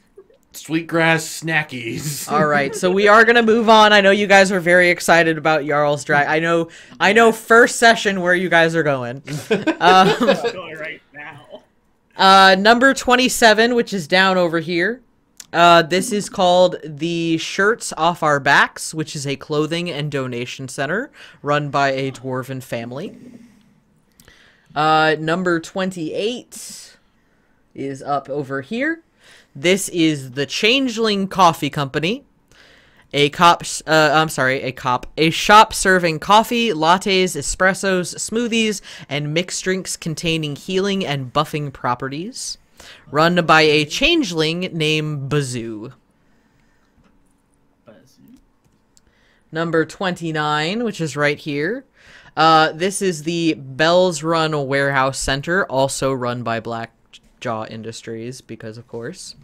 sweetgrass snackies. All right, so we are gonna move on. I know you guys are very excited about Jarl's Drag. I know. First session where you guys are going. I'm going right now. Number 27, which is down over here. This is called the Shirts Off Our Backs, which is a clothing and donation center run by a dwarven family. Number 28 is up over here. This is the Changeling Coffee Company. A shop serving coffee, lattes, espressos, smoothies, and mixed drinks containing healing and buffing properties. Run by a changeling named Bazoo. Number 29, which is right here. This is the Bells Run Warehouse Center, also run by Blackjaw Industries, because of course.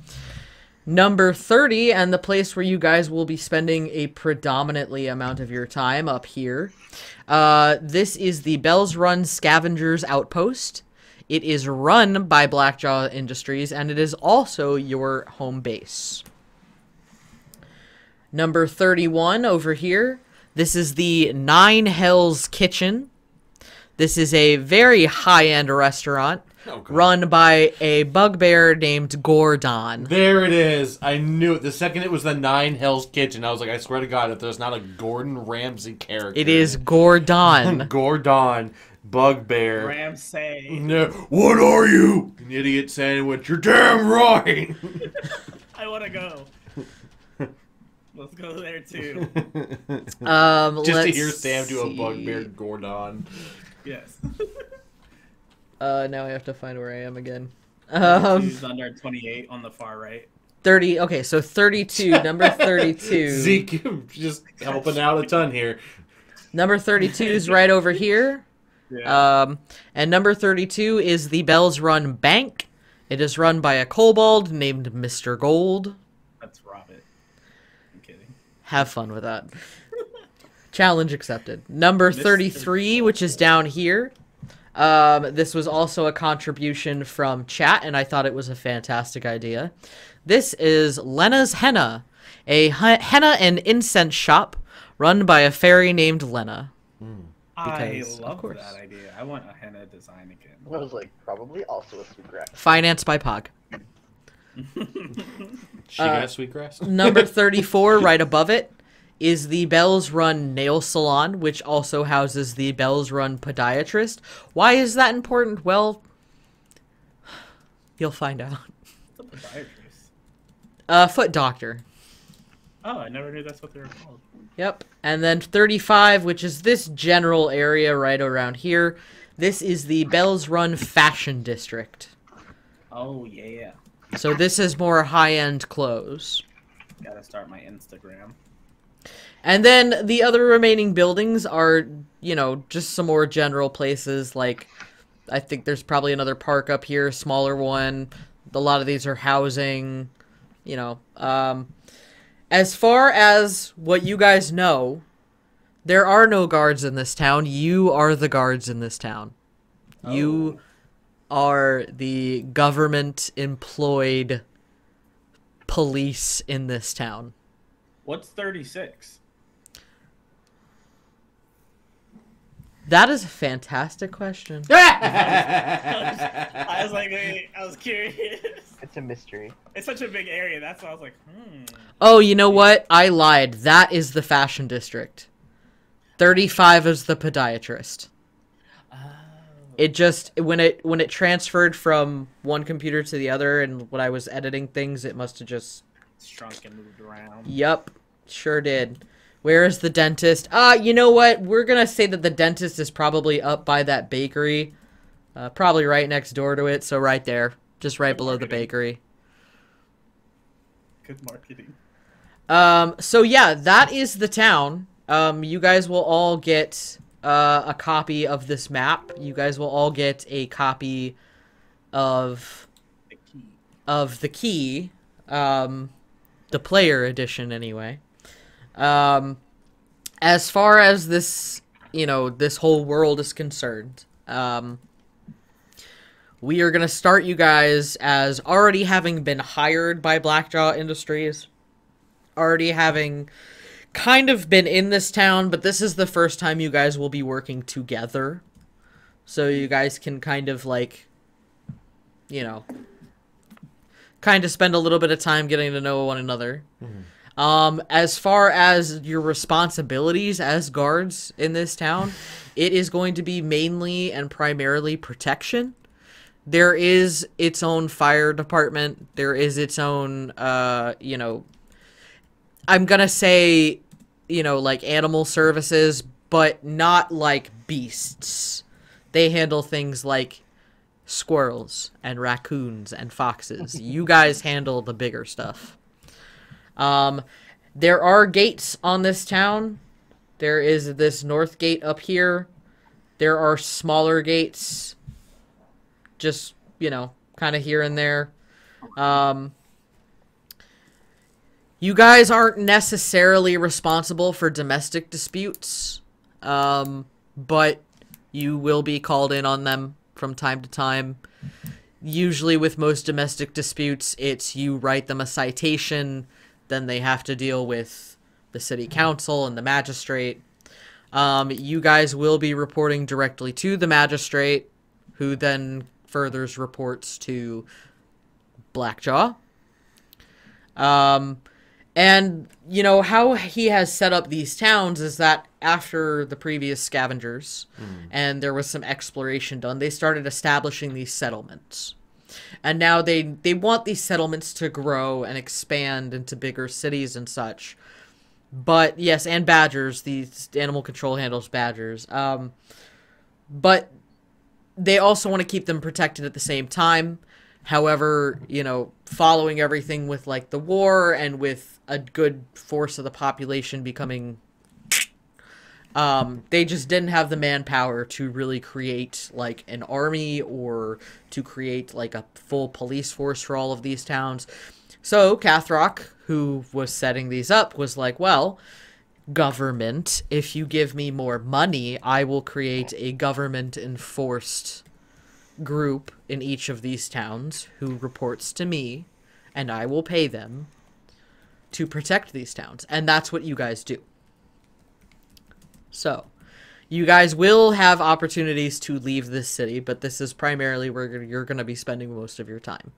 Number 30, and the place where you guys will be spending a predominantly amount of your time up here. This is the Bells Run Scavengers Outpost. It is run by Blackjaw Industries, and it is also your home base. Number 31 over here. This is the Nine Hells Kitchen. This is a very high-end restaurant run by a bugbear named Gordon. There it is. I knew it. The second it was the Nine Hells Kitchen, I was like, I swear to God, if there's not a Gordon Ramsay character. It is Gordon. Gordon, bugbear. Ramsay. No, what are you? An idiot sandwich. You're damn right. I want to go. Let's go there too. Just Let's to hear Sam do a see. bugbear Gordon. Yes. Now I have to find where I am again. Who's under 28 on the far right? 30. Okay, so 32. Number 32. Zeak, just helping out a ton here. Number 32 is right over here. Yeah. And number 32 is the Bells Run Bank. It is run by a kobold named Mr. Gold. Let's rob it. I'm kidding. Have fun with that. Challenge accepted. Number 33, which is down here. This was also a contribution from chat, and I thought it was a fantastic idea. This is Lena's Henna, a henna and incense shop run by a fairy named Lena. Because, I love that idea. I want a henna design again. I was like, probably also a sweetgrass. Financed by Pog. She got a sweetgrass? Number 34, right above it, is the Bells Run Nail Salon, which also houses the Bells Run Podiatrist. Why is that important? Well, you'll find out. What's a podiatrist? Foot doctor. Oh, I never knew that's what they were called. Yep. And then 35, which is this general area right around here. This is the Bells Run Fashion District. Oh, yeah. So this is more high-end clothes. Gotta start my Instagram. And then the other remaining buildings are, you know, just some more general places. Like, I think there's probably another park up here, smaller one. A lot of these are housing, you know. As far as what you guys know, there are no guards in this town. You are the guards in this town. Oh. You are the government-employed police in this town. What's 36? That is a fantastic question. I was like, wait, I was curious. It's a mystery. It's such a big area. That's why I was like, Oh, you know what? I lied. That is the fashion district. 35 is the podiatrist. Oh. It just when it transferred from one computer to the other, and when I was editing things, it must have just shrunk and moved around. Yep, sure did. Where is the dentist? You know what? We're gonna say that the dentist is probably up by that bakery. Probably right next door to it, so right there. Just right below the bakery. Good marketing. So yeah, that is the town. You guys will all get a copy of this map. You guys will all get a copy of the key. The player edition anyway. As far as this, you know, this whole world is concerned, we are going to start you guys as already having been hired by Blackjaw Industries, already having kind of been in this town, but this is the first time you guys will be working together. So you guys can kind of like, you know, kind of spend a little bit of time getting to know one another. As far as your responsibilities as guards in this town, it is going to be mainly and primarily protection. There is its own fire department. There is its own, you know, I'm gonna say, you know, like animal services, but not like beasts. They handle things like squirrels and raccoons and foxes. You guys handle the bigger stuff. There are gates on this town. There is this north gate up here. There are smaller gates, just, you know, kind of here and there. You guys aren't necessarily responsible for domestic disputes, but you will be called in on them from time to time. Usually with most domestic disputes, it's you write them a citation, then they have to deal with the city council and the magistrate. You guys will be reporting directly to the magistrate, who then furthers reports to Blackjaw. And, you know, how he has set up these towns is that after the previous Scavengers, and there was some exploration done, they started establishing these settlements. And now they want these settlements to grow and expand into bigger cities and such. But, yes, and badgers. The animal control handles badgers. But they also want to keep them protected at the same time. However, you know, following everything with, like, the war and with a good force of the population becoming... they just didn't have the manpower to really create, like, an army or to create, like, a full police force for all of these towns. So, Cathrock, who was setting these up, was like, well, government. If you give me more money, I will create a government-enforced group in each of these towns who reports to me, and I will pay them to protect these towns. And that's what you guys do. So, you guys will have opportunities to leave this city, but this is primarily where you're going to be spending most of your time.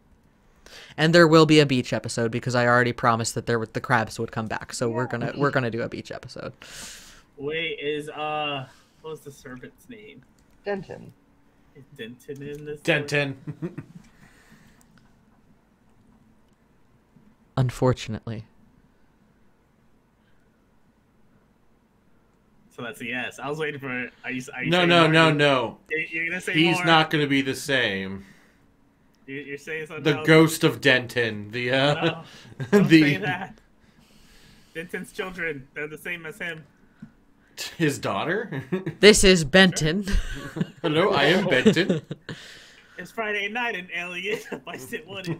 And there will be a beach episode because I already promised that the crabs would come back. So we're gonna do a beach episode. Wait, what was the servant's name? Denton. Is Denton in this? Denton. Unfortunately. So that's a yes. I was waiting for it. Are you No. You're gonna say He's more? not going to be the same. You're saying something The else? ghost of Denton. No, don't say that. Denton's children. They're the same as him. His daughter? This is Benton. Hello, I am Benton. It's Friday night in Elliot. I sit one in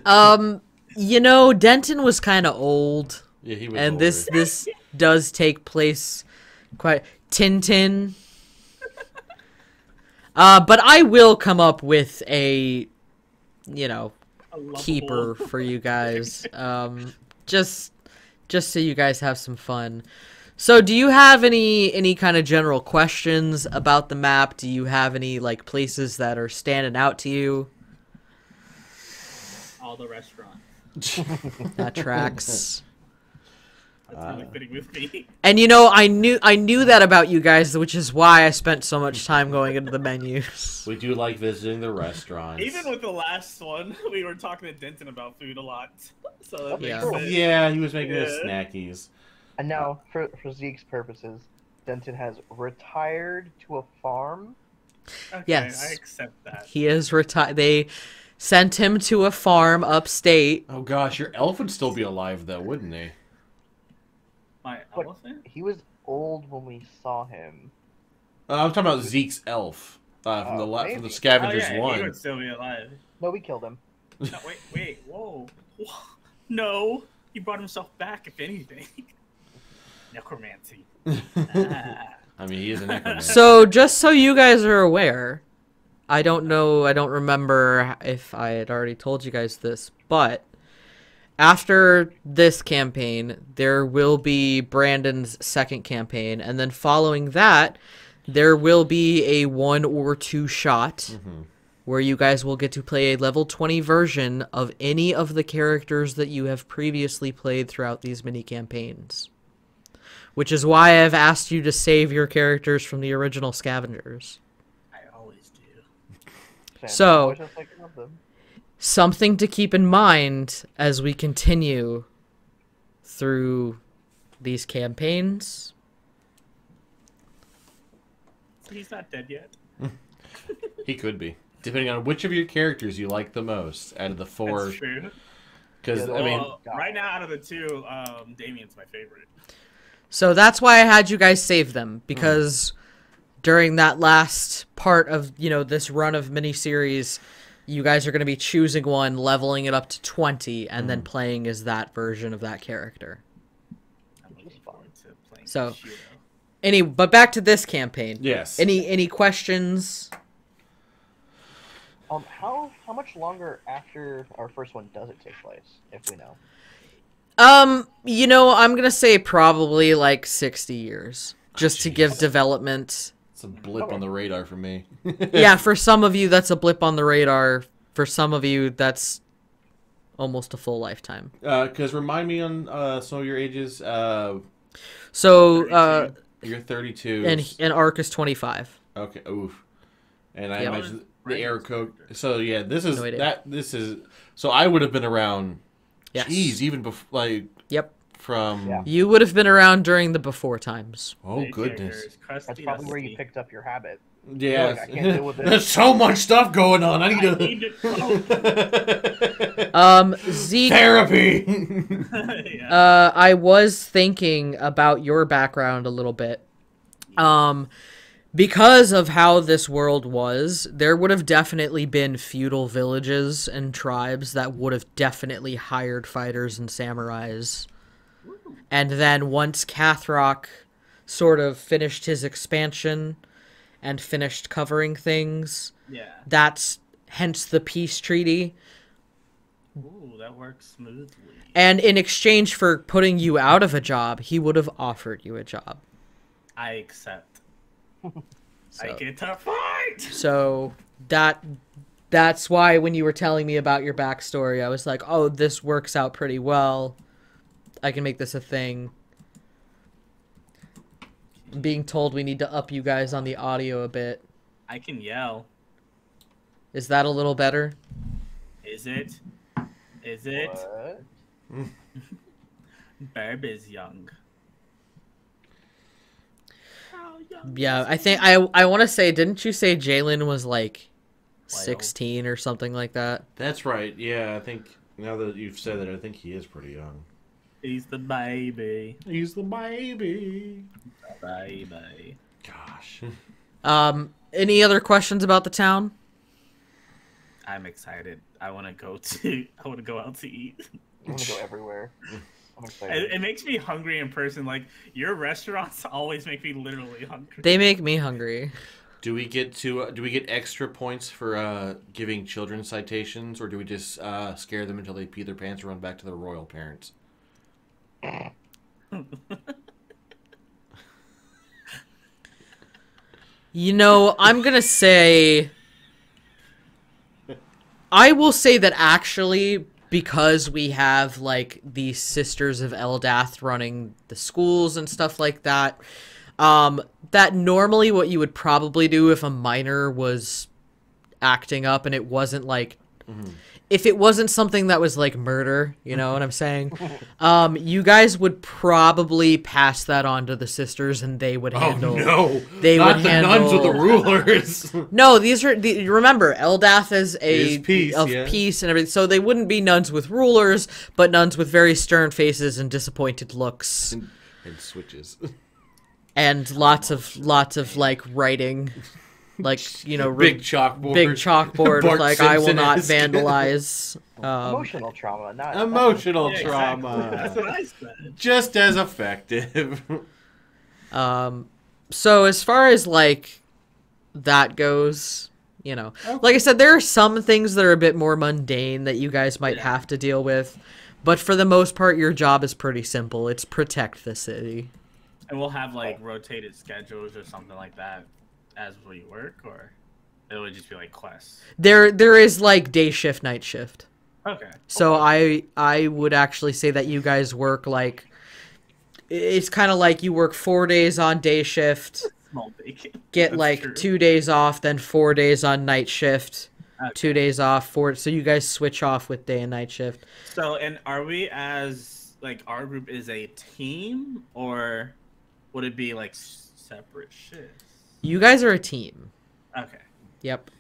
10. You know, Denton was kind of old. Yeah, he was and older. this does take place quite Tintin. But I will come up with a keeper for you guys. Just so you guys have some fun. So do you have any kind of general questions about the map? Do you have any like places that are standing out to you? All the restaurants. That tracks. That's really fitting with me. And I knew that about you guys, which is why I spent so much time going into the menus. We do like visiting the restaurants. Even with the last one, we were talking to Denton about food a lot. So that makes Yeah. sense. Yeah, he was making us snackies. And now, for Zeke's purposes, Denton has retired to a farm. Okay, Yes. I accept that. He is retired. They sent him to a farm upstate. Oh gosh, your elf would still be alive though, wouldn't he? My But elephant? he was old when we saw him. I'm talking about Zeke's elf from the maybe. Scavengers Oh, yeah, he 1. would still be alive. No, we killed him. No, wait, whoa. No, he brought himself back, if anything. Necromancy. I mean, he is a necromancer. So just so you guys are aware, I don't remember if I had already told you guys this, but after this campaign, there will be Brandon's second campaign, and then following that, there will be a 1 or 2 shot where you guys will get to play a level 20 version of any of the characters that you have previously played throughout these mini campaigns. Which is why I've asked you to save your characters from the original Scavengers. I always do. So, Just like one of them. something to keep in mind as we continue through these campaigns. He's not dead yet. He could be, depending on which of your characters you like the most out of the 4. That's true. Because Yeah, I mean, Well, right now, out of the 2, Damien's my favorite. So that's why I had you guys save them, because during that last part of, this run of miniseries, you guys are going to be choosing one, leveling it up to 20, and then playing as that version of that character. I'm looking forward to playing So- Shiro. But back to this campaign. yes. Any questions? How much longer after our first one does it take place, if we know? I'm gonna say probably like 60 years, just to give development. It's a blip on the radar for me. Yeah, for some of you, that's a blip on the radar. For some of you, that's almost a full lifetime. Because remind me on some of your ages. So, You're 32. and Arc is 25. Okay. Oof. And I Yep. imagine the error code. So yeah, this is No idea. This is. So I would have been around. Yes. Jeez, even before Yep. from. Yeah. You would have been around during the before times. Oh goodness. That's probably where you picked up your habit. Yeah. Like, I can't deal with this. There's so much stuff going on. I I need need to. Zeke. Therapy. yeah. I was thinking about your background a little bit. Because of how this world was, there would have definitely been feudal villages and tribes that would have definitely hired fighters and samurais And then once Cathrock sort of finished his expansion and finished covering things, that's hence the peace treaty. Ooh, that works smoothly. And in exchange for putting you out of a job, he would have offered you a job. I accept. I get to fight! So that's why when you were telling me about your backstory, I was like, oh, this works out pretty well. I can make this a thing. I'm being told we need to up you guys on the audio a bit. I can yell. Is that a little better? Is it? Is it? What? Barb is young. Yeah, I think I want to say, didn't you say Jalen was like 16 or something like that? That's right. Yeah, I think now that you've said it, I think he is pretty young. He's the baby. He's the baby. Baby. Gosh. Any other questions about the town? I'm excited. I want to go out to eat. I want to go everywhere. I'm excited. It makes me hungry in person. Like, your restaurants always make me literally hungry. They make me hungry. Do we get extra points for giving children citations, or do we just scare them until they pee their pants and run back to their royal parents? You know, I'm gonna say... I will say that actually, because we have, like, the Sisters of Eldath running the schools and stuff like that, that normally what you would probably do if a minor was acting up and it wasn't, like... If it wasn't something that was like murder, you know what I'm saying? You guys would probably pass that on to the sisters, and they would handle. Oh no! They Not would the handle. nuns or the rulers. No, these are. Remember, Eldath is peace, peace and everything. So they wouldn't be nuns with rulers, but nuns with very stern faces and disappointed looks, and switches, and lots of like writing. Like, you know, big chalkboard with, like, I will not vandalize. Emotional trauma, not emotional Yeah, trauma. Exactly. That's what I said. Just as effective. So as far as, like, that goes, you know, like I said, there are some things that are a bit more mundane that you guys might have to deal with, but for the most part, your job is pretty simple. It's protect the city. And we'll have, like, rotated schedules or something like that as we work, or it would just be like quests? There is like day shift, night shift. Okay. So I would actually say that you guys work like, it's kind of like you work 4 days on day shift, Small bacon. get That's like true. 2 days off, then 4 days on night shift, Okay. 2 days off, so you guys switch off with day and night shift. So, and are we as, like, our group is a team, or would it be like separate shifts? You guys are a team. Okay. Yep.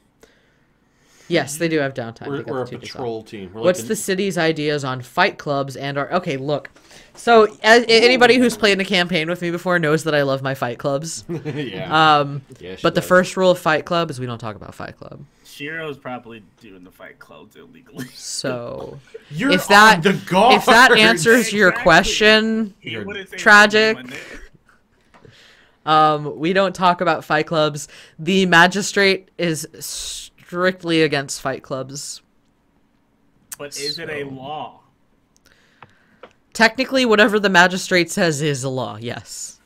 Yes, they do have downtime. They got We're a the 2 days off. patrol team. We're What's like the city's ideas on fight clubs and our... Okay, look. So, anybody who's played in a campaign with me before knows that I love my fight clubs. Yeah. Yeah, she But the does. first rule of fight club is we don't talk about fight club. Shiro's probably doing the fight clubs illegally. So, You're if that on the guard. if that answers your Exactly. question, He wouldn't say tragic. something like that. we don't talk about fight clubs. The magistrate is strictly against fight clubs. But is it a law? Technically, whatever the magistrate says is a law, yes.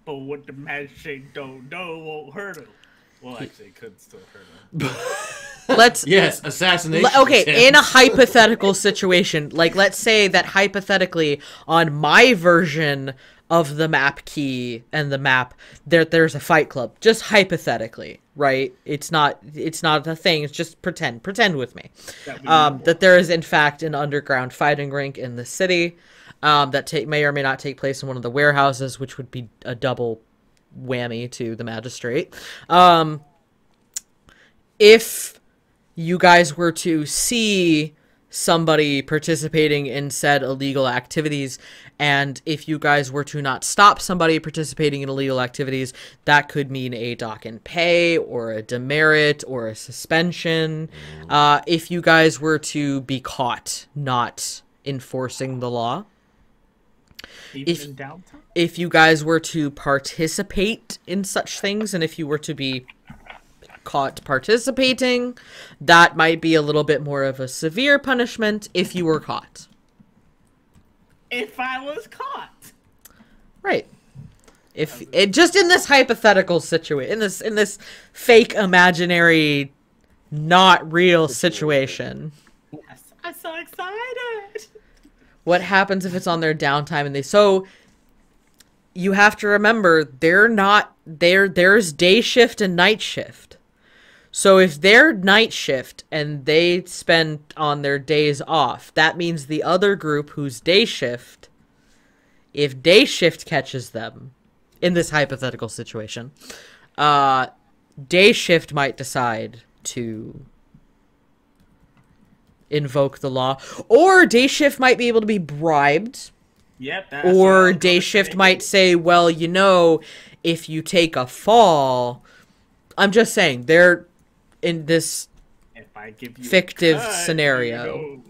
But what the magistrate don't know won't hurt him. Well, actually, it could still hurt him. Let's... Yes, assassination. Okay, attempt. in a hypothetical situation, like let's say that hypothetically on my version of the map key and the map there's a fight club, just hypothetically, right? It's not a thing, it's just pretend with me. That there is in fact an underground fighting rink in the city that may or may not take place in one of the warehouses, which would be a double whammy to the magistrate. If you guys were to see somebody participating in said illegal activities, and if you guys were to not stop somebody participating in illegal activities, that could mean a dock in pay, or a demerit, or a suspension. If you guys were to be caught not enforcing the law. Even in downtime? If you guys were to participate in such things, and if you were to be caught participating, that might be a little bit more of a severe punishment if you were caught. If I was caught. Right. If it just in this hypothetical situation, in this fake imaginary not real situation. I'm so excited. What happens if it's on their downtime and so you have to remember there's day shift and night shift. So if they're night shift and they spend on their days off, that means the other group who's day shift, if day shift catches them in this hypothetical situation, day shift might decide to invoke the law, or day shift might be able to be bribed. Yep. Or day shift might say, well, you know, if you take a fall, I'm just saying, they're in this fictive scenario.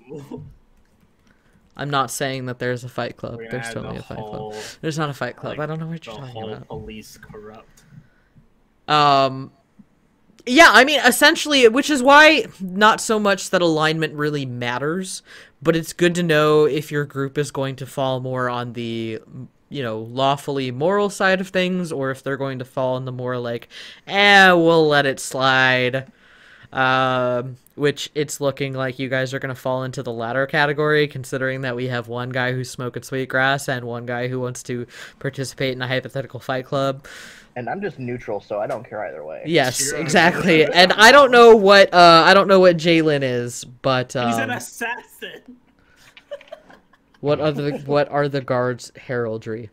I'm not saying that there's a fight club. There's totally a fight club. There's not a fight club. I don't know what you're talking about. Police corrupt. Yeah, I mean, essentially, which is why not so much that alignment really matters, but it's good to know if your group is going to fall more on the, you know, lawfully moral side of things, or if they're going to fall in the more like, we'll let it slide. Which it's looking like you guys are going to fall into the latter category, considering that we have one guy who's smoking sweetgrass and one guy who wants to participate in a hypothetical fight club. And I'm just neutral, so I don't care either way. Yes, exactly. And I don't know what Jalen is, but he's an assassin. what are the guards' heraldry?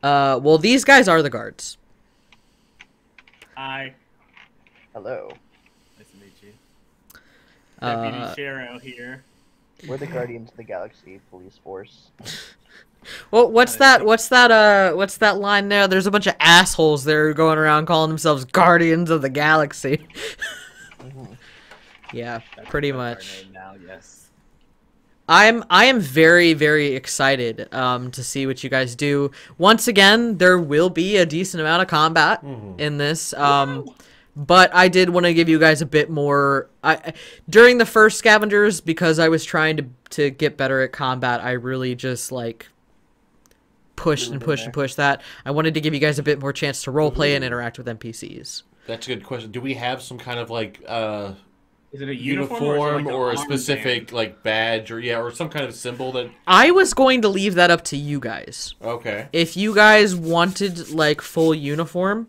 Well, these guys are the guards. Hi. Hello. Nice to meet you. Deputy Shiro here. We're the Guardians of the Galaxy Police Force. Well, what's that line there? There's a bunch of assholes there going around calling themselves Guardians of the Galaxy. Yeah, pretty much. Now, yes. I am very, very excited to see what you guys do. Once again, there will be a decent amount of combat in this. But I did want to give you guys a bit more. During the first Scavengers, because I was trying to get better at combat, I really just like pushed that. I wanted to give you guys a bit more chance to roleplay and interact with NPCs. That's a good question. Do we have some kind of like is it a uniform or a specific like badge or some kind of symbol that I was going to leave that up to you guys. Okay. If you guys wanted like full uniform,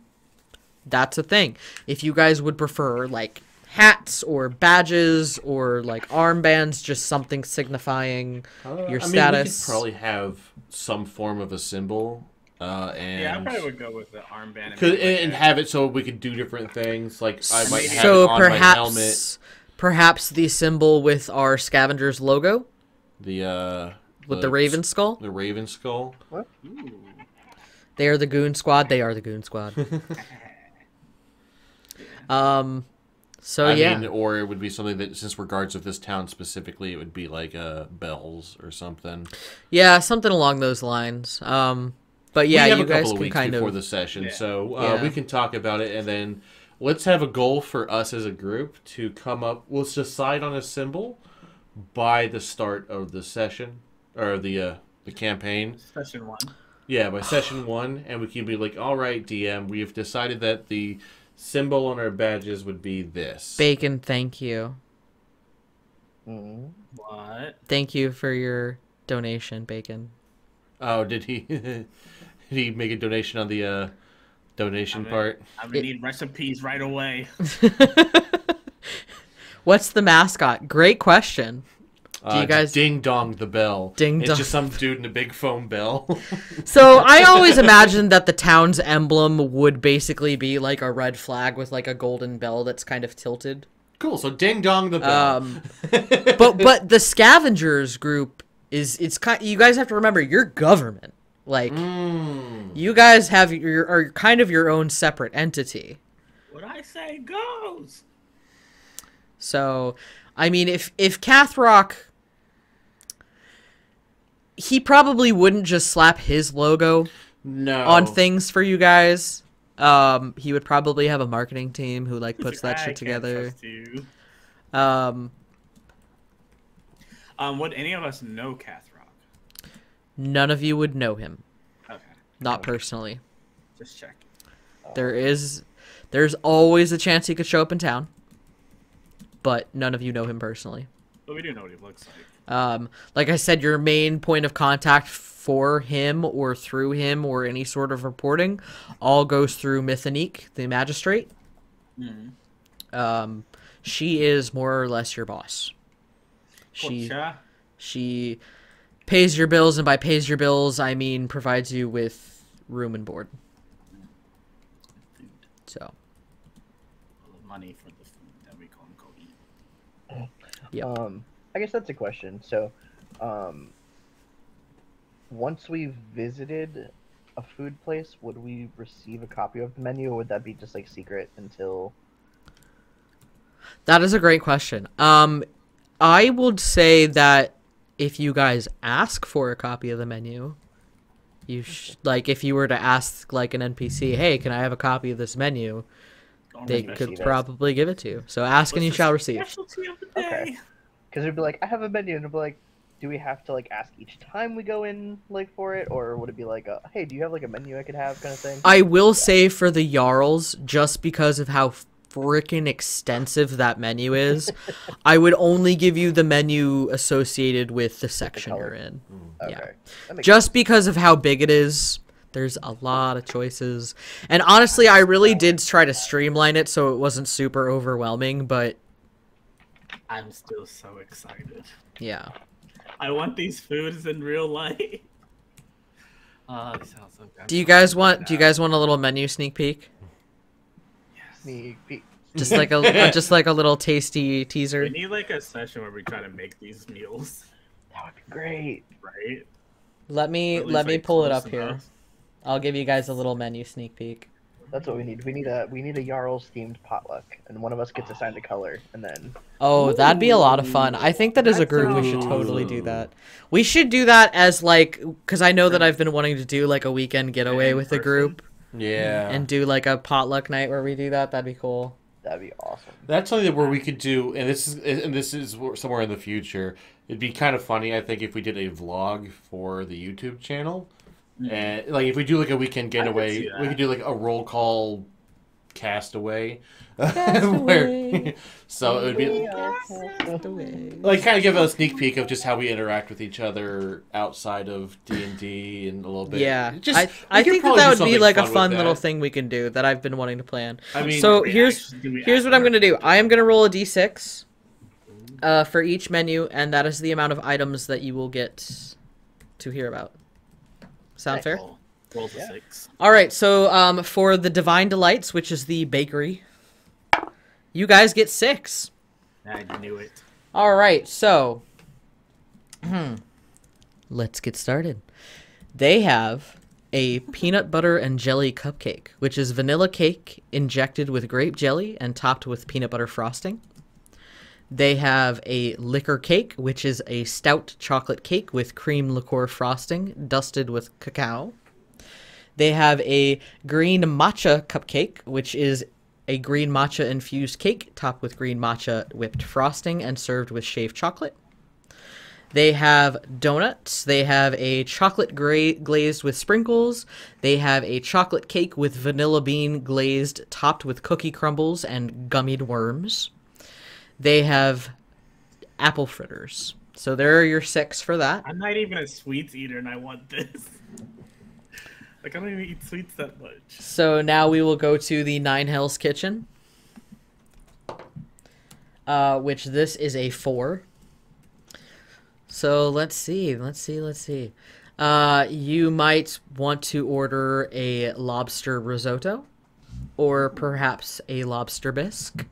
that's a thing. If you guys would prefer like hats or badges or like armbands, just something signifying your status. We could probably have some form of a symbol. And yeah, I probably would go with the armband. And have it so we could do different things. Like I might have it on my helmet. Perhaps the symbol with our Scavengers logo. The Raven skull. The Raven skull. What? Ooh. They are the Goon Squad. They are the Goon Squad. So I yeah. mean, or it would be something that, since we're guards of this town specifically, it would be like bells or something. Yeah, something along those lines. But yeah, you guys can kind of before the session, so we can talk about it, and then let's have a goal for us as a group to come up. Let's decide on a symbol by the start of the session or the campaign. Session 1. Yeah, by session 1, and we can be like, all right, DM, we have decided that the symbol on our badges would be this. Bacon, thank you. What? Thank you for your donation, Bacon. Oh, did he? Did he make a donation on the donation part? I'm gonna need recipes right away. What's the mascot? Great question. Do you guys Ding Dong the bell? Ding It's Dong. just some dude in a big foam bell. So I always imagined that the town's emblem would basically be like a red flag with like a golden bell that's kind of tilted. Cool. So Ding Dong the bell. But the Scavengers group it's kind. You guys have to remember, you're government. Like you guys are kind of your own separate entity. What I say goes. So, I mean, if Cathrock, he probably wouldn't just slap his logo on things for you guys. He would probably have a marketing team who like puts that shit together. Would any of us know Cathrock? None of you would know him. Okay. Not personally. Just check. There's always a chance he could show up in town, but none of you know him personally. But we do know what he looks like. Like I said, your main point of contact for him or through him or any sort of reporting all goes through Mythonique, the magistrate. She is more or less your boss. She pays your bills, and by pays your bills, I mean provides you with room and board. So. Money for the food that we go eat. Yep. I guess that's a question. So, once we visited a food place, would we receive a copy of the menu, or would that be just like secret until? That is a great question. I would say that if you guys ask for a copy of the menu, you like if you were to ask like an NPC, hey, can I have a copy of this menu? They could probably give it to you. So ask and you shall receive. Okay. Because it'd be like, I have a menu, and it'd be like, do we have to like ask each time we go in like for it, or would it be like, hey, do you have like a menu I could have kind of thing? I will say for the Jarls, just because of how freaking extensive that menu is, I would only give you the menu associated with the section you're in. Okay. Yeah. Just because of how big it is. There's a lot of choices. And honestly, I really did try to streamline it so it wasn't super overwhelming, but I'm still so excited. Yeah. I want these foods in real life. Sounds so good. Do you guys want a little menu sneak peek? Yes. Sneak peek. Just like a little tasty teaser. We need like a session where we try to make these meals. That would be great. Right? Let me pull it up here. I'll give you guys a little menu sneak peek. That's what we need. We need a Jarls themed potluck, and one of us gets assigned a color, and then. Oh, that'd be a lot of fun. I think that as a group we should totally do that. We should do that as like, because I know that I've been wanting to do like a weekend getaway with a group. Yeah. And do like a potluck night where we do that. That'd be cool. That'd be awesome. That's something where we could do, and this is somewhere in the future. It'd be kind of funny, I think, if we did a vlog for the YouTube channel. And like if we do like a weekend getaway, we could do like a roll call castaway. So it would be like kind of give a sneak peek of just how we interact with each other outside of D&D and a little bit. Yeah, just I think that would be like a fun little thing we can do that I've been wanting to plan. I mean, so here's what I'm gonna do. I am gonna roll a d6 for each menu, and that is the amount of items that you will get to hear about. Sound fair? Roll the 6. All right, so for the Divine Delights, which is the bakery, you guys get 6. I knew it. All right, so let's get started. They have a peanut butter and jelly cupcake, which is vanilla cake injected with grape jelly and topped with peanut butter frosting. They have a liquor cake, which is a stout chocolate cake with cream liqueur frosting, dusted with cacao. They have a green matcha cupcake, which is a green matcha infused cake topped with green matcha whipped frosting and served with shaved chocolate. They have donuts. They have a chocolate glazed with sprinkles. They have a chocolate cake with vanilla bean glazed topped with cookie crumbles and gummied worms. They have apple fritters. So there are your 6 for that. I'm not even a sweets eater, and I want this. Like, I don't even eat sweets that much. So now we will go to the Nine Hells Kitchen, which this is a 4. So let's see. You might want to order a lobster risotto, or perhaps a lobster bisque.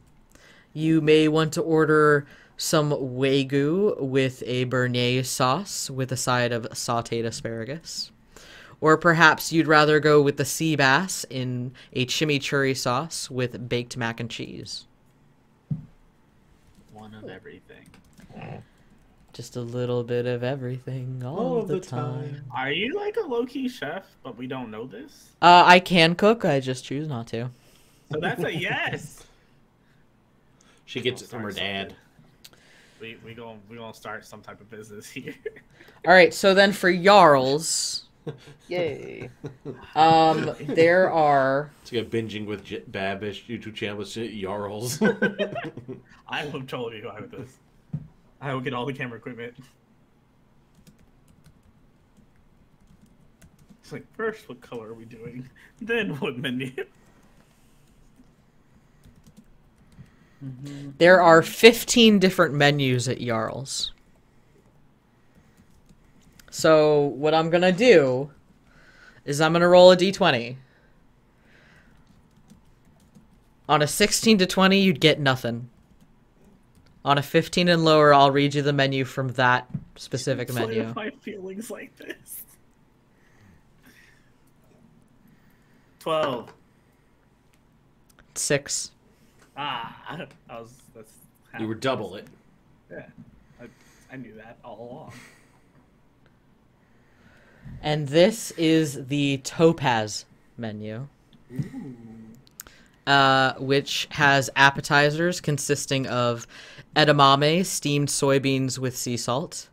You may want to order some wagyu with a béarnaise sauce with a side of sautéed asparagus. Or perhaps you'd rather go with the sea bass in a chimichurri sauce with baked mac and cheese. One of everything. Just a little bit of everything all the time. Are you like a low-key chef, but we don't know this? I can cook, I just choose not to. So that's a yes. She gets it from her dad. We gonna start some type of business here. All right, so then for Jarls, Yay. there are. It's like a binging with Babish YouTube channel with Jarls. I will totally go with this. I will get all the camera equipment. It's like, first, what color are we doing? Then, what menu? There are 15 different menus at Jarls. So what I'm gonna do is I'm gonna roll a d20. On a 16 to 20, you'd get nothing. On a 15 and lower, I'll read you the menu from that specific menu. My feelings like this. 12. 6. You were double it. Yeah, I knew that all along. And this is the Topaz menu. Which has appetizers consisting of edamame, steamed soybeans with sea salt,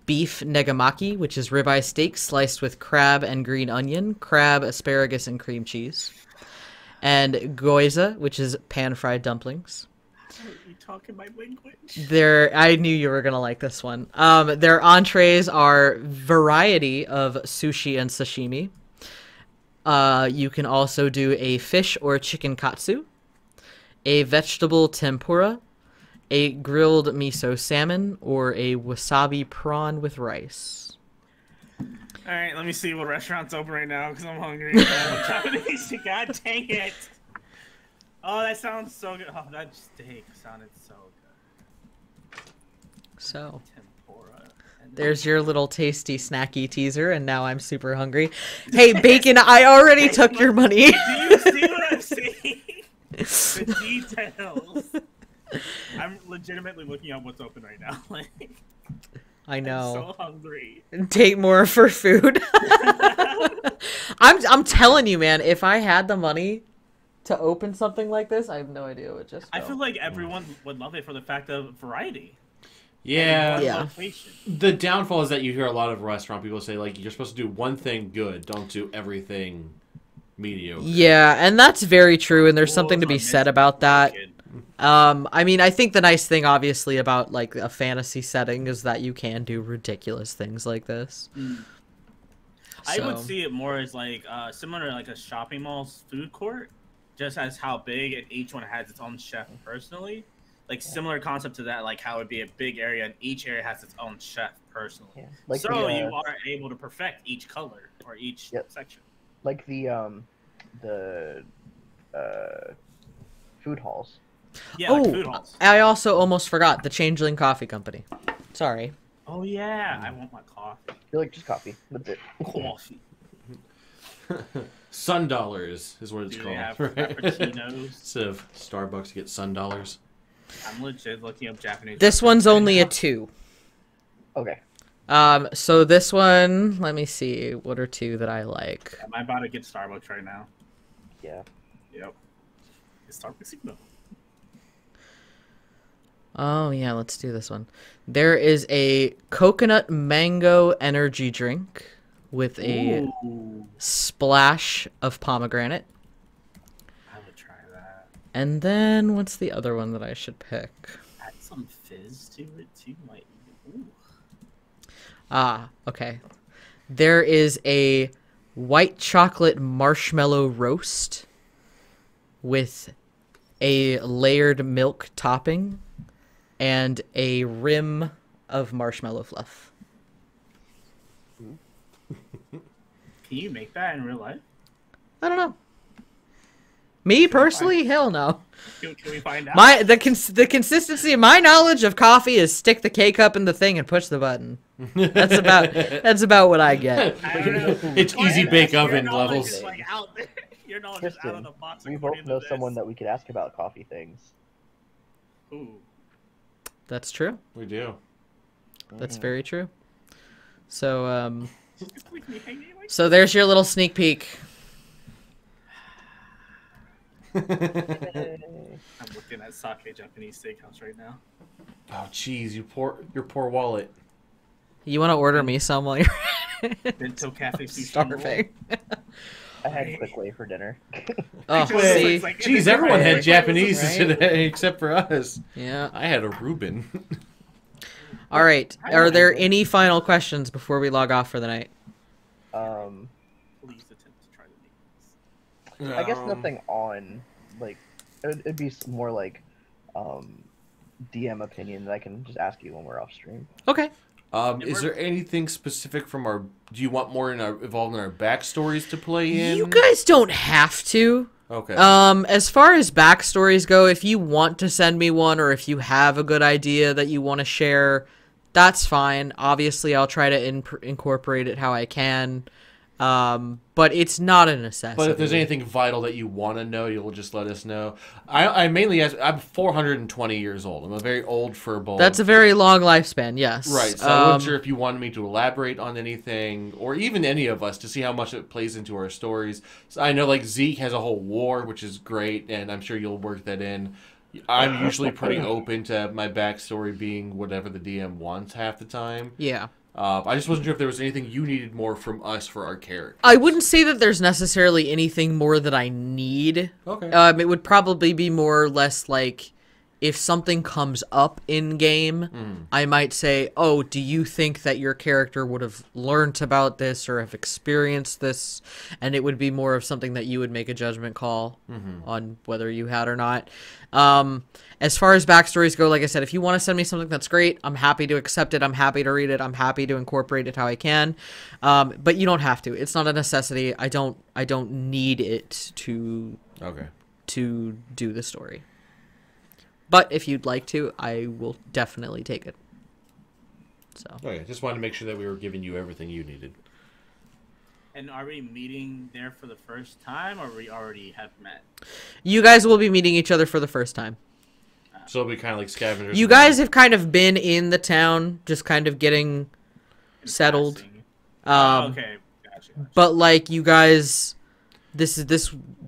beef negamaki, which is ribeye steak sliced with crab and green onion, crab, asparagus, and cream cheese, and gyoza, which is pan-fried dumplings. Are you talking my language? I knew you were gonna like this one. Their entrees are variety of sushi and sashimi. You can also do a fish or chicken katsu, a vegetable tempura, a grilled miso salmon, or a wasabi prawn with rice. All right, let me see what restaurant's open right now because I'm hungry. God dang it! Oh, that sounds so good. Oh, that steak sounded so good. So, Tempura. there's your little tasty snacky teaser, and now I'm super hungry. Hey, Bacon, I already took your money. Do you see what I'm seeing? The details. I'm legitimately looking at what's open right now. Like, I know. I'm so hungry. Take more for food. I'm telling you, man, if I had the money to open something like this, I have no idea what just go. I feel like everyone would love it for the fact of variety. Yeah. The downfall is that you hear a lot of restaurant people say, like, you're supposed to do one thing good, don't do everything mediocre. Yeah, and that's very true, and there's something to be said about that. I mean, I think the nice thing, obviously, about, like, a fantasy setting is that you can do ridiculous things like this. I would see it more as, like, similar to, like, a shopping mall's food court, just as how big, and each one has its own chef personally. Like, similar concept to that, like, how it would be a big area, and each area has its own chef personally. Yeah. Like so you are able to perfect each color, or each section. Like the food halls. Yeah, like food halls. I also almost forgot the Changeling Coffee Company. Sorry. Oh yeah, I want my coffee. You're like, just coffee. That's it. Coffee. Sun dollars is what it's called. Right? Instead of Starbucks, you get sun dollars. I'm legit looking up Japanese. This one's only a 2. Okay. So this one, let me see. What are 2 that I like? Am I about to get Starbucks right now? Yeah. Yep. It's Starbucks signal. Oh, yeah, let's do this one. There is a coconut mango energy drink with a splash of pomegranate. I would try that. And then, what's the other one that I should pick? Add some fizz to it, too. Like, Okay. There is a white chocolate marshmallow roast with a layered milk topping and a rim of marshmallow fluff. Can you make that in real life? I don't know. Me personally, hell no. Can we find out? The consistency of my knowledge of coffee is stick the K-cup in the thing and push the button. That's about what I get. I don't know. It's easy bake oven levels. Like out there. Your knowledge is out of the box. We both know someone that we could ask about coffee things. Ooh. That's true. We do. That's very true. So, so there's your little sneak peek. I'm looking at Sake Japanese Steakhouse right now. Oh, jeez, your poor wallet. You want to order me some while you're Bento Cafe Sushi starving? I had quickly for dinner. Oh, see? Jeez, everyone had Japanese right? today except for us. Yeah. I had a Reuben. All right. Are there any final questions before we log off for the night? Please attempt to try to make this. I guess nothing on, like, it'd be more like DM opinion that I can just ask you when we're off stream. Okay. Is there anything specific from our... Do you want more involved in our backstories to play in? You guys don't have to. Okay. As far as backstories go, if you want to send me one or if you have a good idea that you want to share, that's fine. Obviously, I'll try to incorporate it how I can. But it's not a necessity. But if there's anything vital that you want to know, you'll just let us know. I mainly ask... I'm 420 years old. I'm a very old furball. That's a very long lifespan, yes. Right, so I wasn't sure if you wanted me to elaborate on anything, or even any of us, to see how much it plays into our stories. So I know, like, Zeak has a whole war, which is great, and I'm sure you'll work that in. I'm usually pretty open to my backstory being whatever the DM wants half the time. Yeah. I just wasn't sure if there was anything you needed more from us for our character. I wouldn't say that there's necessarily anything more that I need. Okay. It would probably be more or less like if something comes up in game, I might say, oh, do you think that your character would have learned about this or have experienced this? And it would be more of something that you would make a judgment call on whether you had or not. As far as backstories go, like I said, if you want to send me something, that's great. I'm happy to accept it. I'm happy to read it. I'm happy to incorporate it how I can. But you don't have to. It's not a necessity. I don't need it to do the story. But if you'd like to, I will definitely take it. So. Okay, just wanted to make sure that we were giving you everything you needed. And are we meeting there for the first time, or we already have met? You guys will be meeting each other for the first time. So it'll be kind of like Scavengers. You guys have kind of been in the town, just kind of getting settled. Okay, gotcha. But like you guys, the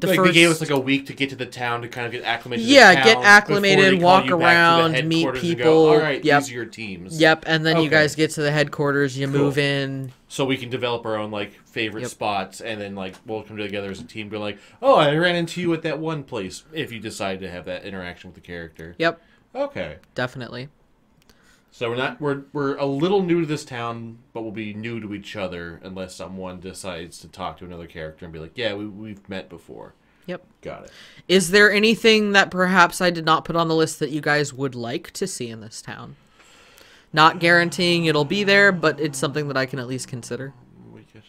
like first. they gave us like a week to get to the town to kind of get acclimated. Yeah, to the get town acclimated, walk before they call you back to the around, meet headquarters and people. Go, all right, yep. these are your teams. Yep, and then you Okay. guys get to the headquarters. You move in. So we can develop our own like favorite spots, and then like we'll come together as a team. Be like, oh, I ran into you at that one place. If you decide to have that interaction with the character. Yep. Okay. Definitely. So we're a little new to this town, but we'll be new to each other unless someone decides to talk to another character and be like, yeah, we've met before. Yep. Got it. Is there anything that perhaps I did not put on the list that you guys would like to see in this town? Not guaranteeing it'll be there, but it's something that I can at least consider. We could,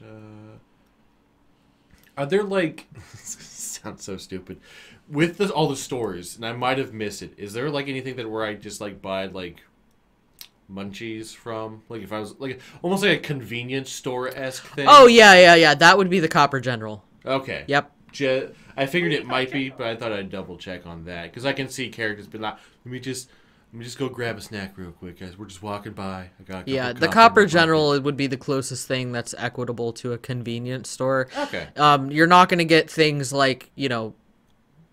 are there like... sounds so stupid. With all the stores, and I might have missed it, is there like anything that where I just like buy like munchies from? Like if I was like almost like a convenience store-esque thing? Oh, yeah. That would be the Copper General. Okay. Yep. I figured it might be, but I thought I'd double check on that because I can see characters be like, let me just go grab a snack real quick, guys. We're just walking by. I got the Copper General would be the closest thing that's equitable to a convenience store. Okay. You're not going to get things like,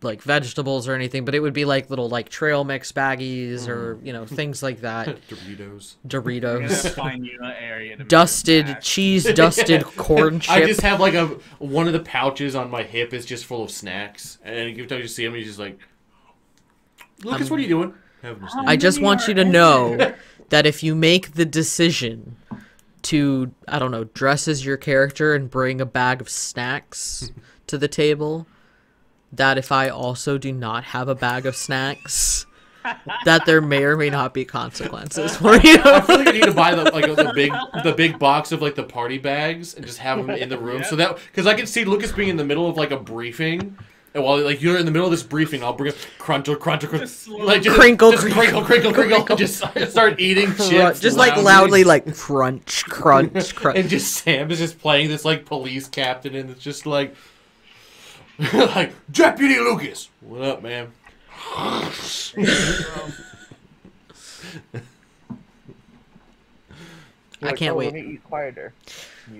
like vegetables or anything, but it would be like little like trail mix baggies or, things like that. Doritos. We're gonna find you an area to Dusted, cheese dusted corn chip. I just have like one of the pouches on my hip is just full of snacks. And every time you see him, he's just like, Lucas, what are you doing? Having a snack. I just want you to know that if you make the decision to, I don't know, dress as your character and bring a bag of snacks to the table, that if I also do not have a bag of snacks, that there may or may not be consequences for you. I feel like I need to buy the big box of like the party bags and just have them in the room so that because I can see Lucas being in the middle of like a briefing. And while like you're in the middle of this briefing, I'll bring a crunch, like just crinkle, just start eating chips, just like loudly, like crunch, and just Sam is just playing this like police captain, and it's just like like Deputy Lucas, what up, man? I can't wait. Let me eat quieter.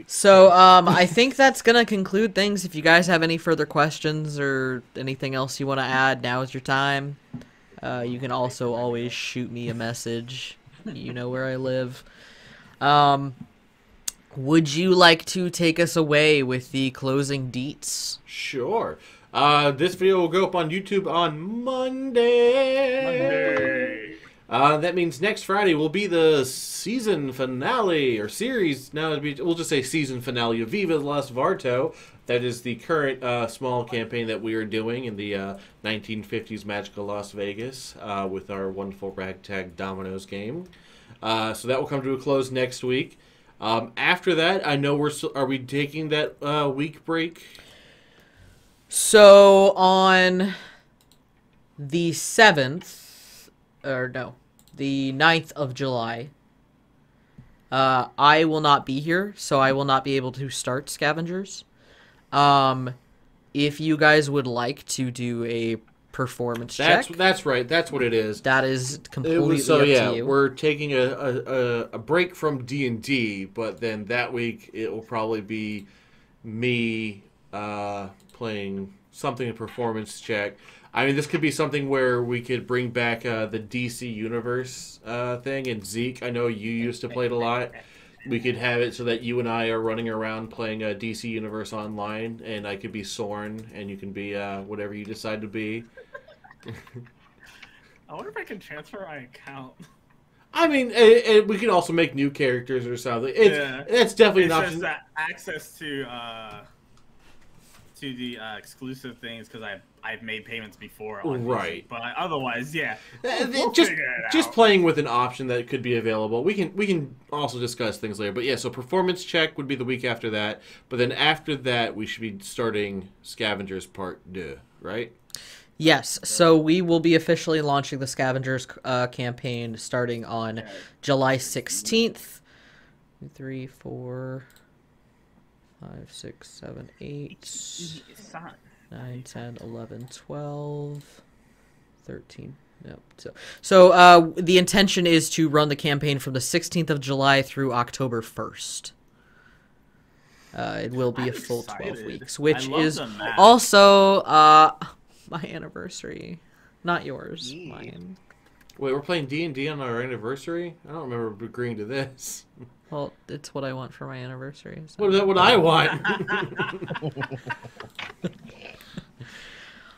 So, I think that's gonna conclude things. If you guys have any further questions or anything else you want to add, now is your time. You can also always shoot me a message. You know where I live. Would you like to take us away with the closing deets? Sure. This video will go up on YouTube on Monday. That means next Friday will be the season finale, or series. Now we'll just say season finale of Viva Las Varto. That is the current small campaign that we are doing in the 1950s magical Las Vegas with our wonderful ragtag dominoes game. So that will come to a close next week. After that, I know are we taking that week break? So on the 7th, or no, the 9th of July, I will not be here, so I will not be able to start Scavengers. If you guys would like to do a performance check. That's right. That's what it is. That is completely so up yeah, to you. We're taking a break from D&D, but then that week it will probably be me playing something, a performance check. I mean, this could be something where we could bring back the DC Universe thing, and Zeak, I know you used to play it a lot. We could have it so that you and I are running around playing DC Universe online, and I could be Soren, and you can be whatever you decide to be. I wonder if I can transfer my account. I mean, we could also make new characters or something. It's definitely an option. Just access to the exclusive things because I've made payments before on right, music, but otherwise, yeah, just playing with an option that could be available. We can also discuss things later. But yeah, so performance check would be the week after that. But then after that, we should be starting Scavengers Part 2, right? Yes, so we will be officially launching the Scavengers campaign starting on July 16th. 3, 4, 5, 6, 7, 8, 9, 10, 11, 12, 13. Yep. So the intention is to run the campaign from the 16th of July through October 1st. It will be a full 12 weeks, which is also my anniversary. Not yours, mine. Wait, we're playing D&D on our anniversary? I don't remember agreeing to this. Well, it's what I want for my anniversary. So. What is that? What I want?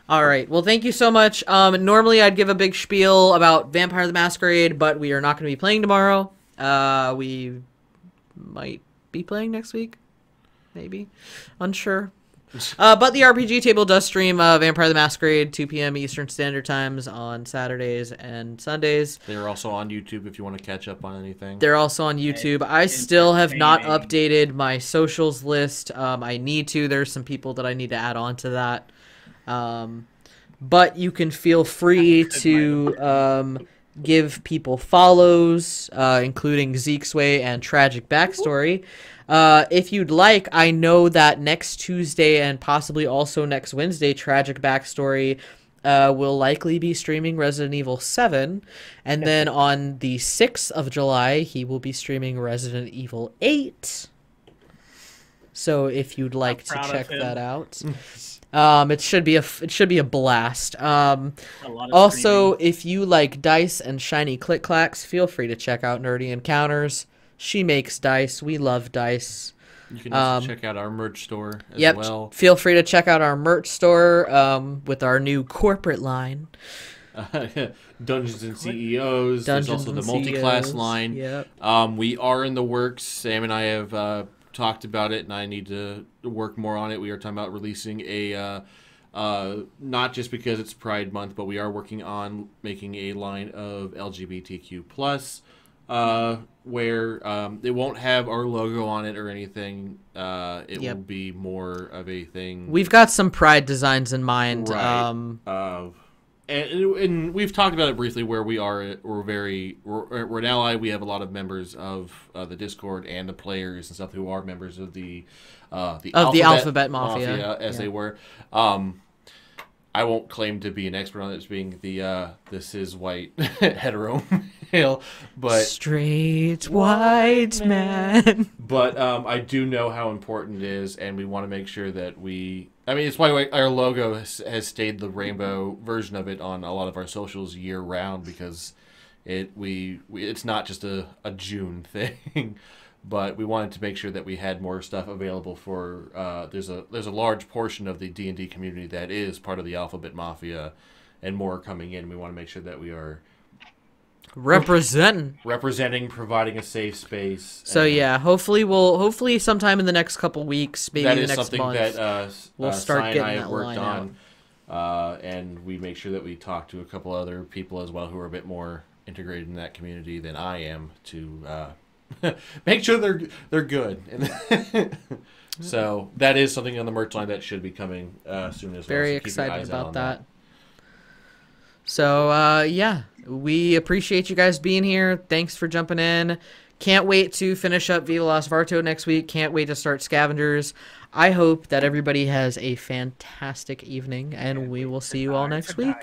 All right. Well, thank you so much. Normally, I'd give a big spiel about Vampire the Masquerade, but we are not going to be playing tomorrow. We might be playing next week. Maybe. Unsure. But the RPG table does stream Vampire the Masquerade 2 p.m. Eastern Standard Times on Saturdays and Sundays. They're also on YouTube if you want to catch up on anything. They're also on YouTube. I still have not updated my socials list. I need to. There's some people that I need to add on to that. But you can feel free to give people follows, including Zeek's Way and Tragic Backstory. If you'd like, I know that next Tuesday and possibly also next Wednesday, Tragic Backstory will likely be streaming Resident Evil 7. And then on the 6th of July, he will be streaming Resident Evil 8. So if you'd like to check that out. It should be a blast. Also, if you like dice and shiny click clacks, feel free to check out Nerdy Encounters. She makes dice. We love dice. You can also check out our merch store as well. Feel free to check out our merch store with our new corporate line. Dungeons and CEOs. There's also the multi-class line. Yep. We are in the works. Sam and I have talked about it, and I need to work more on it. We are talking about releasing a not just because it's Pride Month, but we are working on making a line of LGBTQ plus where it won't have our logo on it or anything. It will be more of a thing. We've got some Pride designs in mind. Right. And we've talked about it briefly where we're an ally. We have a lot of members of the Discord and the players and stuff who are members of the Alphabet Mafia as they were. I won't claim to be an expert on this, being the cis white hetero male, but straight white man. But I do know how important it is, and we want to make sure that I mean, it's why our logo has stayed the rainbow version of it on a lot of our socials year round, because it's not just a June thing. But we wanted to make sure that we had more stuff available for. There's a large portion of the D&D community that is part of the Alphabet Mafia, and more coming in. We want to make sure that we are representing, providing a safe space. So yeah, hopefully sometime in the next couple weeks, maybe the next month, that we'll start getting that worked line on, and we make sure that we talk to a couple other people as well who are a bit more integrated in that community than I am to make sure they're good. So that is something on the merch line that should be coming soon as well. Very excited about that. So yeah, we appreciate you guys being here. Thanks for jumping in. Can't wait to finish up Viva Las Varto next week. Can't wait to start Scavengers. I hope that everybody has a fantastic evening, and we will see you all next week.